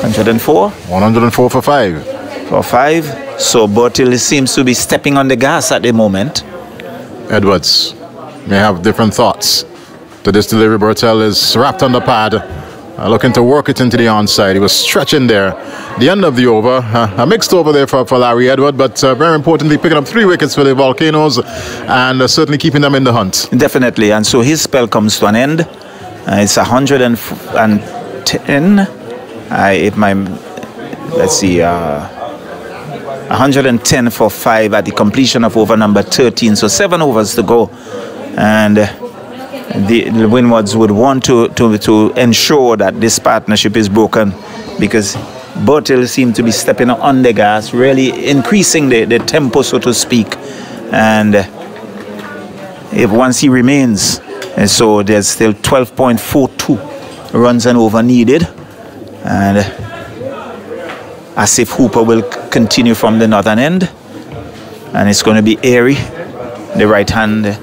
104? 104 for 5. For 5. So Bertel seems to be stepping on the gas at the moment. Edwards may have different thoughts. To this delivery, Bertel is wrapped on the pad, looking to work it into the onside. He was stretching there. The end of the over, a mixed over there for Larry Edward, but very importantly, picking up 3 wickets for the Volcanoes and certainly keeping them in the hunt. Definitely, and so his spell comes to an end. It's 110. Let's see, 110 for 5 at the completion of over number 13. So 7 overs to go, and the Windwards would want to ensure that this partnership is broken, because Bertel seemed to be stepping on the gas, really increasing the tempo, so to speak. And if once he remains, and so there's still 12.42 runs and over needed, and Asif Hooper will continue from the northern end, and it's going to be Airy, the right-handed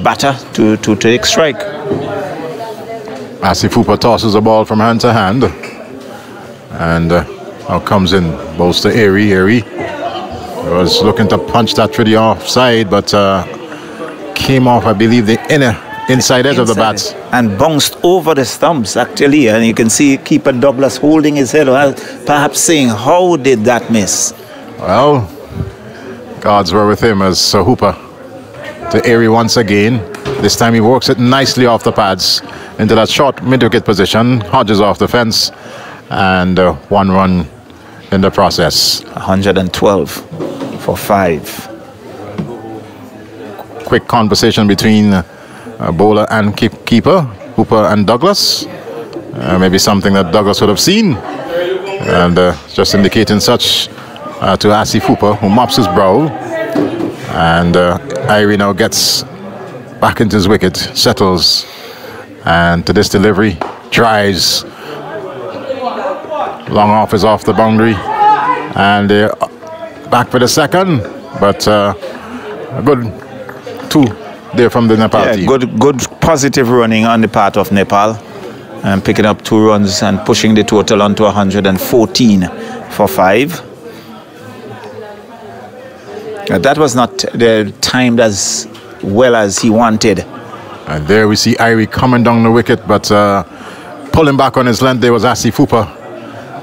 batter, to take strike. Asif Hooper tosses the ball from hand to hand, and now comes in, bowls to Airy. Airy was looking to punch that through the offside, but came off, I believe, the inside edge of the bat, and bounced over the stumps actually, and you can see keeper Douglas holding his head, perhaps saying, how did that miss? Well, gods were with him as Hooper to Airy once again. This time he works it nicely off the pads into that short mid-wicket position. Hodges off the fence, and 1 run in the process. 112 for 5. Quick conversation between bowler and keeper, Hooper and Douglas. Maybe something that Douglas would have seen, and just indicating such to Asif Hooper, who mops his brow. And Airy now gets back into his wicket, settles, and to this delivery, drives. Long off is off the boundary, and they're back for the second, but a good 2 there from the Nepal team. Good positive running on the part of Nepal, and picking up 2 runs and pushing the total on to 114 for 5. That was not the timed as well as he wanted. And there we see Airy coming down the wicket, but pulling back on his length there was Asif Hooper,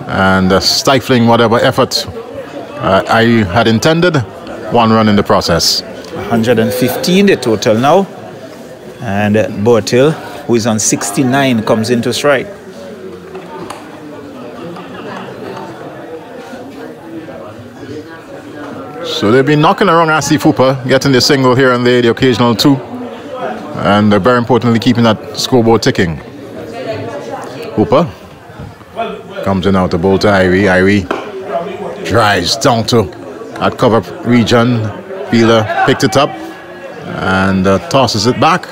and stifling whatever effort Airy had intended. 1 run in the process. 115 the total now, and Bertel, who is on 69, comes into strike. So they've been knocking around Asif Hooper, getting the single here and there, the occasional 2, and very importantly keeping that scoreboard ticking. Hooper comes in out to bowl to Airy. Airy drives down to that cover region. Fielder picked it up and tosses it back,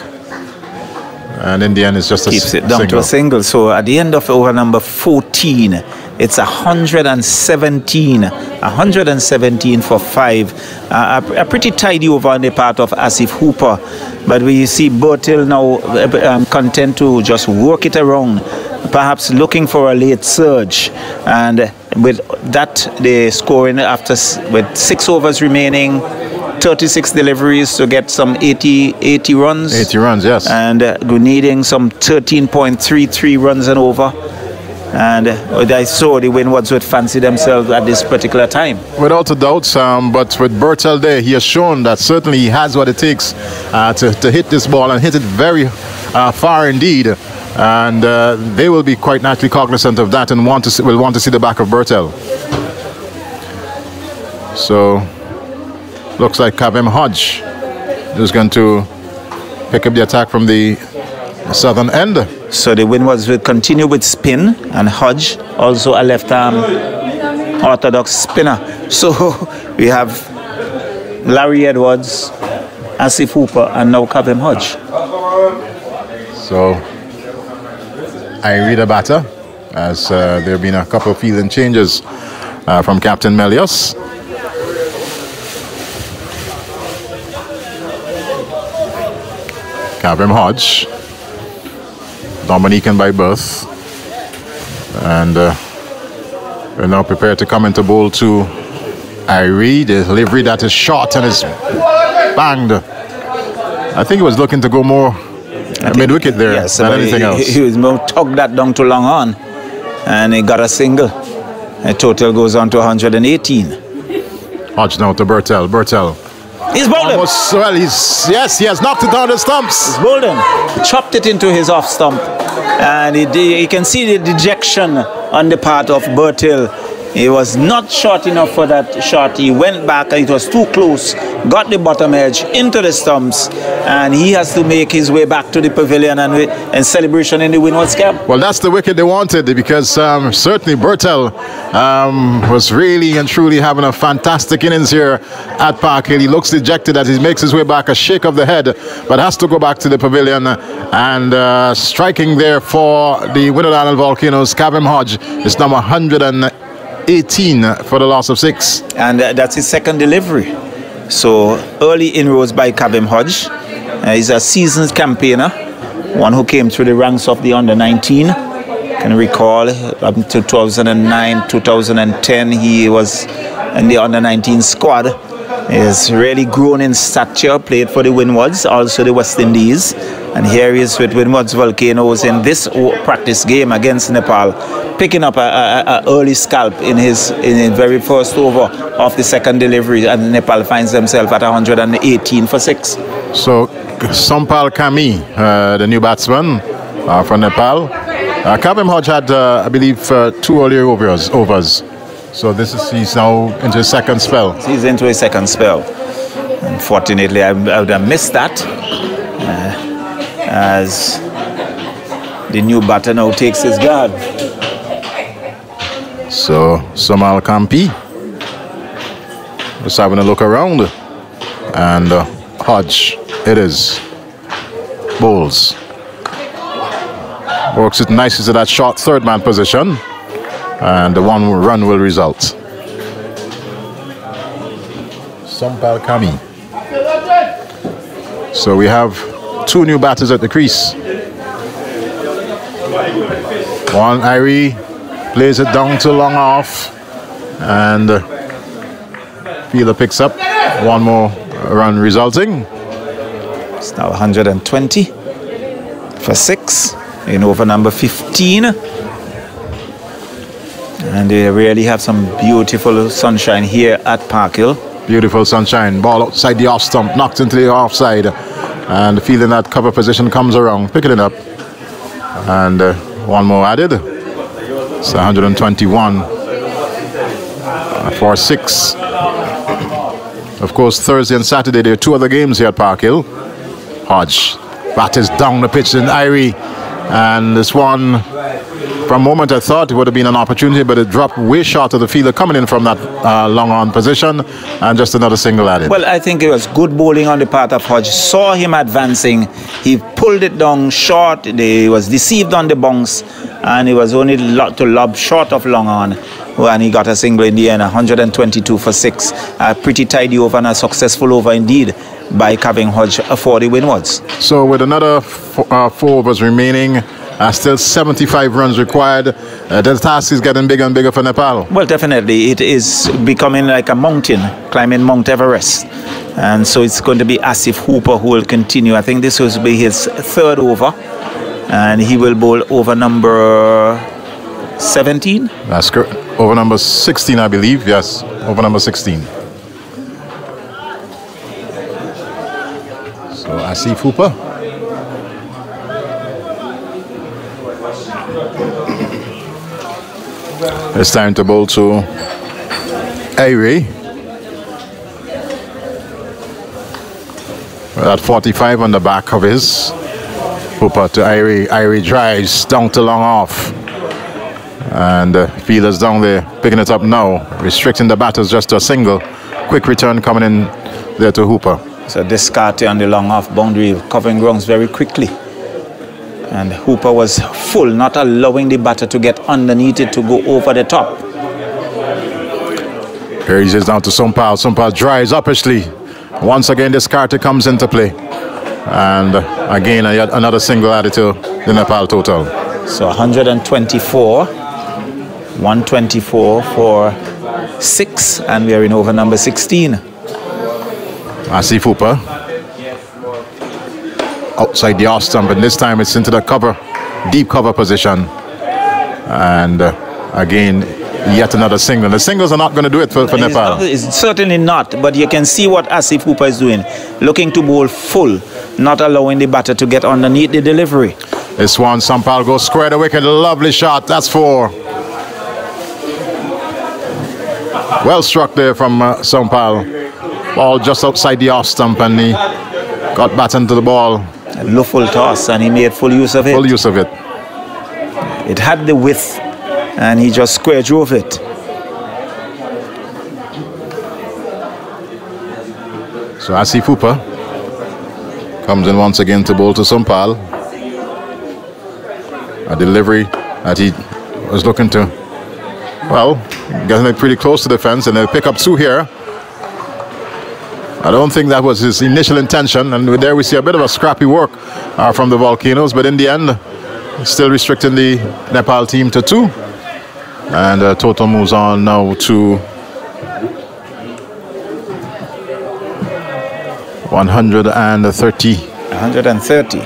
and in the end it's just keeps it down to a single. So at the end of over number 14, it's 117 for 5. A pretty tidy over on the part of Asif Hooper, but we see Bertel now content to just work it around, perhaps looking for a late surge, and with that the scoring after with 6 overs remaining, 36 deliveries to get some 80 runs. 80 runs, yes. And needing some 13.33 runs and over. And I saw the Windwards would fancy themselves at this particular time. Without a doubt, but with Bertel there, he has shown that certainly he has what it takes to hit this ball, and hit it very far indeed. And they will be quite naturally cognizant of that, and will want to see the back of Bertel. So looks like Kavem Hodge is going to pick up the attack from the southern end. So the Windwards will continue with spin, and Hodge also a left-arm orthodox spinner. So we have Larry Edwards, Asif Hooper, and now Kavem Hodge. So Airy the batter, as there have been a couple of fielding changes from Captain Melios. Kavem Hodge, Dominican by birth, and we're now prepared to come into bowl to Airy. The delivery that is short and is banged. I think he was looking to go more Mid-wicket there, yes, than anything else. He tugged that down to long on, and he got a single. The total goes on to 118. Hodge now to Bertel. Bertel. He's bowled him. Well, he has knocked it down the stumps. He's bowled him. Chopped it into his off stump. And you can see the dejection on the part of Bertel. He was not short enough for that shot. He went back and it was too close. Got the bottom edge into the stumps. And he has to make his way back to the pavilion and celebration in the Windward's cap. Well, that's the wicket they wanted because certainly Bertel was really and truly having a fantastic innings here at Park Hill. He looks dejected as he makes his way back, a shake of the head, but has to go back to the pavilion. And striking there for the Windward Island Volcanoes, Kavem Hodge is number 118 for the loss of 6. And that's his second delivery. So early inroads by Kavem Hodge. He's a seasoned campaigner, one who came through the ranks of the under-19. Can recall up to 2009, 2010, he was in the under-19 squad. He has really grown in stature, played for the Windwards, also the West Indies. And here he is with Windwards Volcanoes in this practice game against Nepal, picking up an early scalp in his very first over of the second delivery, and Nepal finds themselves at 118 for 6. So Sampal Kami, the new batsman from Nepal. Kavem Hodge had, I believe, 2 earlier overs. So he's now into his second spell. He's into his second spell. Unfortunately, I would have missed that. As the new batter now takes his guard. So Samal Kampi just having a look around, and Hodge it is. Bowls. Works it nicely to that short third man position, and the 1 run will result. Sampal Kami. So we have 2 new batters at the crease. One Irie plays it down to long off, and fielder picks up 1 more run resulting. It's now 120 for 6 in over number 15. And they really have some beautiful sunshine here at Park Hill. Beautiful sunshine. Ball outside the off stump, knocked into the offside. And feeling that cover position comes around, picking it up. And 1 more added. It's 121 for 6. Of course, Thursday and Saturday, there are 2 other games here at Park Hill. Hodge batters down the pitch in Irie. And this one, for a moment I thought it would have been an opportunity, but it dropped way short of the fielder coming in from that long on position, and just another single added. Well, I think it was good bowling on the part of Hodge. Saw him advancing, he pulled it down short, he was deceived on the bounce, and he was only to lob short of long on, and he got a single in the end. 122 for 6. A pretty tidy over and a successful over indeed by Kavem Hodge for the Windwards. So with another 4 overs remaining, still 75 runs required. The task is getting bigger and bigger for Nepal. Well, definitely. It is becoming like a mountain, climbing Mount Everest. And so it's going to be Asif Hooper who will continue. I think this will be his 3rd over. And he will bowl over number 17. That's correct. Over number 16, I believe. Yes, over number 16. So Asif Hooper. It's time to bowl to Irie. At 45 on the back of his. Hooper to Irie. Irie drives down to long off. And fielders down there picking it up now, restricting the batters just to a single. Quick return coming in there to Hooper. So Descartes on the long off boundary, covering grounds very quickly. And Hooper was full, not allowing the batter to get underneath it to go over the top. Here he is down to Sampal. Sampal drives uppishly. Once again, Descartes comes into play. And again, another single added to the Nepal total. So 124. 124 for 6. And we are in over number 16. Asif Hooper. outside the off stump, and this time it's into the cover, deep cover position. And again, yet another single. The singles are not going to do it for Nepal. It's certainly not, but you can see what Asif Hooper is doing. Looking to bowl full, not allowing the batter to get underneath the delivery. This one, Sampal goes square the wicket. Lovely shot. That's 4. Well struck there from Sampal. Ball just outside the off stump, and he got back into the ball. A full toss, and he made full use of it. Full use of it. It had the width, and he just square drove it. So Asif Hooper comes in once again to bowl to Sampal. A delivery that he was looking to, well, getting it pretty close to the fence, and they'll pick up 2 here. I don't think that was his initial intention, and there we see a bit of a scrappy work from the Volcanoes, but in the end, still restricting the Nepal team to 2. And total moves on now to 130. 130.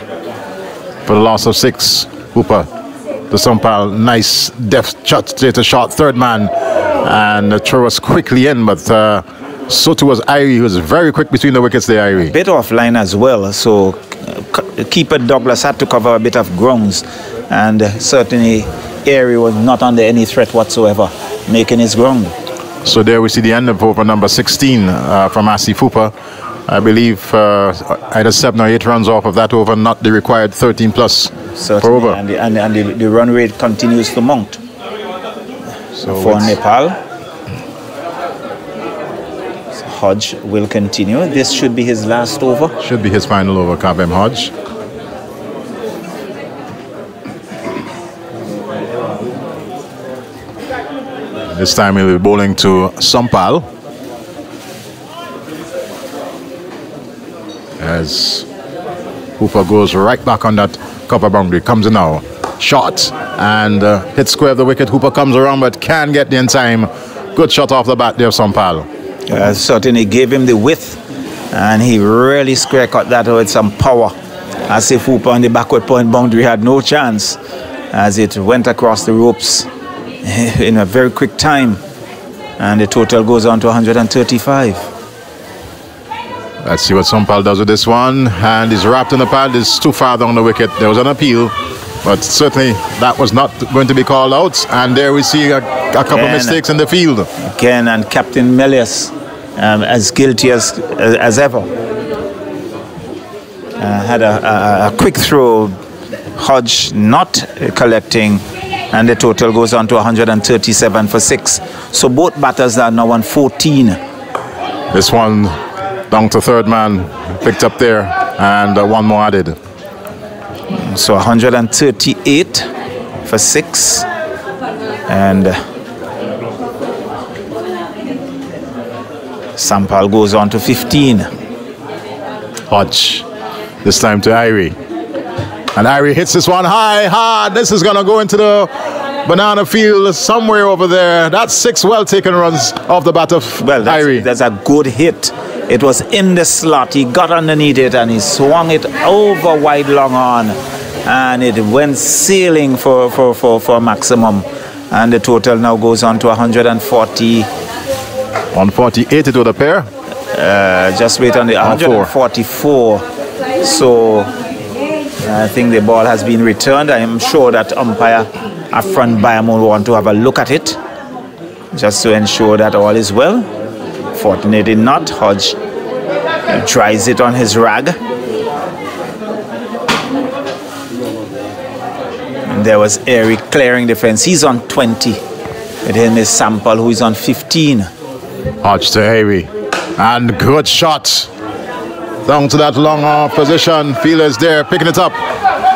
For the loss of 6. Hooper to Sampal. Nice deft shot, shot, third man. And the throw was quickly in, but so too was Irie. He was very quick between the wickets there, Irie. Bit offline as well, so keeper Douglas had to cover a bit of grounds, and certainly Airy was not under any threat whatsoever, making his ground. So there we see the end of over number 16 from Asif Hooper. I believe either 7 or 8 runs off of that over, not the required 13 plus certainly, per over. And the run rate continues to mount. So for Nepal, Hodge will continue. This should be his last over. Should be his final over, Kabem Hodge. This time he'll be bowling to Sampal. As Hooper goes right back on that cover boundary. Comes in now. Shot. And hits square of the wicket. Hooper comes around but can get there in time. Good shot off the bat there, Sampal. Certainly gave him the width, and he really square cut that with some power. Asif Hooper on the backward point boundary had no chance as it went across the ropes in a very quick time, and the total goes on to 135. Let's see what Sampal does with this one, and he's wrapped in the pad. It's too far down the wicket. There was an appeal, but certainly that was not going to be called out, and there we see a couple of mistakes in the field. Again, and Captain Melius as guilty as ever. Had a quick throw, Hodge not collecting, and the total goes on to 137 for 6. So both batters are now on 14. This one down to third man, picked up there, and one more added. So 138 for 6, and Sampal goes on to 15. Hodge, this time to Irie. And Irie hits this one high, hard. This is going to go into the banana field somewhere over there. That's 6 well-taken runs off the bat of Irie. That's a good hit. It was in the slot. He got underneath it and he swung it over wide long on. And it went sailing for maximum. And the total now goes on to 140. 148 it would appear. Just wait on the 144. So I think the ball has been returned. I am sure that umpire Afran Bayam will want to have a look at it, just to ensure that all is well. Fortunately not. Hodge tries it on his rag. And there was Airy clearing the fence. He's on 20. With him is Sampal, who is on 15. Hodge to Airy. And good shot. Down to that long off position. Fielders there picking it up.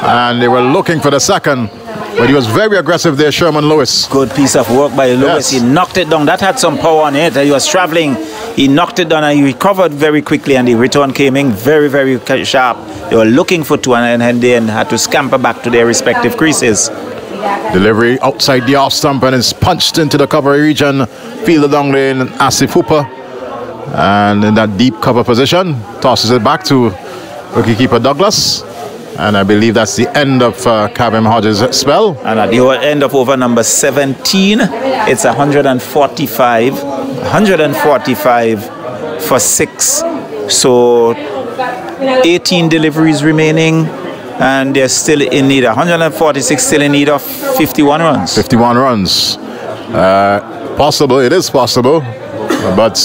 And they were looking for the second. But he was very aggressive there, Sherman Lewis. Good piece of work by Lewis. Yes. He knocked it down. That had some power on it. He was traveling. He knocked it down and he recovered very quickly. And the return came in very, very sharp. They were looking for 2 and then had to scamper back to their respective creases. Delivery outside the off stump and is punched into the cover region. Fielded down there in Asif Hooper. And in that deep cover position, tosses it back to wicketkeeper Douglas. And I believe that's the end of Kavem Hodges' spell. And at the end of over number 17, it's 145 for 6. So 18 deliveries remaining, and they're still in need. 146 still in need of 51 runs. 51 runs. Possible, it is possible, but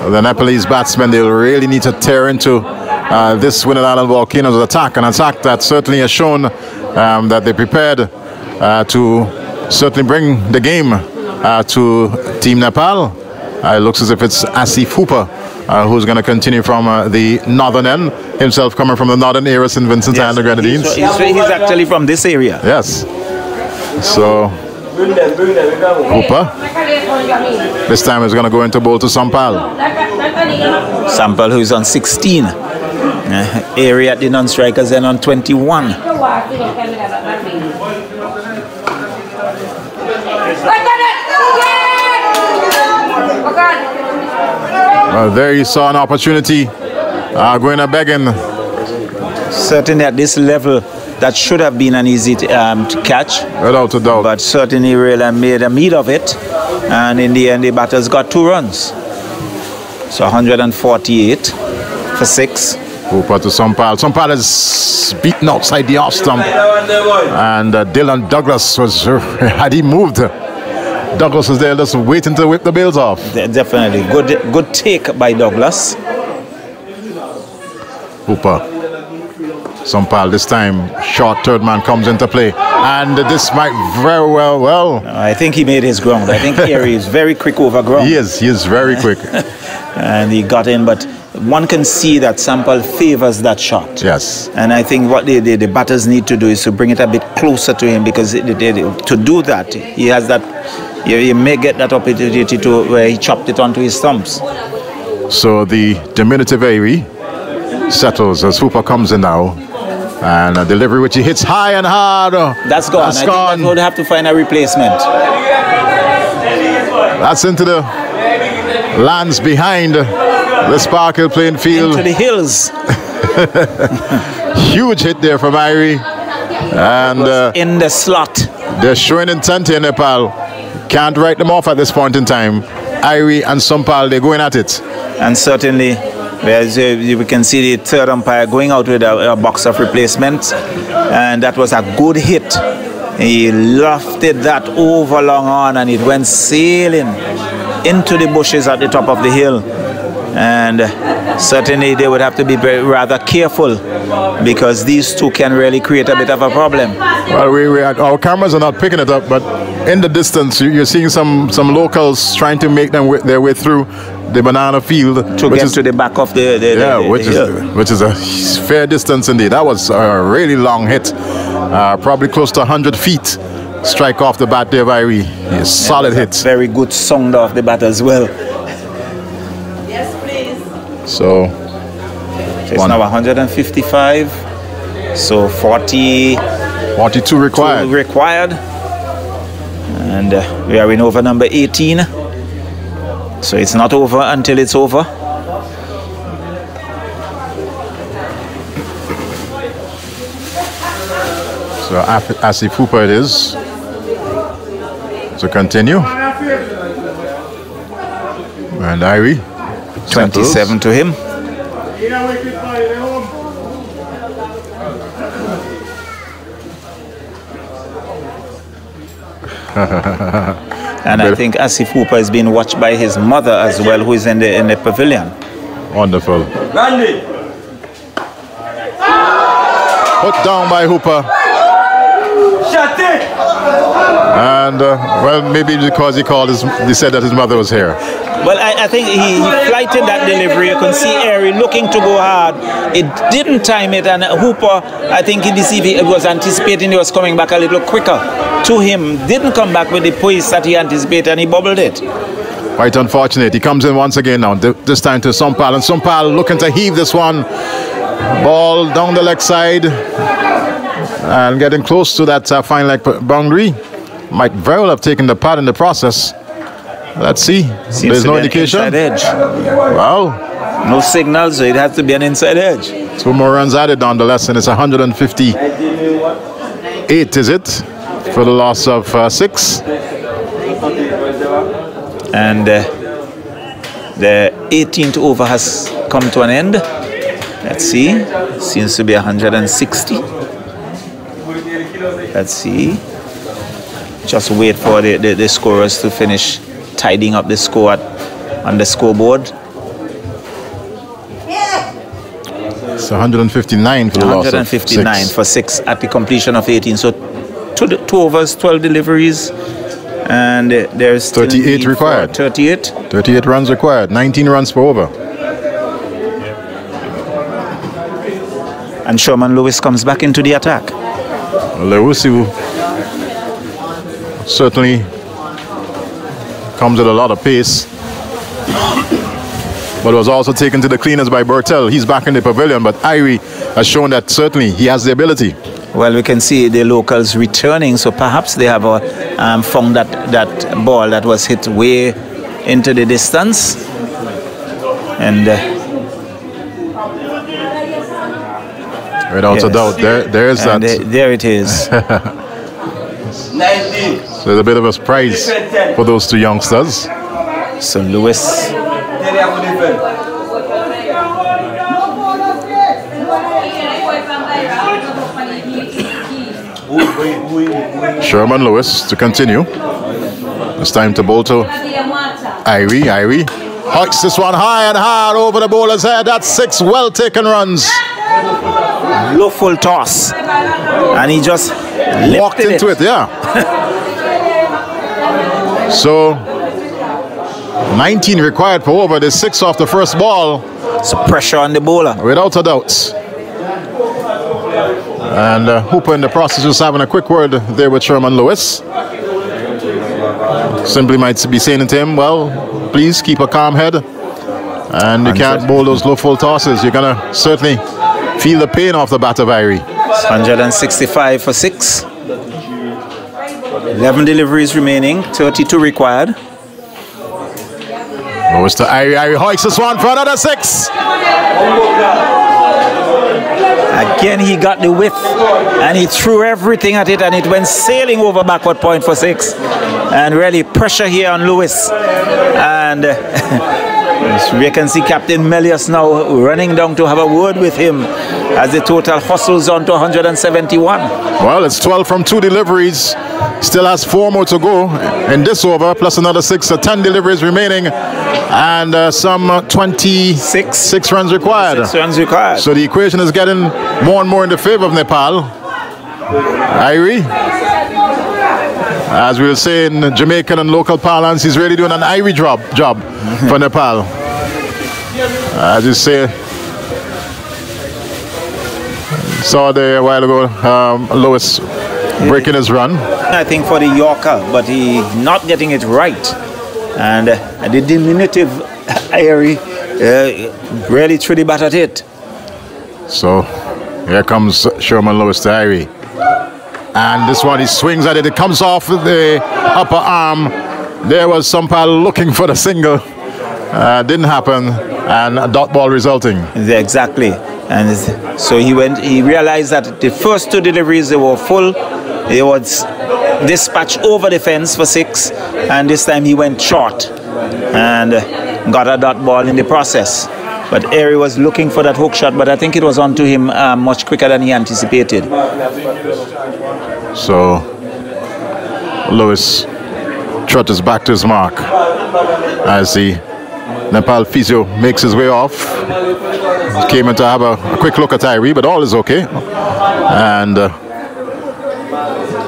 the Nepalese batsmen, they'll really need to tear into this Winner Island Volcanoes attack, an attack that certainly has shown that they're prepared to certainly bring the game to Team Nepal. It looks as if it's Asif Hooper who's going to continue from the northern end, himself coming from the northern area, St. Vincent and the Grenadines. He's actually from this area. Yes. So Hooper this time is going to go into bowl to Sampal. Sampal, who's on 16. Area at the non-strikers and on 21. There you saw an opportunity going a begging. Certainly at this level, that should have been an easy to catch. Without a doubt. But certainly really made a meat of it. And in the end, the batters got 2 runs. So 148 for 6. Hooper to Sampal. Sampal is beaten outside the off stump. And Dylan Douglas was, had he moved, Douglas was there just waiting to whip the bails off. Definitely. Good take by Douglas. Hooper. Sampal this time, short third man comes into play. And this might very well. I think he made his ground. I think Airy is very quick over ground. He is very quick. And he got in, but one can see that Sampal favors that shot. Yes. And I think what the batters need to do is to bring it a bit closer to him, because to do that, he has that, you may get that opportunity to where he chopped it onto his stumps. So the diminutive Airy settles as Hooper comes in now. And a delivery which he hits high and hard. That's gone. I think that would have to find a replacement. That's into the lands behind the Sparkhill playing field. Into the hills. Huge hit there from Airy. And in the slot. They're showing intent here, Nepal. Can't write them off at this point in time. Airy and Sampal, they're going at it. And certainly, we can see the third umpire going out with a box of replacements, and that was a good hit. He lofted that over long on, and it went sailing into the bushes at the top of the hill. And certainly they would have to be rather careful, because these two can really create a bit of a problem. Well, our cameras are not picking it up, but in the distance you're seeing some locals trying to make their way through the banana field to get to the back of which is a fair distance indeed. That was a really long hit, probably close to 100 feet. Strike off the bat there by Airy. Solid hit. Very good sound off the bat as well. Yes, please. So it's now 155. So 42 required. And we are in over number 18. So it's not over until it's over. So Asif Hooper it is to continue. And Airy 27 to him. And I think Asif Hooper is being watched by his mother as well, who is in the pavilion. Wonderful. Put down by Hooper. And well, maybe because he said that his mother was here. Well, I think he flighted that delivery. You can see Airy looking to go hard. It didn't time it, and Hooper, I think he was anticipating he was coming back a little quicker to him. Didn't come back with the pace that he anticipated, and he bobbled it. Quite unfortunate. He comes in once again now, this time to Sampal, and Sampal looking to heave this one. Ball down the leg side and getting close to that fine leg boundary. Might very well have taken the pad in the process. Let's see. There's no indication. Edge. Well, No signal, so it has to be an inside edge. 2 more runs added nonetheless, and it's 158, is it? For the loss of 6. And the 18th over has come to an end. Let's see. Seems to be 160. Let's see. Just wait for the scorers to finish tidying up the score on the scoreboard. It's 159 for the loss of 159 for 6 at the completion of 18. So 2 overs, 12 deliveries, and there's 38 required. 38 runs required. 19 runs per over. And Sherman Lewis comes back into the attack. Lewis, who certainly comes at a lot of pace, but was also taken to the cleaners by Bertel. He's back in the pavilion, but Irie has shown that certainly he has the ability. Well, we can see the locals returning, so perhaps they have found that ball that was hit way into the distance. And without a doubt, there's that. There it is. So there's a bit of a surprise for those 2 youngsters. So Lewis. Sherman Lewis to continue. It's time to bowl to Irie. Irie hoiks this one high and hard over the bowler's head. That's 6 well taken runs. Low full toss, and he just walked into it. Yeah. So 19 required per over. There's 6 off the first ball. So pressure on the bowler, without a doubt. And Hooper in the process just having a quick word there with Sherman Lewis. Simply might be saying to him, well, please keep a calm head. And you can't bowl those low full tosses. You're going to certainly feel the pain off the bat of Irie. 165 for 6. 11 deliveries remaining, 32 required. Lewis to Irie. Irie hoiks this one for another 6. Again, he got the width and he threw everything at it, and it went sailing over backward point for 6. And really pressure here on Lewis. And we can see Captain Melius now running down to have a word with him as the total hustles on to 171. Well, it's 12 from 2 deliveries. Still has 4 more to go in this over, plus another 6, so 10 deliveries remaining, and some 26 runs required. 6 runs required. So the equation is getting more and more in the favor of Nepal. Irie, as we will say in Jamaican and local parlance, he's really doing an Irie job for Nepal. As you say, saw there a while ago, Lewis breaking his run. I think for the Yorker, but he not getting it right. And the diminutive Irie really threw the bat at it. So here comes Sherman Lewis to Irie. And this one, he swings at it. It comes off the upper arm. There was Sampal looking for the single. Didn't happen. And a dot ball resulting. Exactly. And so he realized that the first 2 deliveries, they were full. He was dispatched over the fence for 6, and this time he went short and got a dot ball in the process. But Irie was looking for that hook shot, but I think it was onto him much quicker than he anticipated. So Lewis trotters back to his mark as the Nepal physio makes his way off. He came in to have a quick look at Irie, but all is okay. And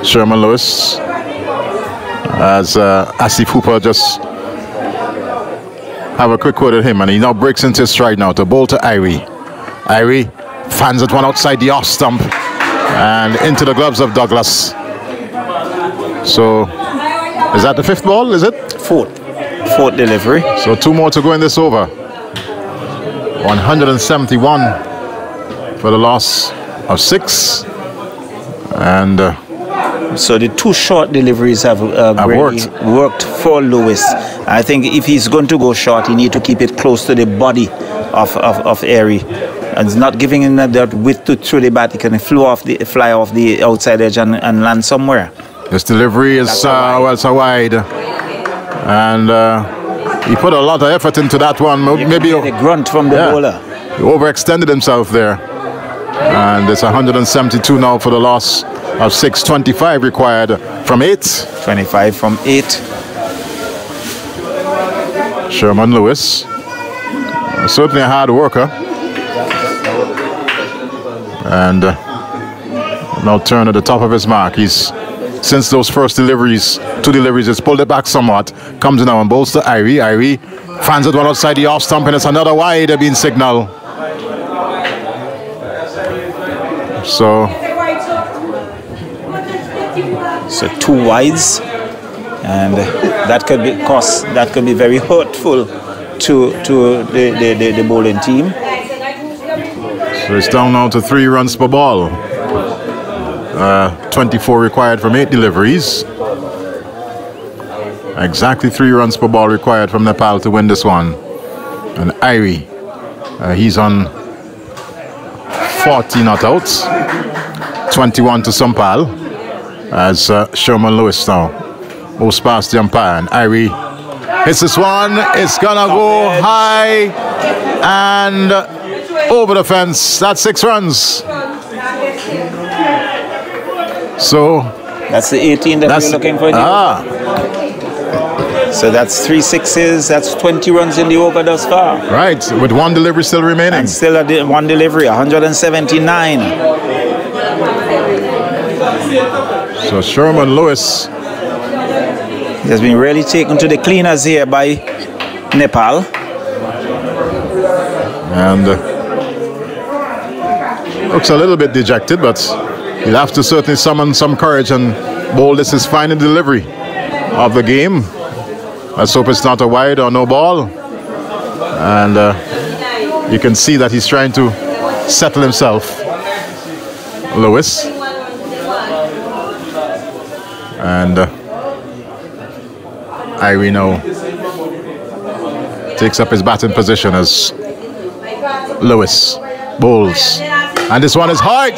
Sherman Lewis, as Asif Hooper just have a quick word at him, and he now breaks into his stride now to bowl to Irie. Irie fans at one outside the off stump and into the gloves of Douglas. So is that the 5th ball, is it? 4th delivery. So 2 more to go in this over. 171 for the loss of 6. And so the 2 short deliveries have really worked for Lewis. I think if he's going to go short, he needs to keep it close to the body of Airy. And it's not giving him that width to throw the bat. He can fly off the outside edge and land somewhere. This delivery is it's a wide. And he put a lot of effort into that one. Maybe a grunt from the bowler. He overextended himself there. And it's 172 now for the loss of 6. 25 required from 8. 25 from 8. Sherman Lewis, certainly a hard worker. And now Turner at the top of his mark. He's, since those first deliveries, 2 deliveries, he's pulled it back somewhat. Comes in now and bowls to Irie. Irie fans it one outside the off stump, and it's another wide being signaled. So 2 wides, and that could be very hurtful to the bowling team. So it's down now to 3 runs per ball. 24 required from 8 deliveries. Exactly 3 runs per ball required from Nepal to win this one. And Irie, he's on 40 not outs. 21 to Sampal. As Sherman Lewis now moves past the umpire. And Irie hits this one. It's gonna go high and over the fence. That's 6 runs. So that's the 18 that we're looking for. So that's 3 sixes. That's 20 runs in the over thus far. Right, with 1 delivery still remaining. And still 1 delivery, 179. So Sherman Lewis has been really taken to the cleaners here by Nepal. And looks a little bit dejected, but he'll have to certainly summon some courage and bowl this his final delivery of the game. Let's hope it's not a wide or no ball. And you can see that he's trying to settle himself. Lewis. And Irie now takes up his batting position as Lewis bowls. And this one is high,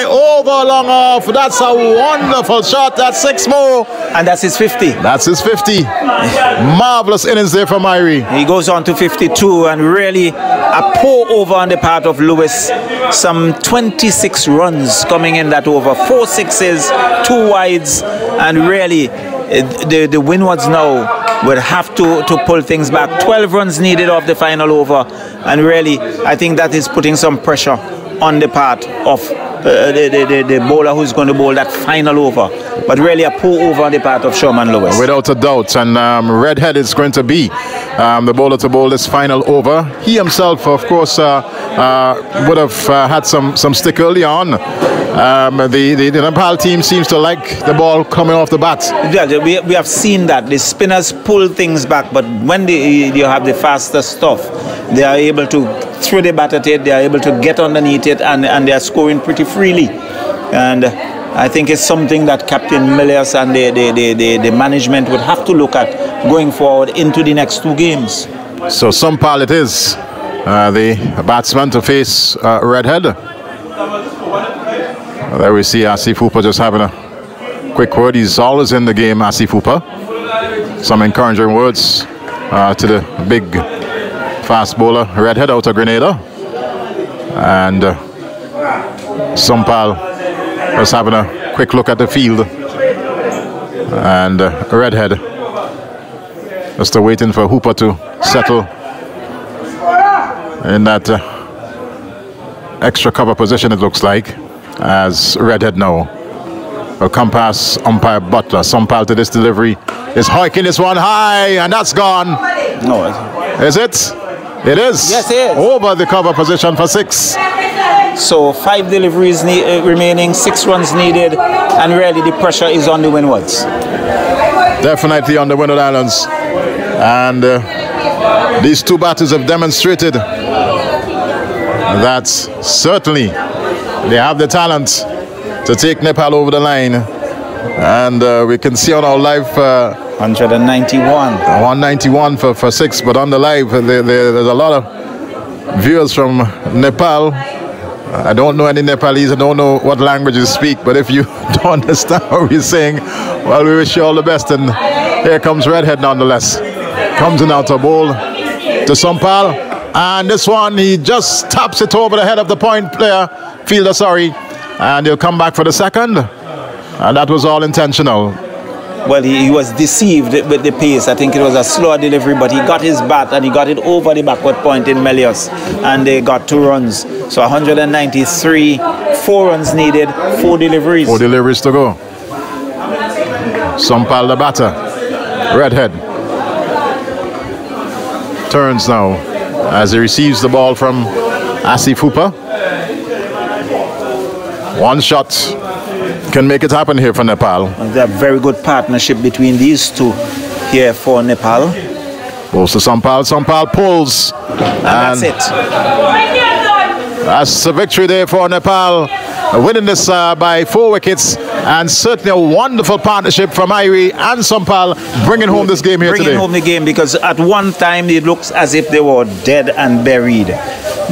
over, long off. That's a wonderful shot. That's 6 more. And that's his 50. That's his 50. Marvelous innings there from Irie. He goes on to 52, and really a pour over on the part of Lewis. Some 26 runs coming in that over. 4 sixes, 2 wides, and really the Windwards now will have to pull things back. 12 runs needed off the final over, and really I think that is putting some pressure on the part of the bowler who's going to bowl that final over. But really a pull over on the part of Sherman Lewis. Without a doubt. And Redhead is going to be the bowler to bowl this final over. He himself, of course, would have had some stick early on. The Nepal team seems to like the ball coming off the bat. Yeah, we have seen that. The spinners pull things back, but when you have the faster stuff, they are able to throw the bat at it, they are able to get underneath it, and they are scoring pretty freely. And I think it's something that Captain Milius and the management would have to look at going forward into the next 2 games. So Sampal it is, the batsman to face Redhead. There we see Asif Hooper just having a quick word. He's always in the game, Asif Hooper. Some encouraging words to the big fast bowler, Redhead out of Grenada. And Sampal was having a quick look at the field. And Redhead just waiting for Hooper to settle in that extra cover position, it looks like, as Redhead now will come past umpire Butler. Sampal to this delivery is hiking this one high, and that's gone. No. Is it? It is. Yes, it is. Over the cover position for 6. So 5 deliveries remaining, 6 runs needed, and really the pressure is on the Windwards. Definitely on the Windward Islands. And these 2 batters have demonstrated that certainly they have the talent to take Nepal over the line. And we can see on our live 191 for 6, but on the live there's a lot of viewers from Nepal. I don't know any Nepalese, I don't know what language you speak, but if you don't understand what we're saying, well, we wish you all the best. And here comes Redhead nonetheless. Comes in out a ball to Sampal. And this one, he just taps it over the head of the point player, fielder, sorry. And he'll come back for the second. And that was all intentional. Well, he was deceived with the pace. I think it was a slower delivery, but he got his bat and he got it over the backward point in Melios. And they got 2 runs. So 193, 4 runs needed, 4 deliveries. 4 deliveries to go. Sampal the batter. Redhead. Turns now as he receives the ball from Asif Hooper. One shot can make it happen here for Nepal. There's a very good partnership between these two here for Nepal. Goes to Sampal. Sampal pulls. And that's it. That's a victory there for Nepal. Winning this by 4 wickets. And certainly a wonderful partnership from Irie and Sampal bringing home this game here today. Bringing home the game, because at one time it looks as if they were dead and buried.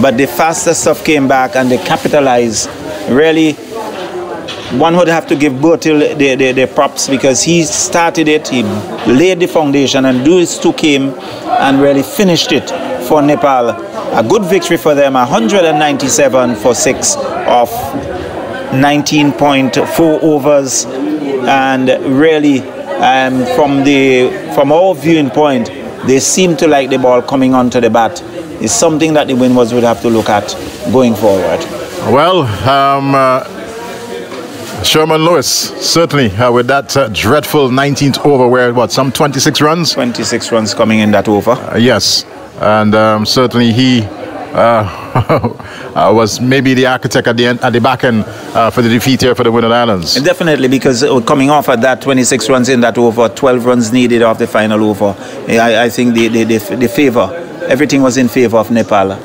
But the faster stuff came back and they capitalized. Really, one would have to give Bertil the props, because he started it, he laid the foundation, and these two came and really finished it for Nepal. A good victory for them, 197 for 6 of 19.4 overs. And really, from our viewing point, they seem to like the ball coming onto the bat. It's something that the Windwards would have to look at going forward. Well, Sherman Lewis, certainly, with that dreadful 19th over where, what, some 26 runs? 26 runs coming in that over. Yes, and certainly he was maybe the architect at the back end for the defeat here for the Windward Islands. Definitely, because coming off at that 26 runs in that over, 12 runs needed off the final over. I think the favor, everything was in favor of Nepal.